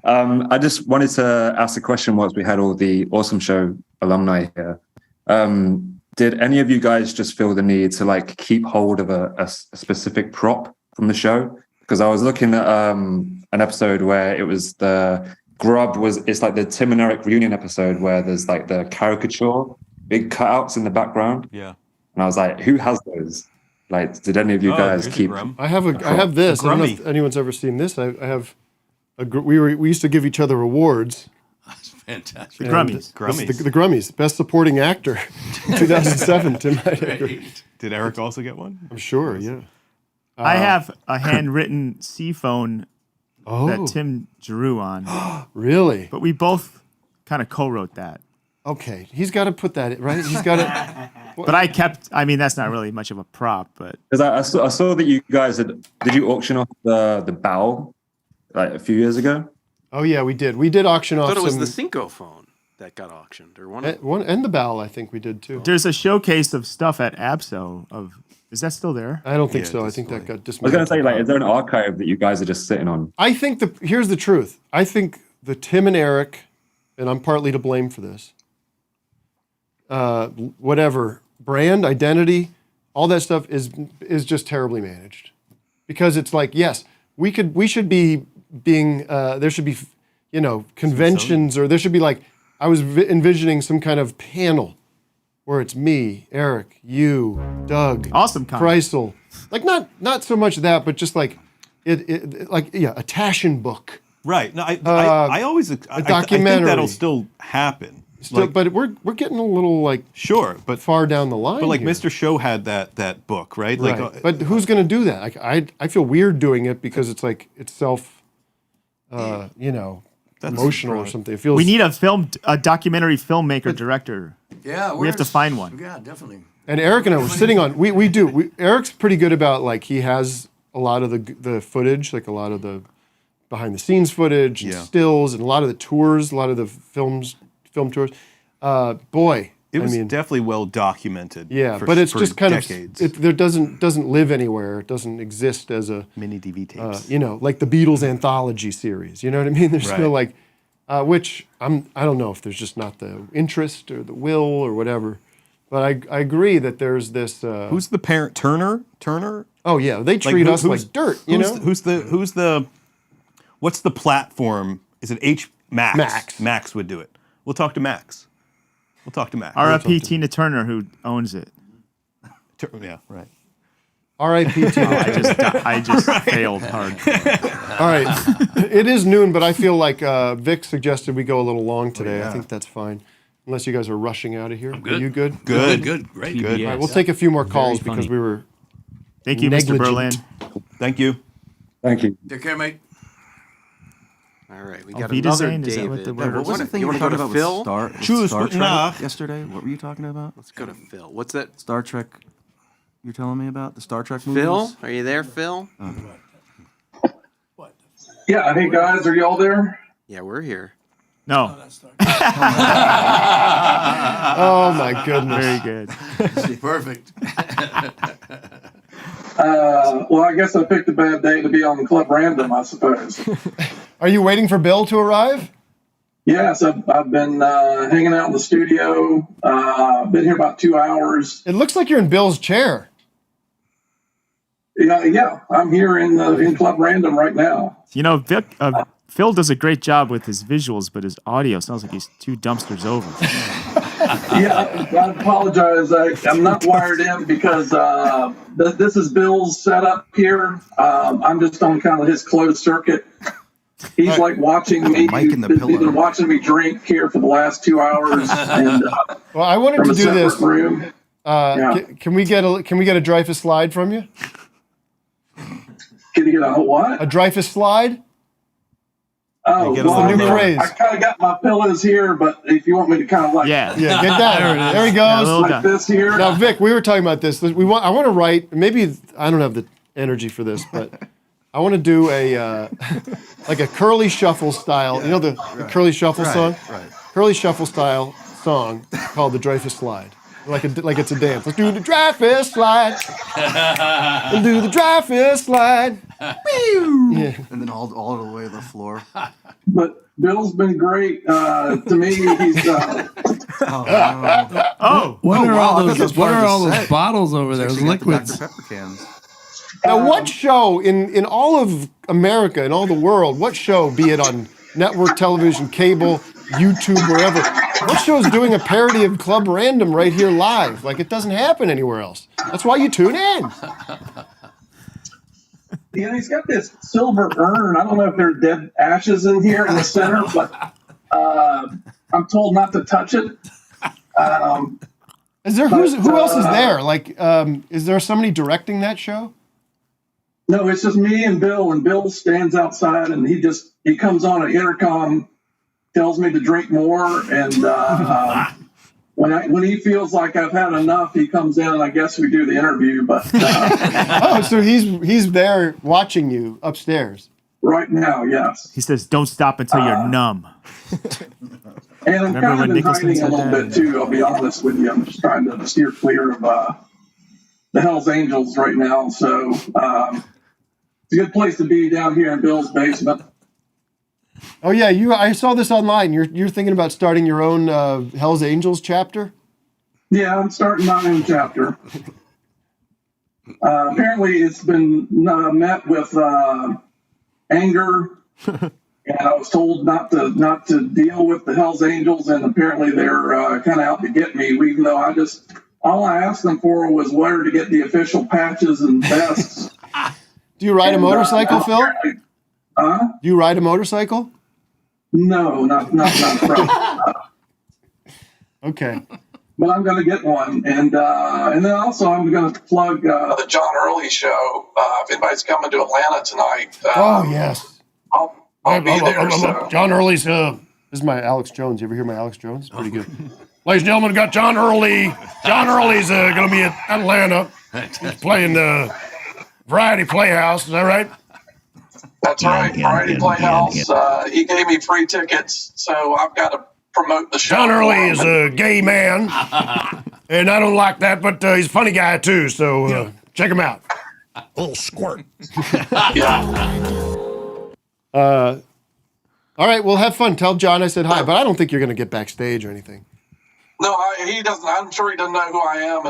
I just wanted to ask a question once we had all the Awesome Show alumni here. Did any of you guys just feel the need to like keep hold of a specific prop from the show? Because I was looking at an episode where it was it's like the Tim and Eric reunion episode where there's like the caricature, big cutouts in the background. Yeah. And I was like, who has those? Like, did any of you guys keep? I have this. I don't know if anyone's ever seen this. I have we used to give each other awards. That's fantastic. The Grummies. The Grummies. Best Supporting Actor, 2007. Tim Heidecker. Did Eric also get one? I'm sure. Yeah. I have a handwritten C phone Oh. that Tim drew on. Really? But we both kind of co-wrote that. Okay, he's got to put that in, right. He's got to. But I kept. I mean, that's not really much of a prop, but Because I saw that you guys did you auction off the bow like a few years ago? Oh yeah, we did. We did auction I off. thought it was some, the Cinco phone that got auctioned, or one. and the bowel. I think we did too. there's a showcase of stuff at ABSO. Is that still there? I don't think so. I think that got I was dismantled. going to say, like, is there an archive that you guys are just sitting on? I think here's the truth. I think the Tim and Eric, and I'm partly to blame for this. Whatever brand identity, all that stuff is just terribly managed, because it's like, yes, we should be being there should be conventions, or there should be like, I was envisioning some kind of panel where it's me, Eric, you, Doug, awesome, Kreisel, like not so much that, but just like it like a Taschen book. Right. No, I always a documentary. I think that'll still happen. But we're getting a little like but far down the line. But like here. Mr. Show had that book, right? Right. Like, but who's going to do that? Like, I feel weird doing it because it's like it's self, emotional or something. It feels. We need a documentary filmmaker director. Yeah, we have to find one. Yeah, definitely. And Eric and I were sitting on. We do. Eric's pretty good about, like, he has a lot of the footage, like a lot of the behind the scenes footage and stills, and a lot of the tours, a lot of the film tours. It was definitely well documented. Yeah, for, but it's for just kind decades. of there doesn't live anywhere. It doesn't exist as a mini DV tapes. Like the Beatles anthology series. You know what I mean? There's no like, which I don't know if there's just not the interest or the will or whatever. But I agree that there's this. Who's the parent? Turner. Oh yeah, they treat us like dirt. Who's the? What's the platform? Is it Max? Max would do it. We'll talk to Max. R.I.P. Tina Turner, who owns it. Yeah, right. R.I.P. Tina. I just failed hard. All right, it is noon, but I feel like Vic suggested we go a little long today. Yeah. I think that's fine, unless you guys are rushing out of here. I'm good. Are you good? Good. Great. Good. All right, we'll take a few more calls because we were. Thank you, negligent. Mr. Berlin. Thank you. Thank you. Take care, mate. All right, we got Auf another Wiedersehen, is that what David. the word What was the thing you were wanna go talking to about with Phil? Star Trek yesterday? What were you talking about? Let's go to Phil. What's that? Star Trek you're telling me about? The Star Trek movies? Phil, are you there, Phil? Yeah, hey guys, are y'all there? Yeah, we're here. No. Oh my goodness. Very good. Perfect. Well, I guess I picked a bad day to be on the Club Random, I suppose. Are you waiting for Bill to arrive? Yes, I've been hanging out in the studio. Been here about 2 hours. It looks like you're in Bill's chair. Yeah, I'm here in Club Random right now. You know, Phil does a great job with his visuals, but his audio sounds like he's 2 dumpsters over. Yeah, I apologize. I'm not wired in because this is Bill's setup here. I'm just on kind of his closed circuit. He's like watching me. He's been watching me drink here for the last 2 hours. And, well, I wanted to do this. Room. Can we get a Dreyfus slide from you? Can you get a what? A Dreyfus slide? Oh, well, the new craze. I kind of got my pillows here, but if you want me to kind of like get that. There he goes. like this here. Now, Vic, we were talking about this. I want to write. Maybe I don't have the energy for this, but I want to do a like a curly shuffle style. You know the curly shuffle song? Right. Curly shuffle style song called the Dreyfus slide. Like it's a dance. Let's do the Dreyfus slide. We'll do the Dreyfus slide. Yeah. And then all the way to the floor. But Bill's been great to me. He's What are all those bottles over there? Those liquids. Dr. Pepper cans. Now, what show in all of America, in all the world, what show, be it on network television, cable, YouTube, wherever, what show is doing a parody of Club Random right here live? Like, it doesn't happen anywhere else. That's why you tune in. Yeah, he's got this silver urn. I don't know if there are dead ashes in here in the center, but I'm told not to touch it. Is there who else is there? Like, is there somebody directing that show? No, it's just me and Bill. And Bill stands outside, and he comes on an intercom, tells me to drink more, and when he feels like I've had enough, he comes in, and I guess we do the interview. But so he's there watching you upstairs right now. Yes, he says, "Don't stop until you're numb." And I'm Remember kind when of Nicholson hiding a said little that? bit too. I'll be honest with you. I'm just trying to steer clear of the Hell's Angels right now. So it's a good place to be down here in Bill's basement. Oh yeah, I saw this online. You're thinking about starting your own Hell's Angels chapter? Yeah, I'm starting my own chapter. Apparently, it's been met with anger, and I was told not to deal with the Hell's Angels, and apparently they're kind of out to get me. Even though all I asked them for was where to get the official patches and vests. Do you ride a motorcycle, Phil? Do you ride a motorcycle? No, not Okay. But I'm going to get one, and then also I'm going to plug the John Early show. If anybody's coming to Atlanta tonight, Oh yes. I'll be there. So. John Early's. This is my Alex Jones. You ever hear my Alex Jones? Pretty good. Ladies and gentlemen, we got John Early. John Early's going to be at Atlanta. He's playing Variety Playhouse. Is that right? That's right, Variety Playhouse. He gave me free tickets, so I've got to promote the show. John Early is a gay man, and I don't like that, but he's a funny guy too. So check him out. Little squirt. All right, well, have fun. Tell John I said hi, but I don't think you're going to get backstage or anything. No, he doesn't. I'm sure he doesn't know who I am.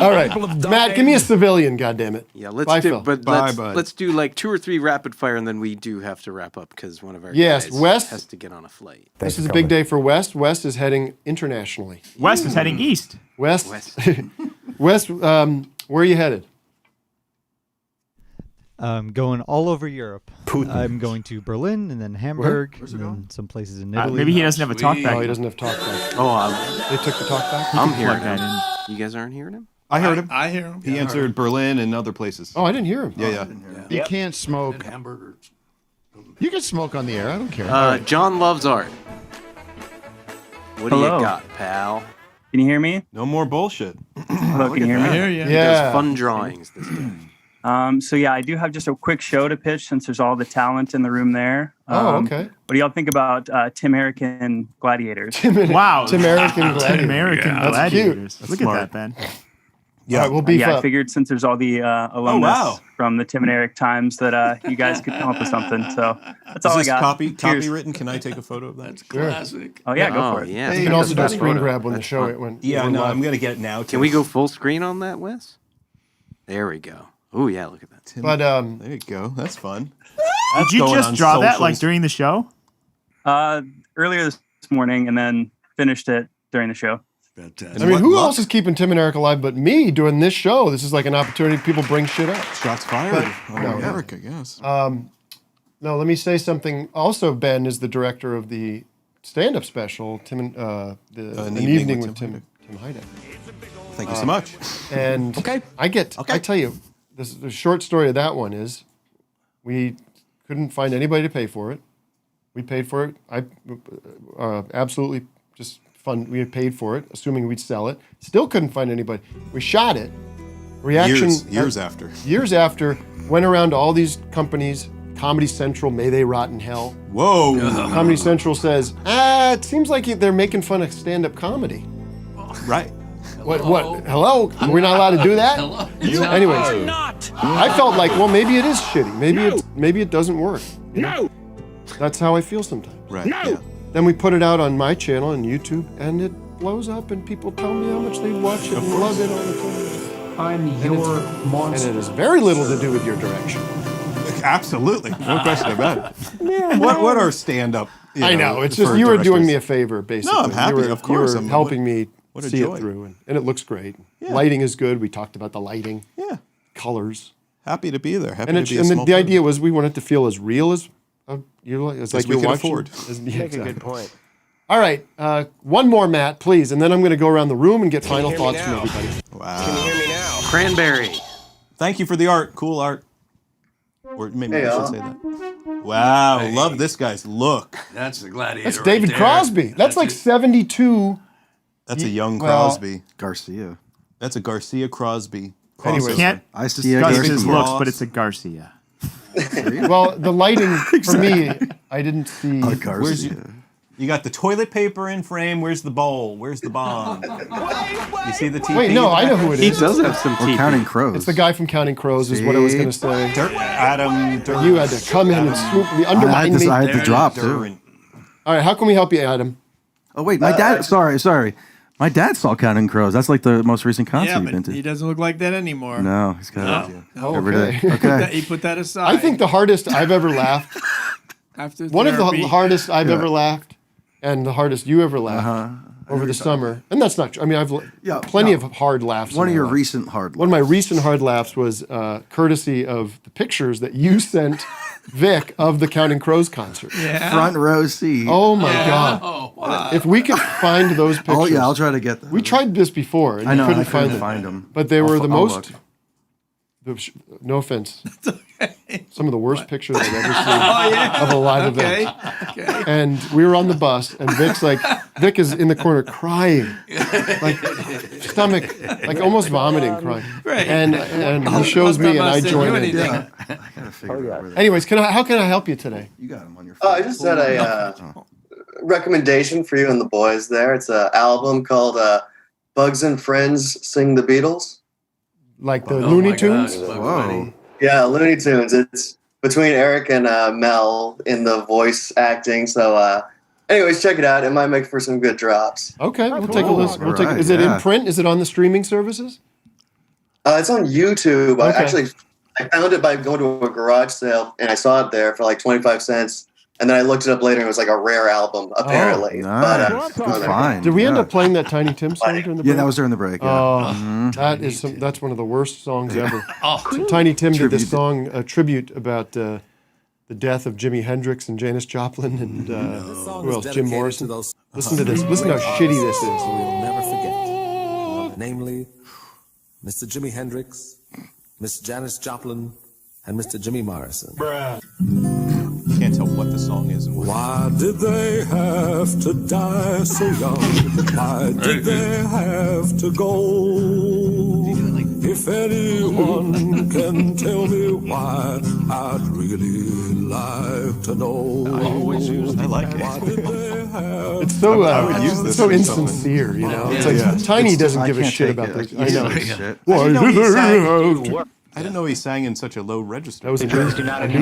All right, Matt, give me a civilian, goddammit. Yeah, let's Bye, do. Phil. But Bye, let's, bud. let's do like 2 or 3 rapid fire, and then we do have to wrap up because one of our Yes, guys Wes has to get on a flight. This is a big day for West. West is heading internationally. West is heading east. West, West, where are you headed? Going all over Europe. I'm going to Berlin and then Hamburg and then some places in Italy. Maybe he doesn't have a talk back. No, he doesn't have talk back. Oh, they took the talk back? I'm hearing him. You guys aren't hearing him? I heard him. I hear him. He answered Berlin and other places. Oh, I didn't hear him. Yeah. You can't smoke. Hamburgers. You can smoke on the air. I don't care. John loves art. What do Hello. you got, pal? Can you hear me? No more bullshit. Hello, can you hear me? I hear you. He does fun drawings this day. So yeah, I do have just a quick show to pitch since there's all the talent in the room there. Okay. What do y'all think about Tim Heidecker Gladiators? Wow. Tim Heidecker Gladiators. Tim Heidecker Yeah, that's Gladiators. cute. Look That's at that, Ben. Yeah, all right, we'll beef I up. figured since there's all the alumnus from the Tim and Eric times that you guys could come up with something. So that's all I got. Cheers. Copywritten? Can I take a photo of that? That's classic. Oh yeah, go for it. Yeah, You can also do a screen grab when the show it went. Yeah, no, I'm gonna get it now. Can we go full screen on that, Wes? There we go. Oh yeah, look at that. But there you go. That's fun. Did you just draw that like during the show? Earlier this morning, and then finished it during the show. I mean, who else is keeping Tim and Eric alive but me doing this show? This is like an opportunity. People bring shit up. Shots fired. Eric, I guess. No, let me say something. Also, Ben is the director of the stand-up special, An Evening with Tim Heidecker. Thank you so much. And I tell you, the short story of that one is we couldn't find anybody to pay for it. We paid for it. I absolutely just fun. We had paid for it, assuming we'd sell it. Still couldn't find anybody. We shot it. Reaction years after. Years after, went around to all these companies. Comedy Central, may they rot in hell. Whoa. Comedy Central says, it seems like they're making fun of stand-up comedy. Right. What? Hello? We're not allowed to do that? Anyways, I felt like, well, maybe it is shitty. Maybe it doesn't work. No. That's how I feel sometimes. Right. No. Yeah. Then we put it out on my channel on YouTube, and it blows up, and people tell me how much they watch it and love it all the time. I'm your monster. And it has very little to do with your direction. Absolutely. No question about it. What are stand-up? I know. It's just you were doing me a favor, basically. No, I'm happy. Of course. You were helping me what a see joy. it through, and it looks great. Yeah. Lighting is good. We talked about the lighting. Yeah. Colors. Happy to be there. The idea was we wanted it to feel as real as it's like we you're could watching. afford. Make a good point. All right, one more, Matt, please, and then I'm going to go around the room and get final thoughts from everybody. Wow. Can you hear me now? Cranberry. Thank you for the art. Cool art. Or maybe I should say that. Wow, love this guy's look. That's the Gladiator. That's David right there. Crosby. That's like 72. That's a young Crosby. Garcia. That's a Garcia Crosby. Anyway, Can't discuss his looks, but it's a Garcia. Well, the lighting for me, I didn't see. You got the toilet paper in frame. Where's the bowl? Where's the bomb? You see the TV? Wait, no, I know who it is. He does have some TV. Counting Crows. It's the guy from Counting Crows, is what I was going to say. Adam. You had to come in and swoop me, undermine me. I had to drop, too. All right, how can we help you, Adam? Oh, wait, my dad, sorry. My dad saw Counting Crows. That's like the most recent concert Yeah, you've been but to. he doesn't look like that anymore. No, he's got it. No. Every day. Okay. He put that aside. I think the hardest I've ever laughed, After one of the therapy. hardest I've ever laughed, and the hardest you ever laughed over the summer. And that's not true. I mean, I've plenty of hard laughs. One of in my your life. recent hard laughs. One of my recent hard laughs was courtesy of the pictures that you sent Vic of the Counting Crows concert. Yeah. Front row seat. Oh my God. Oh, wow. If we could find those pictures. Oh, yeah, I'll try to get them. We tried this before, and I know, couldn't I couldn't find find them. But they were the I'll most. No offense. Some of the worst pictures I've ever seen of a live event. Okay. And we were on the bus, and Vic is in the corner crying, like stomach, like almost vomiting, crying. Right. And he shows me, and I join in. Yeah. I gotta figure out where they Anyways, how can I help you today? You got them on your phone. I just had a recommendation for you and the boys there. It's an album called Bugs and Friends Sing the Beatles. Like the Looney Tunes? Whoa. Yeah, Looney Tunes. It's between Eric and Mel in the voice acting. So, anyways, check it out. It might make for some good drops. Okay, we'll take a listen. All right, Is it in print? Is it on the streaming services? It's on YouTube. Okay. I found it by going to a garage sale, and I saw it there for like 25 cents. And then I looked it up later, and it was like a rare album, apparently. Nice. Fine. Did we end up playing that Tiny Tim song during the break? Yeah, that was during the break. Yeah. That's one of the worst songs ever. So Tiny Tim did this song, a tribute about the death of Jimi Hendrix and Janis Joplin and who else? Jim Morrison. Listen to this. Listen how shitty this is. We'll never forget. Namely, Mr. Jimi Hendrix, Miss Janis Joplin, and Mr. Jimmy Morrison. You can't tell what the song is. Why did they have to die so young? Why did they have to go? If anyone can tell me why, I'd really like to know. I like it. It's so I would use this so for something. insincere, you know. It's like Tiny doesn't give a shit about this. I know. I didn't know he sang in such a low register. That was a new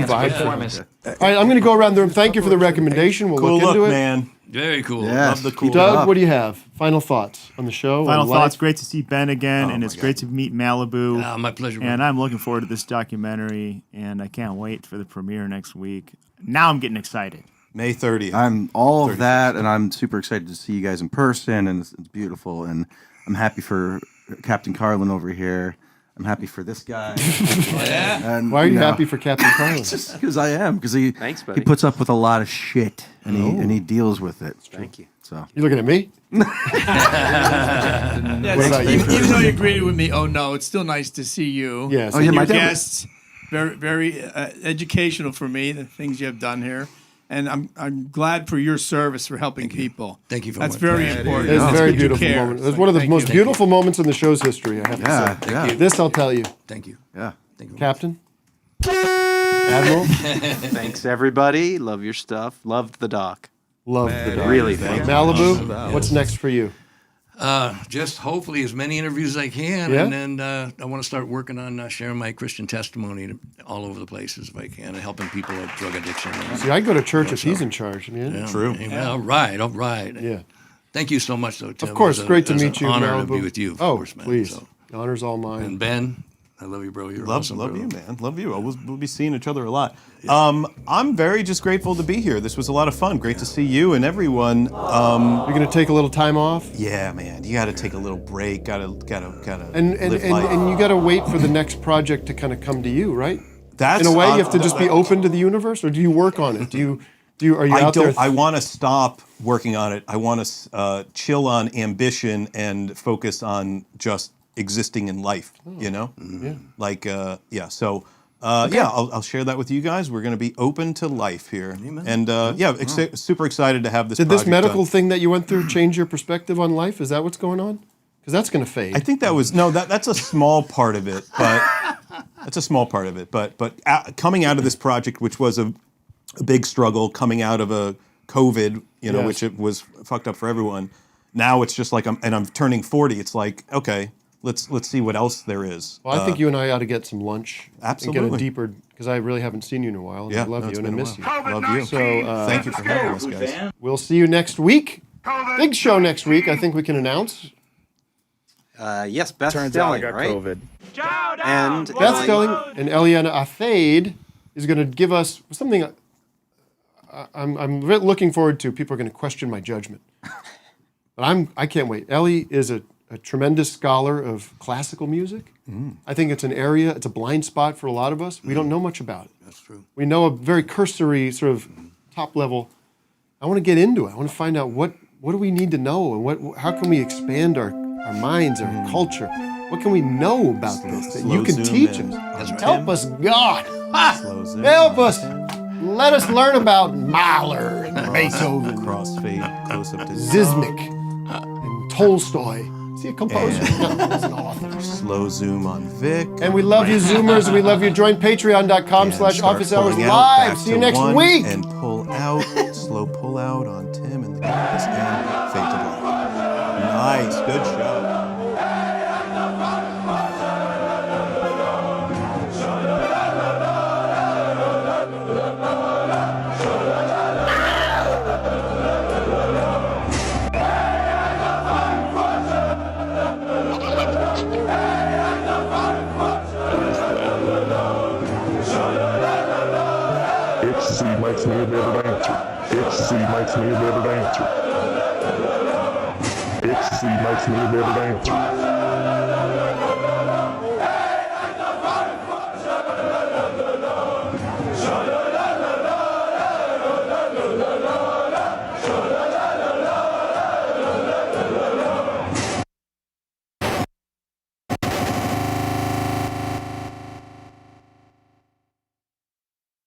vibe for him. All right, I'm going to go around the room. Thank you for the recommendation. We'll Cool look look, into it. man. Very cool. Love the cool Doug, look. what do you have? Final thoughts on the show? Final on thoughts. life? Great to see Ben again, and it's great to meet Malibu. My pleasure. And I'm looking forward to this documentary, and I can't wait for the premiere next week. Now I'm getting excited. May 30th. I'm all of that, and I'm super excited to see you guys in person, and it's beautiful. And I'm happy for Captain Carlin over here. I'm happy for this guy. And, Why are you happy for Captain Carlin? Just because I am, because he Thanks, buddy. he puts up with a lot of shit, and he deals with it. Thank you. So You looking at me? Yes, What about you? even though you agreed with me, it's still nice to see you. Yes. And my your dad- guests, very educational for me, the things you have done here. And I'm glad for your service for helping people. Thank you very That's much. very important. It's a It's very good you beautiful care. moment. It's one of the most beautiful moments in the show's history, I have to say. yeah. This I'll tell you. Thank you. Yeah. Thank you. Captain? Admiral? Thanks, everybody. Love your stuff. Love the doc. Love the dog. Really, thank you. Malibu, what's next for you? Just hopefully as many interviews as I can, Yeah? and then I want to start working on sharing my Christian testimony all over the places if I can, and helping people with drug addiction. See, I go to church if he's in charge. Man. Yeah, True. Amen. All right. Yeah. Thank you so much, though, Tim. Of course, It was great to it was meet you, an honor Malibu. to be with you, of Oh, course, man. please. So, The honor's all mine. and Ben, I love you, bro. You're Love awesome, you, bro. man. Love you. We'll be seeing each other a lot. I'm very just grateful to be here. This was a lot of fun. Great to see you and everyone. You're going to take a little time off? Yeah, man. You got to take a little break. Gotta And live life. and you got to wait for the next project to kind of come to you, right? That's in a way, you have to just be open to the universe, or do you work on it? Are you out there? I want to stop working on it. I want to chill on ambition and focus on just existing in life. You know, Yeah. like So. I'll share that with you guys. We're going to be open to life here, and super excited to have this. Did this project medical done. thing that you went through change your perspective on life? Is that what's going on? Because that's going to fade. I think that was that's a small part of it, but that's a small part of it. But coming out of this project, which was a big struggle, coming out of a COVID, Yes. which it was fucked up for everyone. Now it's just like I'm turning 40. It's like, okay, let's see what else there is. Well, I think you and I ought to get some lunch. Absolutely. And get a deeper, because I really haven't seen you in a while. And I love you and I miss you. Love you. So Thank you for having us, guys. we'll see you next week. Big show next week, I think we can announce. Yes, Beth Turns out I Stelling, got right? COVID. And Beth Stelling and Eliana Afade is going to give us something I'm really looking forward to. People are going to question my judgment. But I can't wait. Ellie is a tremendous scholar of classical music. I think it's it's a blind spot for a lot of us. We don't know much about it. That's true. We know a very cursory sort of top level. I want to get into it. I want to find out what do we need to know, and how can we expand our minds, our culture. What can we know about this that you can teach us? Help us, God. Help us. Let us learn about Mahler and Beethoven, Crossfade, close up to Ziznik, and Tolstoy. Is he a composer? No, he's an author. Slow zoom on Vic. And we love you, Zoomers. We love you. Join patreon.com/Office Hours Live. See you next week. And pull out, slow pull out on Tim and the guys and fade to black. Nice, good show. Ecstasy makes me a better dancer. Ecstasy makes me a better dancer. Ecstasy makes me a better dancer.